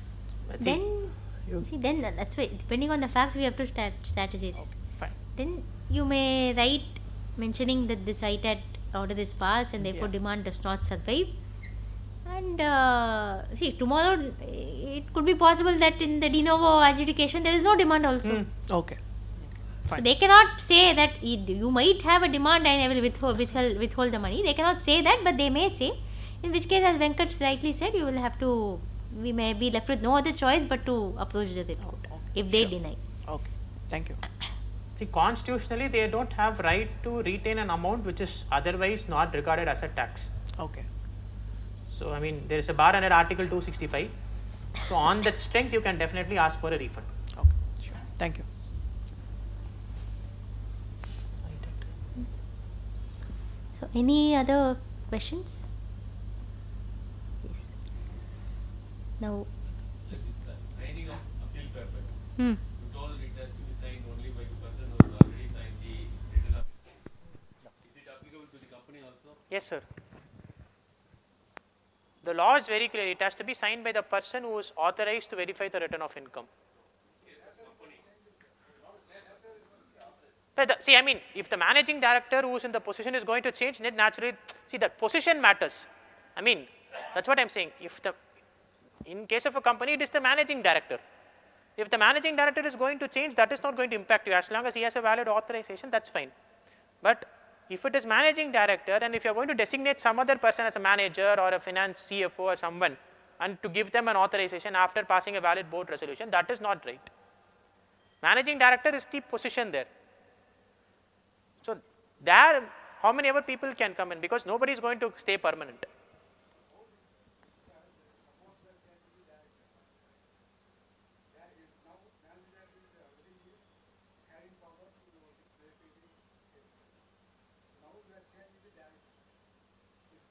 But see, Then that's why, depending on the facts, we have to strategize. Fine. Then you may write mentioning that this ITAT order is passed and therefore Yeah. demand does not survive. And see, tomorrow it could be possible that in the de novo adjudication there is no demand also. Okay. So Fine. they cannot say that you might have a demand and I will withhold the money. They cannot say that, but they may say, in which case, as Venkat rightly said, you will have to, we may be left with no other choice but to approach the writ court if they deny. Okay. Thank you. see, constitutionally they don't have right to retain an amount which is otherwise not regarded as a tax. Okay. So, I mean, there is a bar under Article 265. So, on that strength, you can definitely ask for a refund. Okay. Sure. Thank you. So, any other questions? Yes. Now, Signing of appeal paper. hmm. You told it has to be signed only by the person who has already signed the written appeal. Is it applicable to the company also? Yes, sir. The law is very clear. It has to be signed by the person who is authorized to verify the return of income. But see, I mean, if the managing director who is in the position is going to change, then naturally, see, the position matters. I mean, that's what I'm saying. In case of a company, it is the managing director. If the managing director is going to change, that is not going to impact you. As long as he has a valid authorization, that's fine. But if it is managing director, and if you are going to designate some other person as a manager or a finance CFO or someone, and to give them an authorization after passing a valid board resolution, that is not right. Managing director is the position there. So there, how many ever people can come in, because nobody is going to stay permanent.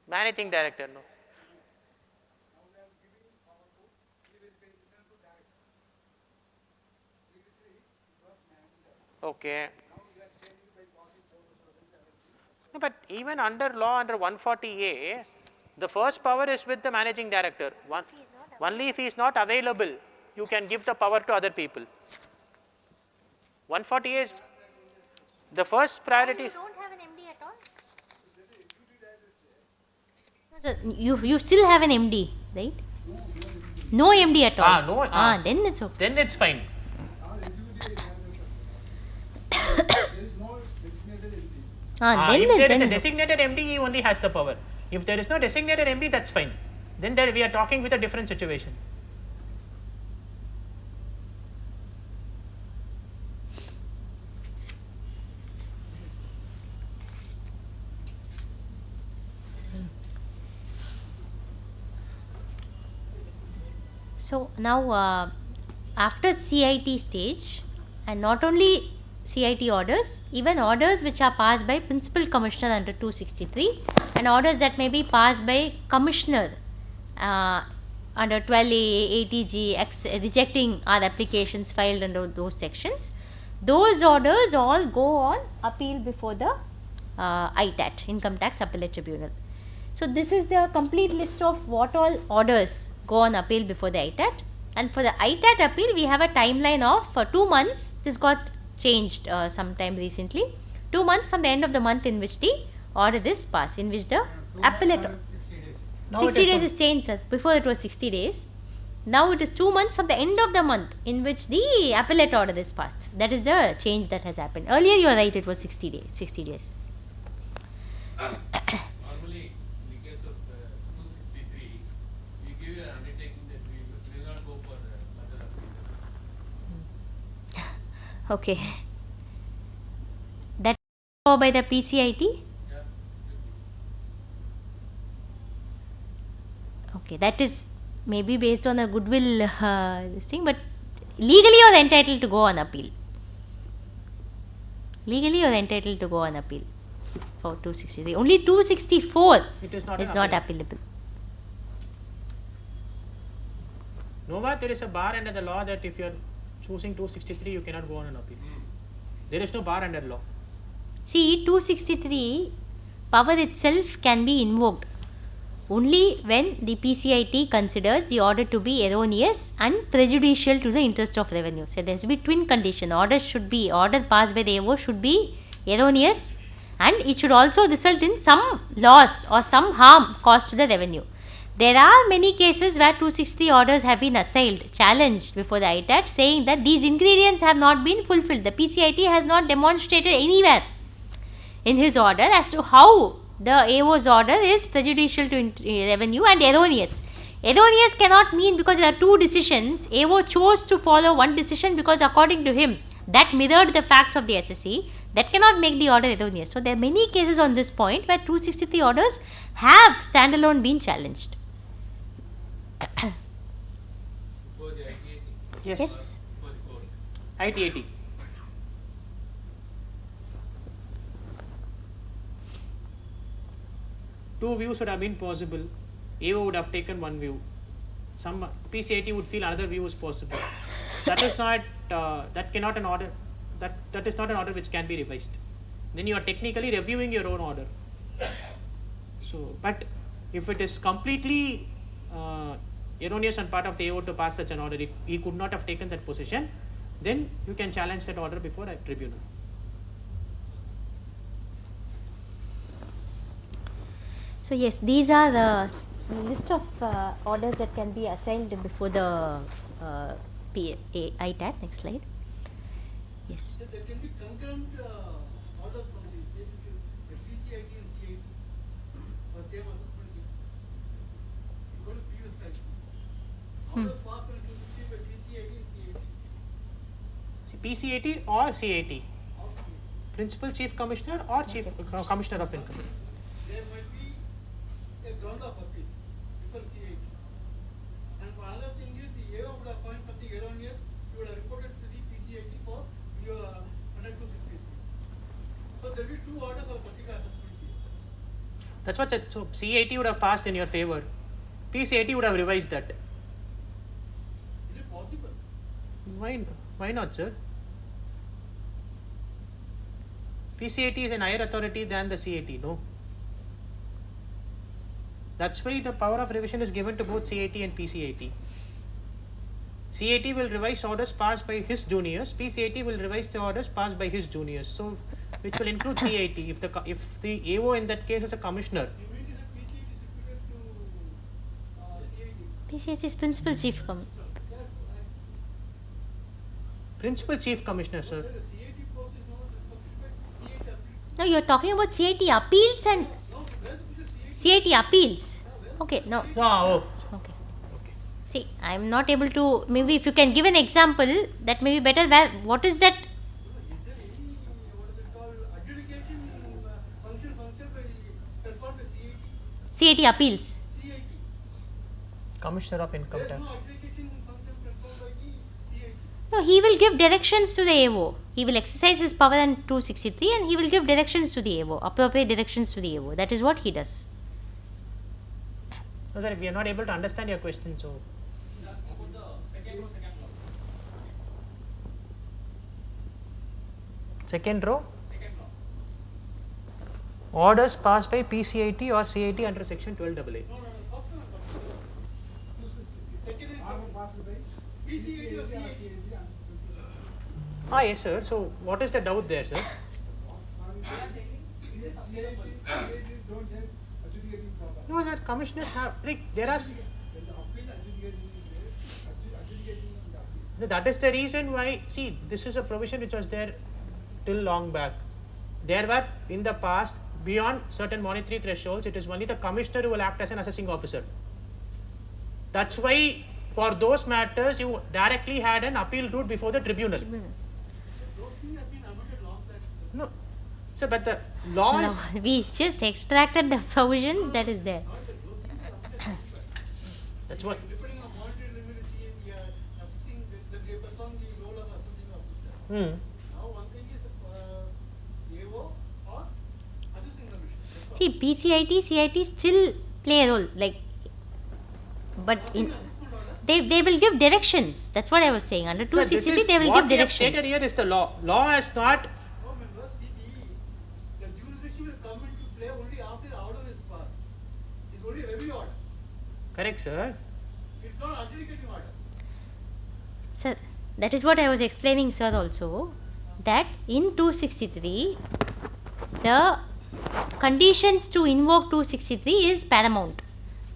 Managing director, no. Okay. No, but even under law under 140A, the first power is with the managing director. Only if he is not available, you can give the power to other people. 140A is the first priority. You don't have an MD at all? So you still have an MD, right? No MD at all. No. Then it's okay. Then it's fine. There is no If there is a designated MD, he only has the power. If there is no designated MD, that's fine. Then we are talking with a different situation. So now after CIT stage, and not only CIT orders, even orders which are passed by Principal Commissioner under 263 and orders that may be passed by Commissioner under 12A, 80G, rejecting our applications filed under those sections, those orders all go on appeal before the ITAT, Income Tax Appellate Tribunal. So this is the complete list of what all orders go on appeal before the ITAT. And for the ITAT appeal, we have a timeline of 2 months. This got changed sometime recently. 2 months from the end of the month in which the order is passed, in which the appellate. 60 days. 60 days is changed, sir. Before it was 60 days. Now it is 2 months from the end of the month in which the appellate order is passed. That is the change that has happened. Earlier you are right, it was 60 days. 60 days. Normally, in the case of 263, we give an undertaking that we will not go for further appeal. Okay. That by the PCIT? Yeah. Okay, that is maybe based on a goodwill this thing, but legally you are entitled to go on appeal. Legally you are entitled to go on appeal for 263. Only 264 It is not appealable. No, there is a bar under the law that if you are choosing 263, you cannot go on an appeal. There is no bar under law. See, 263 power itself can be invoked only when the PCIT considers the order to be erroneous and prejudicial to the interest of revenue. So there has to be twin condition. Order passed by the AO should be erroneous and it should also result in some loss or some harm caused to the revenue. There are many cases where 263 orders have been assailed, challenged before the ITAT, saying that these ingredients have not been fulfilled. The PCIT has not demonstrated anywhere in his order as to how the AO's order is prejudicial to revenue and erroneous. Erroneous cannot mean because there are two decisions. AO chose to follow one decision because according to him that mirrored the facts of the SSE. That cannot make the order erroneous. So there are many cases on this point where 263 orders have standalone been challenged. Before the ITAT. Yes. Yes. Before the court. ITAT. Two views would have been possible. AO would have taken one view. Some PCIT would feel another view is possible. That is not. That cannot an order. That is not an order which can be revised. Then you are technically reviewing your own order. So, but if it is completely erroneous on part of the AO to pass such an order, if he could not have taken that position, then you can challenge that order before a tribunal. So yes, these are the list of orders that can be assigned before the ITAT. Next slide. Yes. So there can be concurrent orders from the same issue, the PCIT and CIT, or same assessment team. You go to previous slide. Orders passed on 260 by PCIT and CIT. PCAT or CAT, Or Principal Chief Commissioner or Chief Commissioner of Income. there might be a ground of appeal before CIT. And another thing is the AO would have found something erroneous, you would have reported to the PCIT for your under 263. So there will be two orders of particular assessment team. That's what. So CAT would have passed in your favor. PCAT would have revised that. Is it possible? Why not, sir? PCAT is an higher authority than the CAT, no? That's why the power of revision is given to both CAT and PCAT. CAT will revise orders passed by his juniors. PCAT will revise the orders passed by his juniors. So, which will include CAT. If the AO in that case is a commissioner, You mean that PCIT is reported to CIT? PCS is Principal Chief Principal Chief Commissioner, sir. The CIT process is known as subsequent CIT appeal. No, you are talking about CIT appeals and CIT appeals. Okay, no. Oh, Okay. See, I am not able to. Maybe if you can give an example, that may be better. Where what is that? Is there any, what is it called, adjudication function by performed by CIT? CIT appeals. CIT. Commissioner of Income There is Tax. no adjudication function performed by the CIT. No, he will give directions to the AO. He will exercise his power in 263 and he will give directions to the AO, appropriate directions to the AO. That is what he does. No, sir, we are not able to understand your question. So, second row. Orders passed by PCIT or CIT under section 12AA. No, first one. 266. Second is passed by PCIT or CIT. Ah, yes, sir. So, what is the doubt there, sir? CIT don't have adjudicating power. No, that commissioners have, like, there are. When the appeal adjudication is there, adjudicating the appeal. That is the reason why, see, this is a provision which was there till long back. There were, in the past, beyond certain monetary thresholds, it is only the commissioner who will act as an assessing officer. That's why, for those matters, you directly had an appeal route before the tribunal. Those things have been amended long back. No, sir, but the law No, is. we just extracted the provisions that is there. That's what. Depending on monetary remedies, assessing, that they perform the role of assessing officer. Now, one thing is AO or assessing commission. See, PCIT, CIT still play a role, like, but in they will give directions. That's what I was saying. Under Sir, this 263, is they will what give we have stated directions. here is the law. Law has not. No, members, the jurisdiction will come into play only after the order is passed. It's only a review order. Correct, sir. It's not adjudicating order. Sir, that is what I was explaining, sir, also, that in 263, the conditions to invoke 263 is paramount.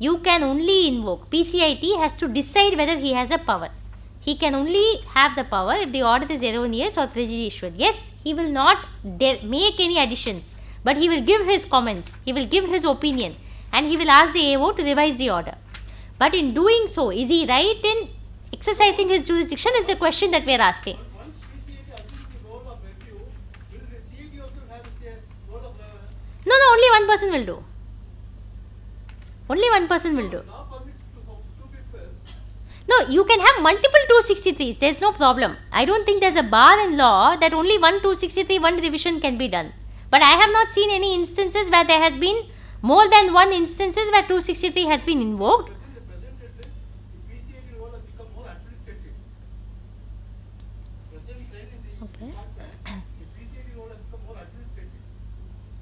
You can only invoke. PCIT has to decide whether he has a power. He can only have the power if the order is erroneous or prejudicial. Yes, he will not make any additions, but he will give his comments, he will give his opinion, and he will ask the AO to revise the order. But in doing so, is he right in exercising his jurisdiction is the question that we are asking. Once PCIT assumes the role of review, will the CIT also have the role of No, only one person will do. Only one person will do. law permits two people. No, you can have multiple 263s. There's no problem. I don't think there's a bar in law that only one 263, one revision can be done. But I have not seen any instances where there has been more than one instances where 263 has been invoked. In the present trend, the PCIT role has become more administrative. Present trend in the Okay. the PCIT role has become more administrative.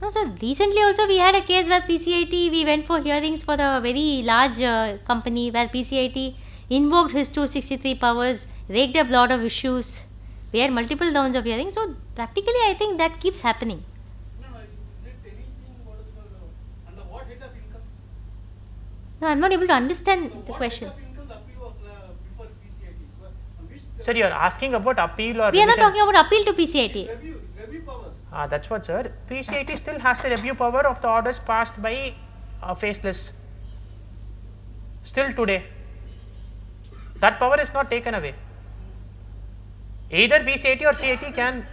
No, sir. Recently also we had a case where PCIT, we went for hearings for a very large company where PCIT invoked his 263 powers, raked up a lot of issues. We had multiple rounds of hearings. So practically I think that keeps happening. No, is it anything, what is called, under what head of income? No, I'm not able to understand the What question. head of income the appeal was before PCIT? On which Sir, you are asking about appeal or We are not revision? talking about appeal to PCIT. review powers. That's what, sir. PCIT still has the review power of the orders passed by faceless. Still today. That power is not taken away. Either PCIT or CIT can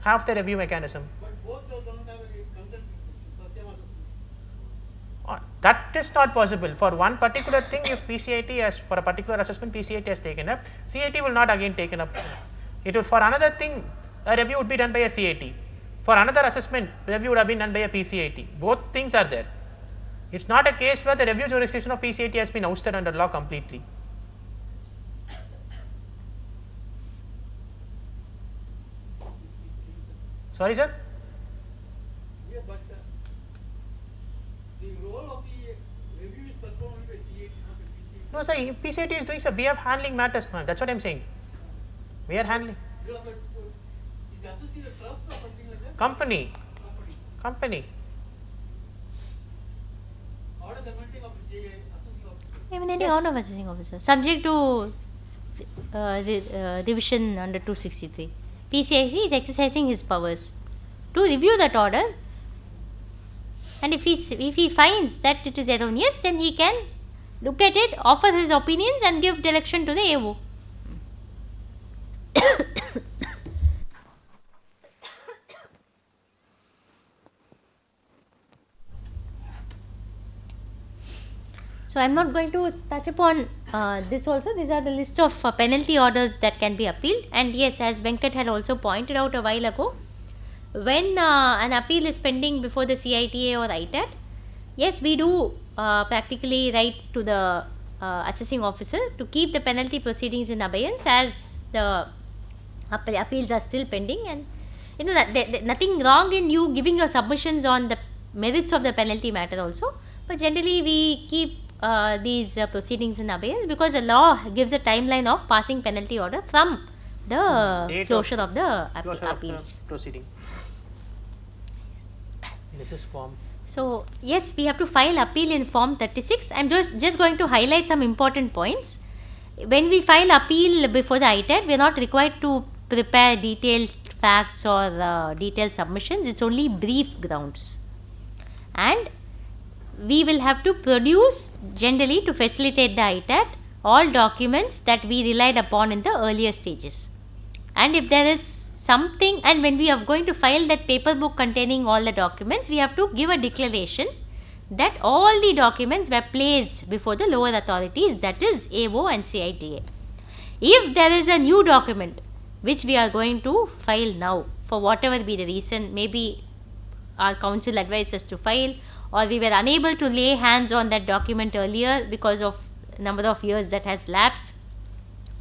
have the review mechanism. But both don't have a consent for same assessment. That is not possible. For one particular thing, if PCIT has, for a particular assessment, PCIT has taken up, CIT will not again taken up. It will, for another thing, a review would be done by a CIT. For another assessment, review would have been done by a PCIT. Both things are there. It's not a case where the review jurisdiction of PCIT has been ousted under law completely. Sorry, sir? Yeah, but the role of the review is performed by CIT, not by PCIT. No, sir, PCIT is doing, sir, we are handling matters, man. That's what I'm saying. We are handling. You have a, is the assessee a trust or something like that? Company. Company. Order the meeting of the assessing officer. Even any Yes. order of assessing officer, subject to the revision under 263. PCIC is exercising his powers to review that order And if he finds that it is erroneous, then he can look at it, offer his opinions and give direction to the AO. So I am not going to touch upon this also. These are the list of penalty orders that can be appealed. And yes, as Venkat had also pointed out a while ago, when an appeal is pending before the CITA or ITAT, yes, we do practically write to the assessing officer to keep the penalty proceedings in abeyance as the appeals are still pending. And you know that nothing wrong in you giving your submissions on the merits of the penalty matter also, but generally we keep these proceedings in abeyance because the law gives a timeline of passing penalty order from the Date closure of the Closure of appeals. the proceeding. This is form. So yes, we have to file appeal in form 36. I am just going to highlight some important points. When we file appeal before the ITAT, we are not required to prepare detailed facts or detailed submissions. It's only brief grounds, and we will have to produce generally to facilitate the ITAT all documents that we relied upon in the earlier stages. And if there is something, and when we are going to file that paper book containing all the documents, we have to give a declaration that all the documents were placed before the lower authorities, that is AO and CITA. If there is a new document which we are going to file now, for whatever be the reason, maybe our counsel advised us to file, or we were unable to lay hands on that document earlier because of number of years that has lapsed,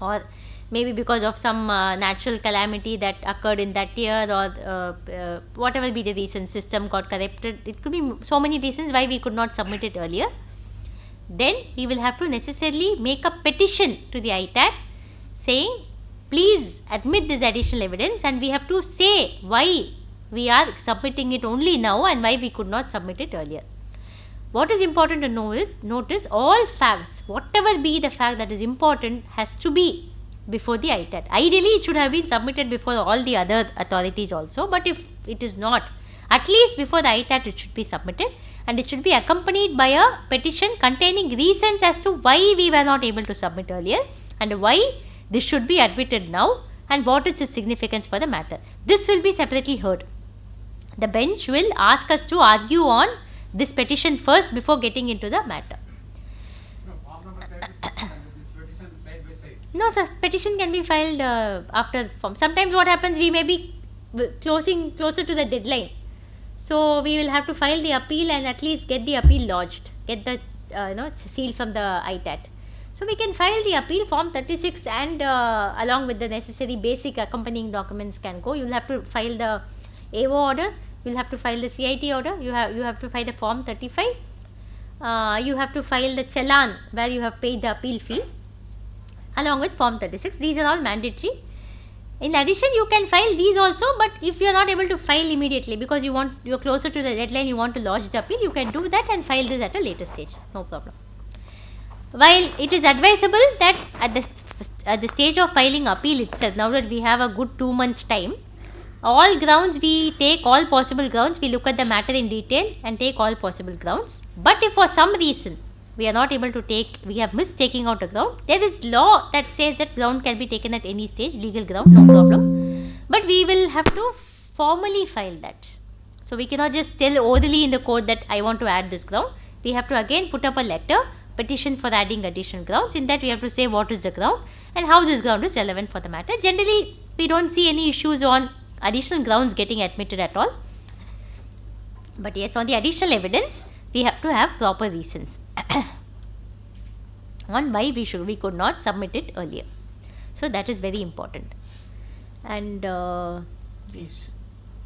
or maybe because of some natural calamity that occurred in that year, or whatever be the reason, system got corrupted. It could be so many reasons why we could not submit it earlier. Then we will have to necessarily make a petition to the ITAT saying, please admit this additional evidence, and we have to say why we are submitting it only now and why we could not submit it earlier. What is important to note is all facts, whatever be the fact that is important, has to be before the ITAT. Ideally, it should have been submitted before all the other authorities also, but if it is not, at least before the ITAT it should be submitted, and it should be accompanied by a petition containing reasons as to why we were not able to submit earlier and why this should be admitted now and what is its significance for the matter. This will be separately heard. The bench will ask us to argue on this petition first before getting into the matter. No, form number 36 and this petition side by side. No, sir, petition can be filed after form. Sometimes what happens, we may be closer to the deadline. So we will have to file the appeal and at least get the appeal lodged, get the seal from the ITAT. So we can file the appeal form 36 and along with the necessary basic accompanying documents can go. You will have to file the AO order, you will have to file the CIT order, you have to file the form 35, you have to file the challan where you have paid the appeal fee along with form 36. These are all mandatory. In addition, you can file these also, but if you are not able to file immediately because you are closer to the deadline, you want to lodge the appeal, you can do that and file this at a later stage, no problem. While it is advisable that at the stage of filing appeal itself, now that we have a good 2 months time, all grounds we take, all possible grounds, we look at the matter in detail and take all possible grounds. But if for some reason we are not able to take, we have missed taking out a ground, there is law that says that ground can be taken at any stage, legal ground, no problem. But we will have to formally file that. So we cannot just tell orally in the court that I want to add this ground. We have to again put up a letter, petition for adding additional grounds. In that we have to say what is the ground and how this ground is relevant for the matter. Generally, we don't see any issues on additional grounds getting admitted at all. But yes, on the additional evidence, we have to have proper reasons on why we could not submit it earlier. So that is very important. And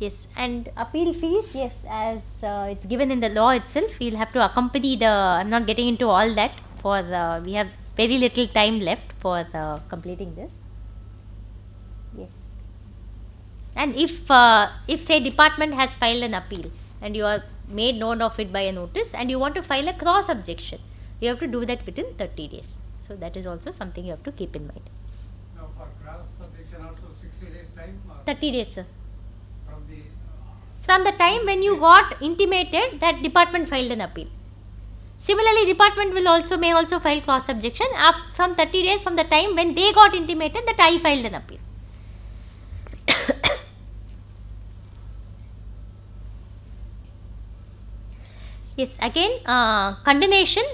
yes, and appeal fees, yes, as it's given in the law itself, we'll have to accompany the, I'm not getting into all that, for we have very little time left for completing this. Yes. And if say department has filed an appeal and you are made known of it by a notice and you want to file a cross objection, you have to do that within 30 days. So that is also something you have to keep in mind. Now for cross objection also 60 days time or 30 days, sir. from the from the time when you got intimated that department filed an appeal. Similarly, department may also file cross objection from 30 days from the time when they got intimated that I filed an appeal. Yes, again, condonation,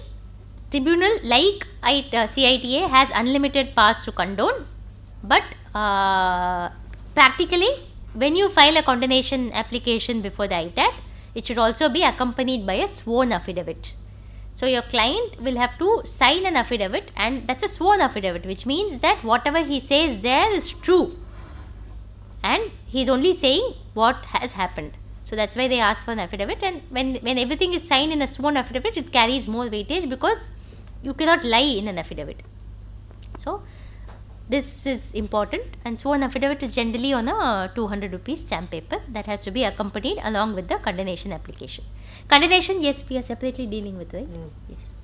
tribunal like CITA has unlimited powers to condone, but practically when you file a condonation application before the ITAT, it should also be accompanied by a sworn affidavit. So your client will have to sign an affidavit, and that's a sworn affidavit, which means that whatever he says there is true and he is only saying what has happened. So that's why they ask for an affidavit, and when everything is signed in a sworn affidavit, it carries more weightage because you cannot lie in an affidavit. So this is important, and sworn affidavit is generally on a 200 rupees stamp paper that has to be accompanied along with the condonation application. Condonation, yes, we are separately dealing with, right? Yes.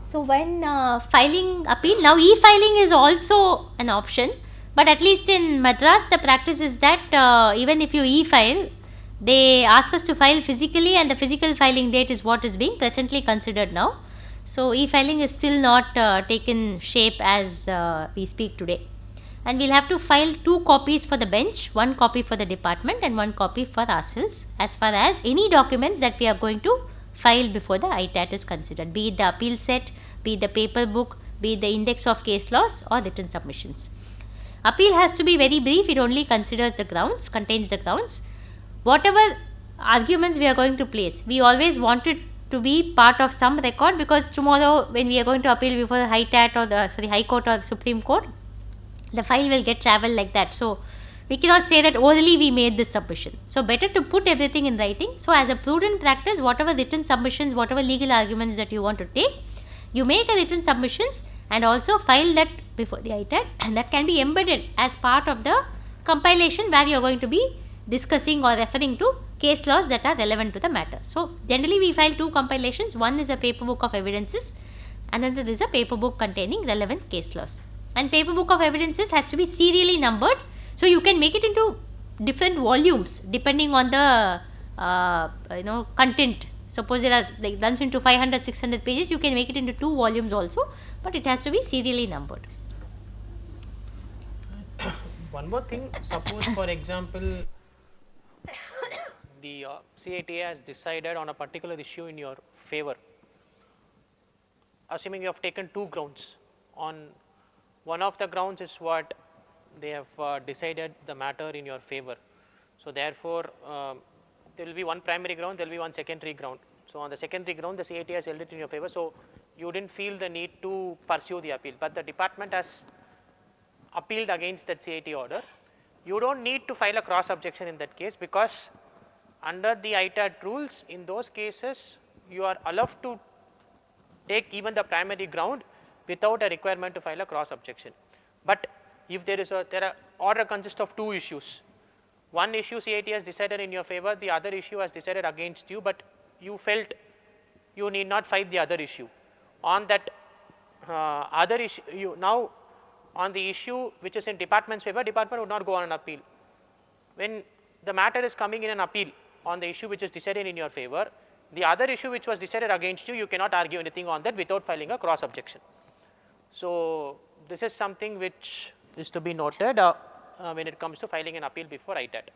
So when filing appeal, now e-filing is also an option, but at least in Madras the practice is that even if you e-file, they ask us to file physically, and the physical filing date is what is being presently considered now. So e-filing is still not taken shape as we speak today, and we'll have to file 2 copies for the bench, 1 copy for the department and 1 copy for ourselves, as far as any documents that we are going to file before the ITAT is considered, be it the appeal set, be it the paper book, be it the index of case laws or written submissions. Appeal has to be very brief, it only considers the grounds, contains the grounds. Whatever arguments we are going to place, we always want it to be part of some record, because tomorrow when we are going to appeal before the ITAT or the High Court or the Supreme Court, the file will get travelled like that. So we cannot say that orally we made this submission. So better to put everything in writing. So as a prudent practice, whatever written submissions, whatever legal arguments that you want to take, you make a written submissions and also file that before the ITAT, and that can be embedded as part of the compilation where you are going to be discussing or referring to case laws that are relevant to the matter. So generally we file 2 compilations, one is a paper book of evidences, another is a paper book containing relevant case laws. And paper book of evidences has to be serially numbered, so you can make it into different volumes depending on the content. Suppose it runs into 500, 600 pages, you can make it into 2 volumes also, but it has to be serially numbered. One more thing, suppose for example, the CITA has decided on a particular issue in your favor, assuming you have taken 2 grounds. On one of the grounds is what they have decided the matter in your favor. So therefore, there will be one primary ground, there will be one secondary ground. So on the secondary ground, the CITA has held it in your favor, so you didn't feel the need to pursue the appeal, but the department has appealed against that CITA order. You don't need to file a cross objection in that case, because under the ITAT rules, in those cases you are allowed to take even the primary ground without a requirement to file a cross objection. But if there is order consists of 2 issues, one issue CITA has decided in your favor, the other issue has decided against you, but you felt you need not fight the other issue. On that other issue, now on the issue which is in department's favor, department would not go on an appeal. When the matter is coming in an appeal on the issue which is decided in your favor, the other issue which was decided against you, you cannot argue anything on that without filing a cross objection. So this is something which is to be noted when it comes to filing an appeal before ITAT.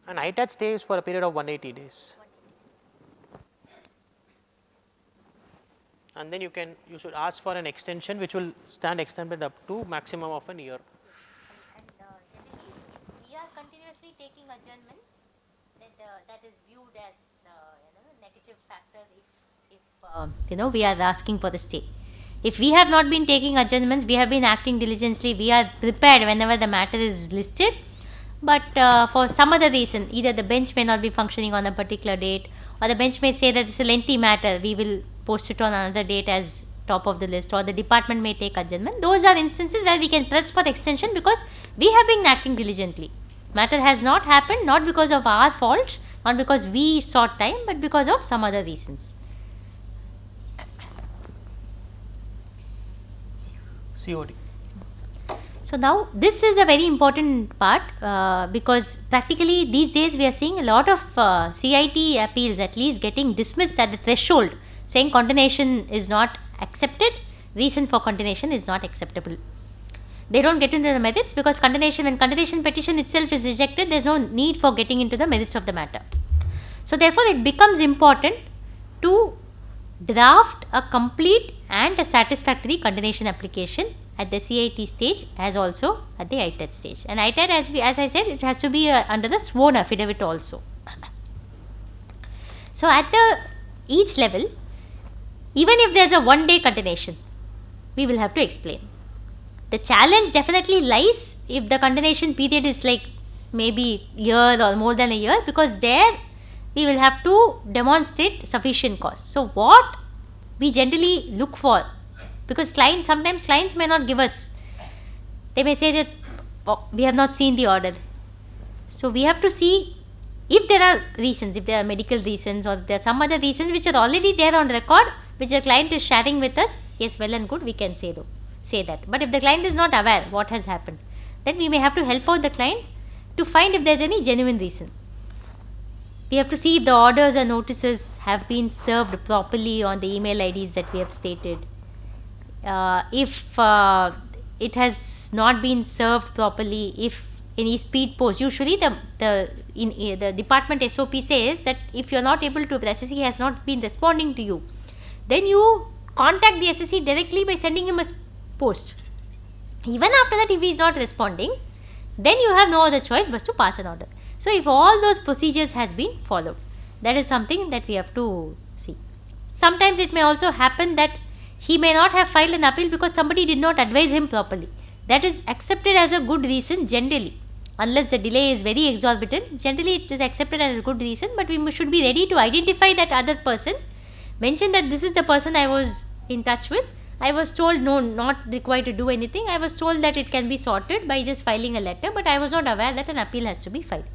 And ITAT stays for a period of 180 days. And then you should ask for an extension which will stand extended up to maximum of an year. And generally, we are continuously taking adjournments, that is viewed as negative factor if we are asking for the stay. If we have not been taking adjournments, we have been acting diligently, we are prepared whenever the matter is listed, but for some other reason, either the bench may not be functioning on a particular date, or the bench may say that it's a lengthy matter, we will post it on another date as top of the list, or the department may take adjournment. Those are instances where we can press for the extension, because we have been acting diligently. Matter has not happened, not because of our fault, not because we sought time, but because of some other reasons. COD. So now this is a very important part because practically these days we are seeing a lot of CIT appeals at least getting dismissed at the threshold, saying continuation is not accepted, reason for continuation is not acceptable. They don't get into the merits because continuation, when continuation petition itself is rejected, there is no need for getting into the merits of the matter. So therefore it becomes important to draft a complete and a satisfactory continuation application at the CIT stage as also at the ITAT stage. And ITAT, as I said, it has to be under the sworn affidavit also. So at each level, even if there is a one-day continuation, we will have to explain. The challenge definitely lies if the continuation period is like maybe year or more than a year, because there we will have to demonstrate sufficient cause. So what we generally look for, because sometimes clients may not give us, they may say that we have not seen the order. So we have to see if there are reasons, if there are medical reasons or there are some other reasons which are already there on record, which the client is sharing with us, yes, well and good, we can say that. But if the client is not aware what has happened, then we may have to help out the client to find if there is any genuine reason. We have to see if the orders or notices have been served properly on the email IDs that we have stated. If it has not been served properly, if any speed post, usually the department SOP says that if you are not able to, the SSC has not been responding to you, then you contact the SSC directly by sending him a post. Even after that, if he is not responding, then you have no other choice but to pass an order. So if all those procedures has been followed, that is something that we have to see. Sometimes it may also happen that he may not have filed an appeal because somebody did not advise him properly. That is accepted as a good reason generally. Unless the delay is very exorbitant, generally it is accepted as a good reason, but we should be ready to identify that other person, mention that this is the person I was in touch with. I was told no, not required to do anything. I was told that it can be sorted by just filing a letter, but I was not aware that an appeal has to be filed.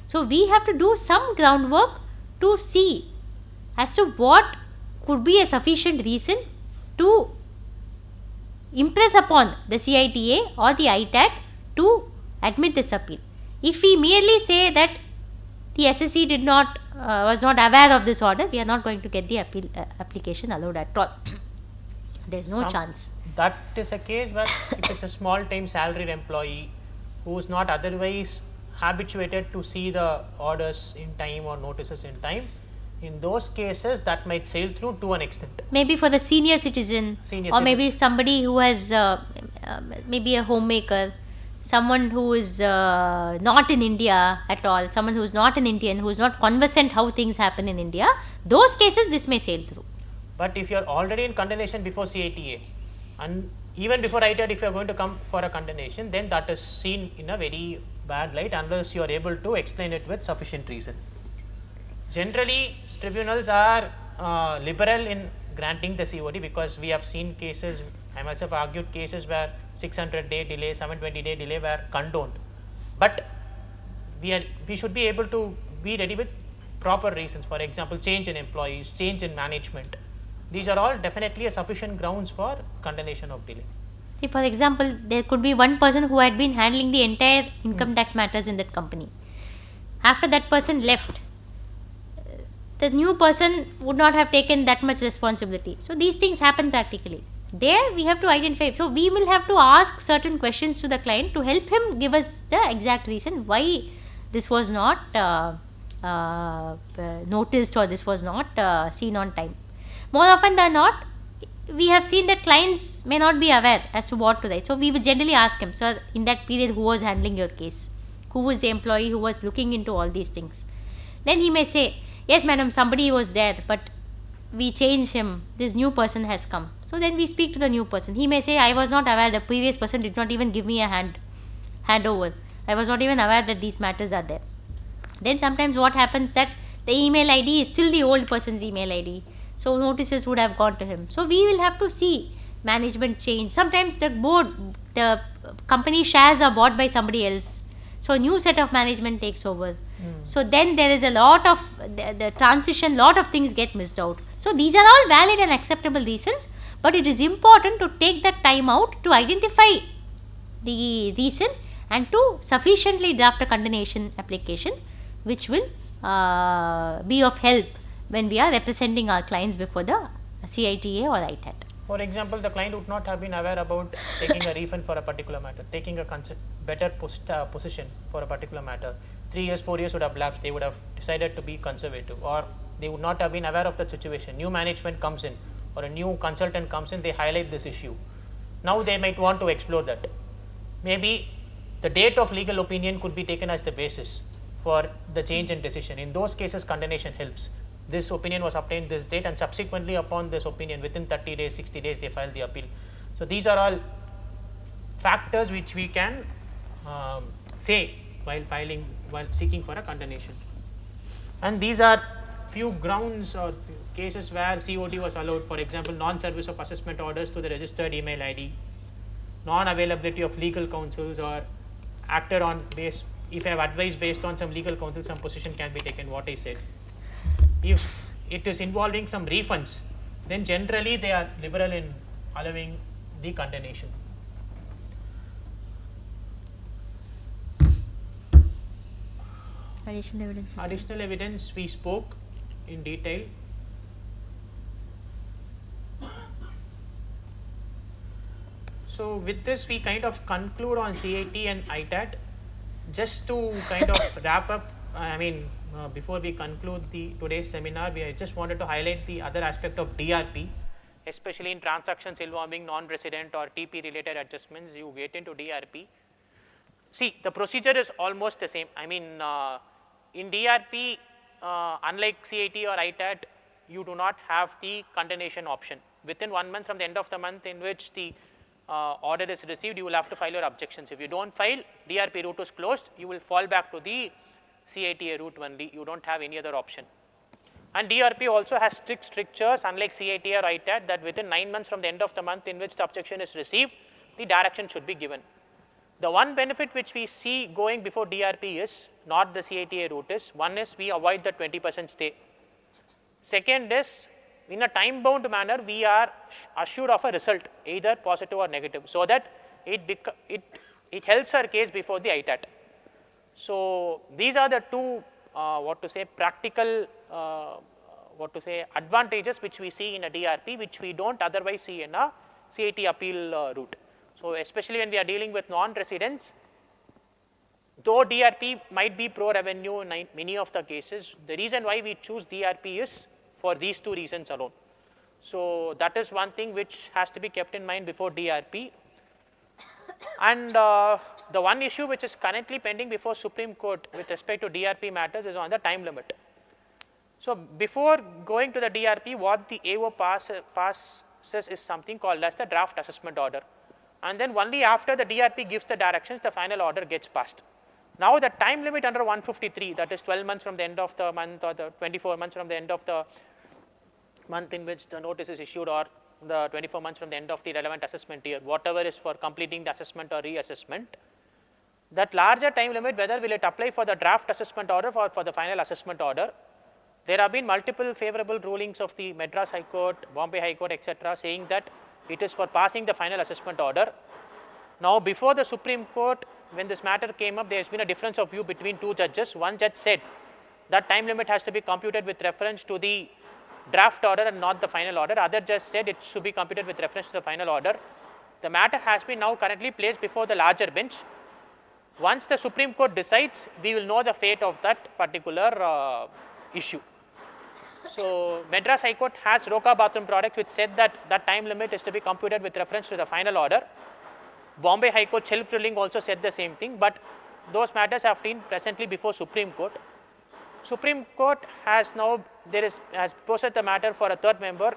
So we have to do some groundwork to see as to what could be a sufficient reason to impress upon the CITA or the ITAT to admit this appeal. If we merely say that the SSC was not aware of this order, we are not going to get the application allowed at all. There is no chance. That is a case where if it's a small time salaried employee who is not otherwise habituated to see the orders in time or notices in time, in those cases that might sail through to an extent. Maybe for the senior citizen, maybe somebody who has maybe a homemaker, someone who is not in India at all, someone who is not an Indian, who is not conversant how things happen in India, those cases this may sail through. But if you are already in condemnation before CITA and even before ITAT, if you are going to come for a condemnation, then that is seen in a very bad light unless you are able to explain it with sufficient reason. Generally, tribunals are liberal in granting the COD because we have seen cases, I myself argued cases where 600-day delay, 720-day delay were condoned. But we should be able to be ready with proper reasons. For example, change in employees, change in management. These are all definitely a sufficient grounds for condemnation of delay. See, for example, there could be one person who had been handling the entire income tax matters in that company. After that person left, the new person would not have taken that much responsibility. So these things happen practically. There we have to identify. So we will have to ask certain questions to the client to help him give us the exact reason why this was not noticed or this was not seen on time. More often than not, we have seen that clients may not be aware as to what to write. So we would generally ask him, sir, in that period who was handling your case? Who was the employee who was looking into all these things? Then he may say, yes madam, somebody was there, but we changed him, this new person has come. So then we speak to the new person. He may say, I was not aware, the previous person did not even give me a handover. I was not even aware that these matters are there. Then sometimes what happens that the email ID is still the old person's email ID. So notices would have gone to him. So we will have to see management change. Sometimes the company shares are bought by somebody else. So a new set of management takes over. So then there is a lot of the transition, lot of things get missed out. So these are all valid and acceptable reasons, but it is important to take that time out to identify the reason and to sufficiently draft a condonation application, which will be of help when we are representing our clients before the CITA or ITAT. For example, the client would not have been aware about taking a refund for a particular matter, taking a better position for a particular matter. 3 years, 4 years would have lapsed, they would have decided to be conservative, or they would not have been aware of that situation. New management comes in or a new consultant comes in, they highlight this issue. Now they might want to explore that. Maybe the date of legal opinion could be taken as the basis for the change in decision. In those cases, condonation helps. This opinion was obtained this date, and subsequently upon this opinion, within 30 days, 60 days, they file the appeal. So these are all factors which we can say while seeking for a condonation. And these are few grounds or few cases where COT was allowed. For example, non-service of assessment orders to the registered email ID, non-availability of legal counsels, or acted on base, if I have advice based on some legal counsel, some position can be taken, what I said. If it is involving some refunds, then generally they are liberal in allowing the condonation. Additional evidence. Additional evidence we spoke in detail. So with this we kind of conclude on CIT and ITAT. Just to kind of wrap up, before we conclude today's seminar, I just wanted to highlight the other aspect of DRP, especially in transactions involving non-resident or TP related adjustments. You get into DRP. See, the procedure is almost the same. In DRP, unlike CIT or ITAT, you do not have the condonation option. Within 1 month from the end of the month in which the order is received, you will have to file your objections. If you don't file, DRP route is closed, you will fall back to the CITA route only, you don't have any other option. And DRP also has strict strictures, unlike CITA or ITAT, that within 9 months from the end of the month in which the objection is received, the direction should be given. The one benefit which we see going before DRP is not the CITA route is, one is we avoid the 20% stay. Second is, in a time bound manner, we are assured of a result, either positive or negative, so that it helps our case before the ITAT. So these are the two practical advantages which we see in a DRP, which we don't otherwise see in a CIT appeal route. So especially when we are dealing with non-residents, though DRP might be pro-revenue in many of the cases, the reason why we choose DRP is for these two reasons alone. So that is one thing which has to be kept in mind before DRP. And the one issue which is currently pending before Supreme Court with respect to DRP matters is on the time limit. So before going to the DRP, what the AO passes is something called as the draft assessment order. And then only after the DRP gives the directions, the final order gets passed. Now the time limit under 153, that is 12 months from the end of the month, or the 24 months from the end of the month in which the notice is issued, or the 24 months from the end of the relevant assessment year, whatever is for completing the assessment or reassessment, that larger time limit, whether will it apply for the draft assessment order or for the final assessment order. There have been multiple favorable rulings of the Madras High Court, Bombay High Court, etc., saying that it is for passing the final assessment order. Now before the Supreme Court, when this matter came up, there has been a difference of view between two judges. One judge said that time limit has to be computed with reference to the draft order and not the final order. Other judge said it should be computed with reference to the final order. The matter has been now currently placed before the larger bench. Once the Supreme Court decides, we will know the fate of that particular issue. So Madras High Court has Roka Bathroom Products, which said that that time limit is to be computed with reference to the final order. Bombay High Court shelf ruling also said the same thing, but those matters have been presently before Supreme Court. Supreme Court has now has posted the matter for a third member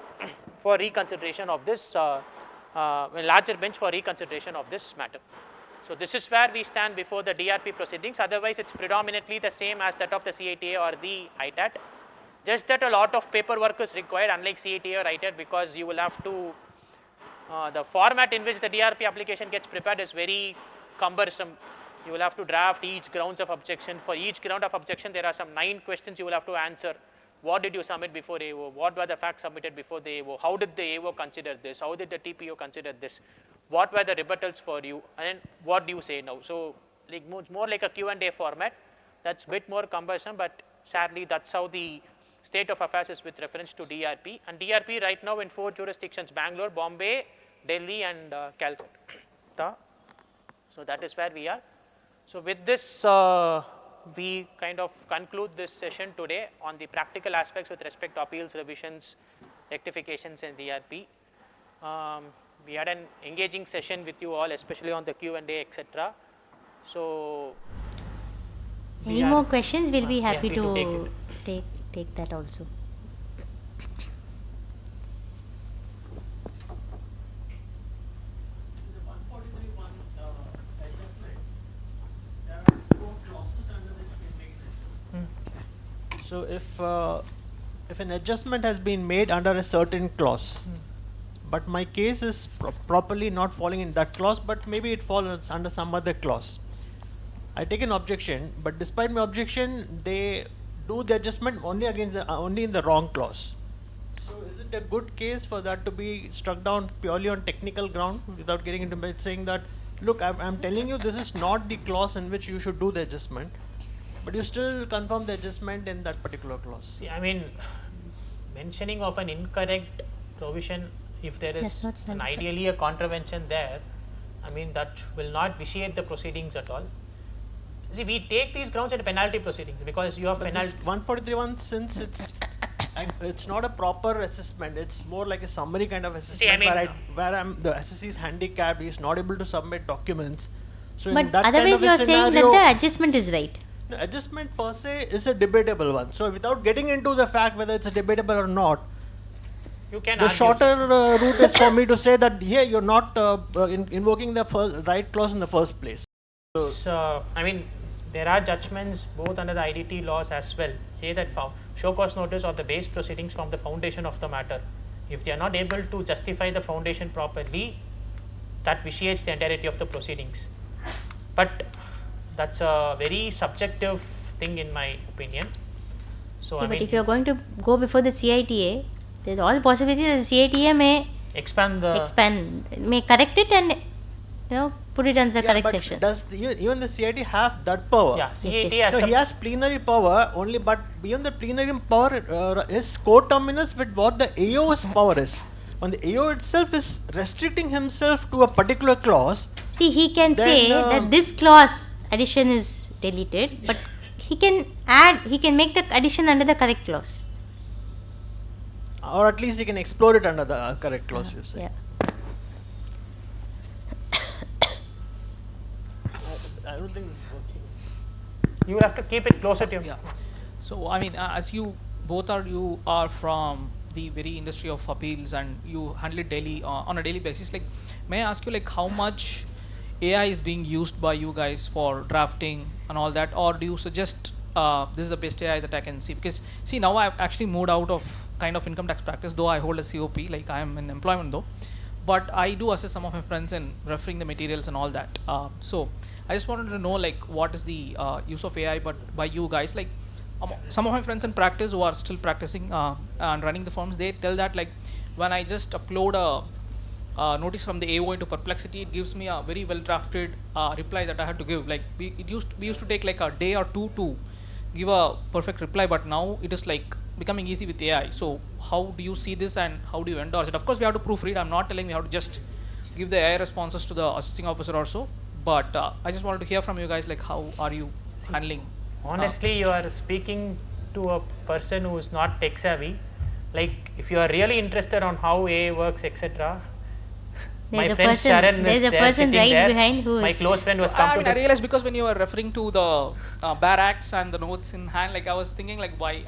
for reconsideration of this larger bench for reconsideration of this matter. So this is where we stand before the DRP proceedings. Otherwise, it's predominantly the same as that of the CITA or the ITAT. Just that a lot of paperwork is required, unlike CITA or ITAT, because you will have to the format in which the DRP application gets prepared is very cumbersome. You will have to draft each grounds of objection. For each ground of objection, there are some 9 questions you will have to answer. what did you submit before AO, what were the facts submitted before the AO, how did the AO consider this, how did the TPO consider this, what were the rebuttals for you, and what do you say now. So like more like a Q&A format. That's a bit more cumbersome, but sadly that's how the state of affairs is with reference to DRP. And DRP right now in 4 jurisdictions: Bangalore, Bombay, Delhi and Calcutta. So that is where we are. So with this, we kind of conclude this session today on the practical aspects with respect to appeals, revisions, rectifications and DRP. We had an engaging session with you all, especially on the Q&A, etc. So Any more questions? We'll be happy to to take that also. In the 143(1) adjustment, there are 4 clauses under which we make an adjustment. So if an adjustment has been made under a certain clause, but my case is properly not falling in that clause, but maybe it falls under some other clause, I take an objection, but despite my objection, they do the adjustment only against only in the wrong clause. So is it a good case for that to be struck down purely on technical ground without getting into it, saying that, look, I'm telling you this is not the clause in which you should do the adjustment, but you still confirm the adjustment in that particular clause? see, I mean, mentioning of an incorrect provision, if there is an ideally a contravention there, I mean that will not vitiate the proceedings at all. See, we take these grounds in penalty proceedings because you have penalty. 143(1), since it's not a proper assessment, it's more like a summary kind of assessment. See, I mean, where the assessee is handicapped, he is not able to submit documents. So But in that otherwise kind you of are a saying scenario, that the adjustment is right. the adjustment per se is a debatable one. So without getting into the fact whether it's a debatable or not, You can the argue. shorter route is for me to say that here you're not invoking the right clause in the first place. So, I mean, there are judgments both under the IDT laws as well, say that show cause notice or the base proceedings from the foundation of the matter. If they are not able to justify the foundation properly, that vitiates the entirety of the proceedings. But that's a very subjective thing in my opinion. So, See, I but mean, if you are going to go before the CITA, there's all possibility that the CITA may expand may correct it and put it under the correct but section. does even the CIT have that power? yeah, Yes, CAT yes. has No, the he has plenary power only, but beyond the plenary power, his coterminous with what the AO's power is. When the AO itself is restricting himself to a particular clause, See, he can Then, say that this clause addition is deleted, but he can make the addition under the correct clause. or at least he can explore it under the correct clause, you say. Yeah. I don't think this is working. you will have to keep it closer to you. Yeah. So I mean, as you are from the very industry of appeals and you handle it daily on a daily basis. Like, may I ask you like how much AI is being used by you guys for drafting and all that, or do you suggest this is the best AI that I can see? Because see, now I've actually moved out of kind of income tax practice, though I hold a COP, like I am in employment though, but I do assist some of my friends in referring the materials and all that. So I just wanted to know like what is the use of AI but by you guys. Like some of my friends in practice who are still practicing and running the firms, they tell that like when I just upload a notice from the AO into Perplexity, it gives me a very well drafted reply that I had to give. Like we used to take like a day or two to give a perfect reply, but now it is like becoming easy with AI. So how do you see this and how do you endorse it? Of course we have to proofread. I'm not telling you how to just give the AI responses to the assisting officer or so, but I just wanted to hear from you guys like how are you handling? Honestly, you are speaking to a person who is not tech savvy. Like if you are really interested on how AI works, etc. There's My a friend person- Sharon there's is a there person sitting right there. behind who My is- close friend was I come to mean, I this. realized because when you were referring to the bare acts and the notes in hand, like I was thinking like why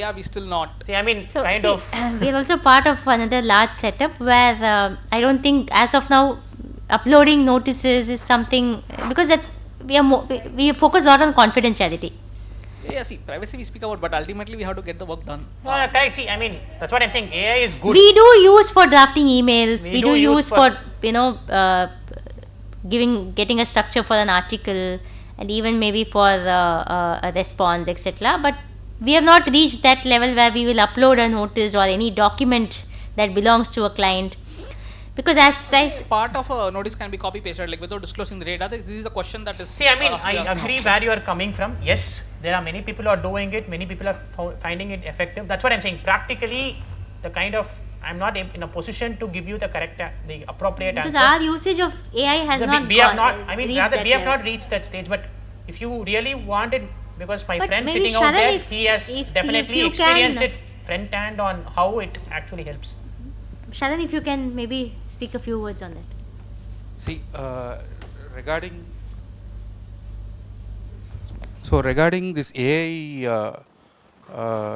are we still not? See, I mean, So kind see, of. we are also part of another large setup where I don't think as of now uploading notices is something, because that we focus a lot on confidentiality. Yeah, see, privacy we speak about, but ultimately we have to get the work done. No, correct. See, I mean, that's what I'm saying. AI is good. We do use for drafting emails. We We do do use use for getting a structure for an article, and even maybe for a response, etc. But we have not reached that level where we will upload a notice or any document that belongs to a client. Because as I Part of a notice can be copy pasted, like without disclosing the data. This is a question that is. See, I mean, has to I be asked. agree where you are coming from. Yes, there are many people who are doing it. Many people are finding it effective. That's what I'm saying. Practically, the kind of I'm not in a position to give you the correct, the appropriate because answer. our usage of AI has not. We have not. I mean, reached rather that we have level. not reached that stage. But if you really want it, because my But friend maybe sitting out Sharan, there, if- he has if definitely you experienced can- it front hand on how it actually helps. Sharan, if you can maybe speak a few words on that. See, regarding this AI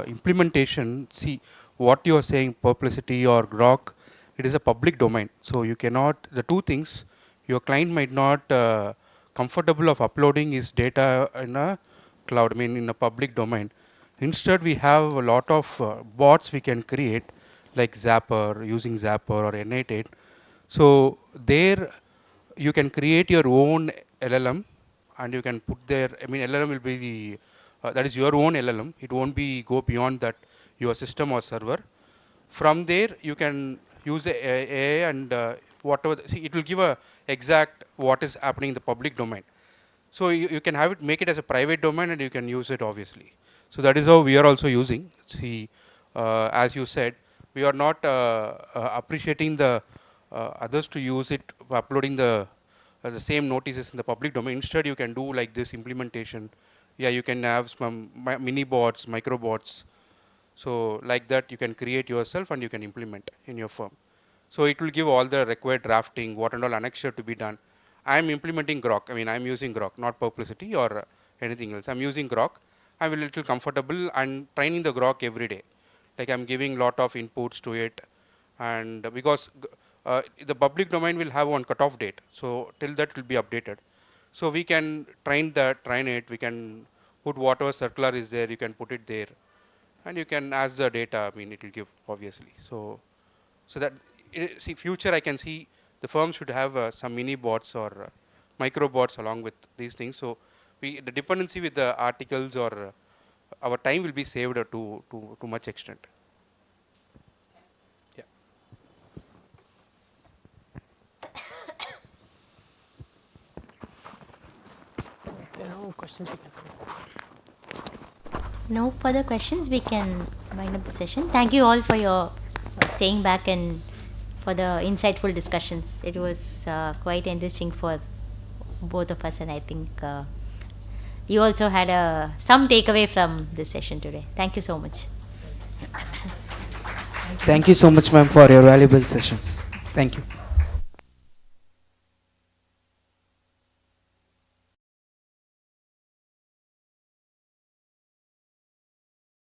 implementation, see what you are saying, publicity or grok, it is a public domain. So you cannot, the two things, your client might not comfortable of uploading his data in a cloud, I mean in a public domain. Instead, we have a lot of bots we can create, like Zapper, using Zapper or N88. So there you can create your own LLM and you can put there, I mean LLM will be the, that is your own LLM. It won't be go beyond that your system or server. From there you can use the AI and whatever, see it will give a exact what is happening in the public domain. So you can have it, make it as a private domain and you can use it obviously. So that is how we are also using. See, as you said, we are not appreciating the others to use it, uploading the same notices in the public domain. Instead, you can do like this implementation. Yeah, you can have some mini bots, micro bots. So like that, you can create yourself and you can implement in your firm. So it will give all the required drafting, what and all annexure to be done. I am implementing Grok. I mean, I am using Grok, not Perplexity or anything else. I am using Grok. I am a little comfortable and training the Grok every day. Like I am giving lot of inputs to it, and because the public domain will have one cutoff date, so till that will be updated. So we can train it. We can put whatever circular is there. You can put it there, and you can ask the data. I mean, it will give obviously. So that see future I can see the firm should have some mini bots or micro bots along with these things. So the dependency with the articles or our time will be saved to much extent. Yeah. There are no questions you can. No further questions. We can wind up the session. Thank you all for your staying back and for the insightful discussions. It was quite interesting for both of us, and I think you also had some takeaway from this session today. Thank you so much. Thank you so much, ma'am, for your valuable sessions. Thank you.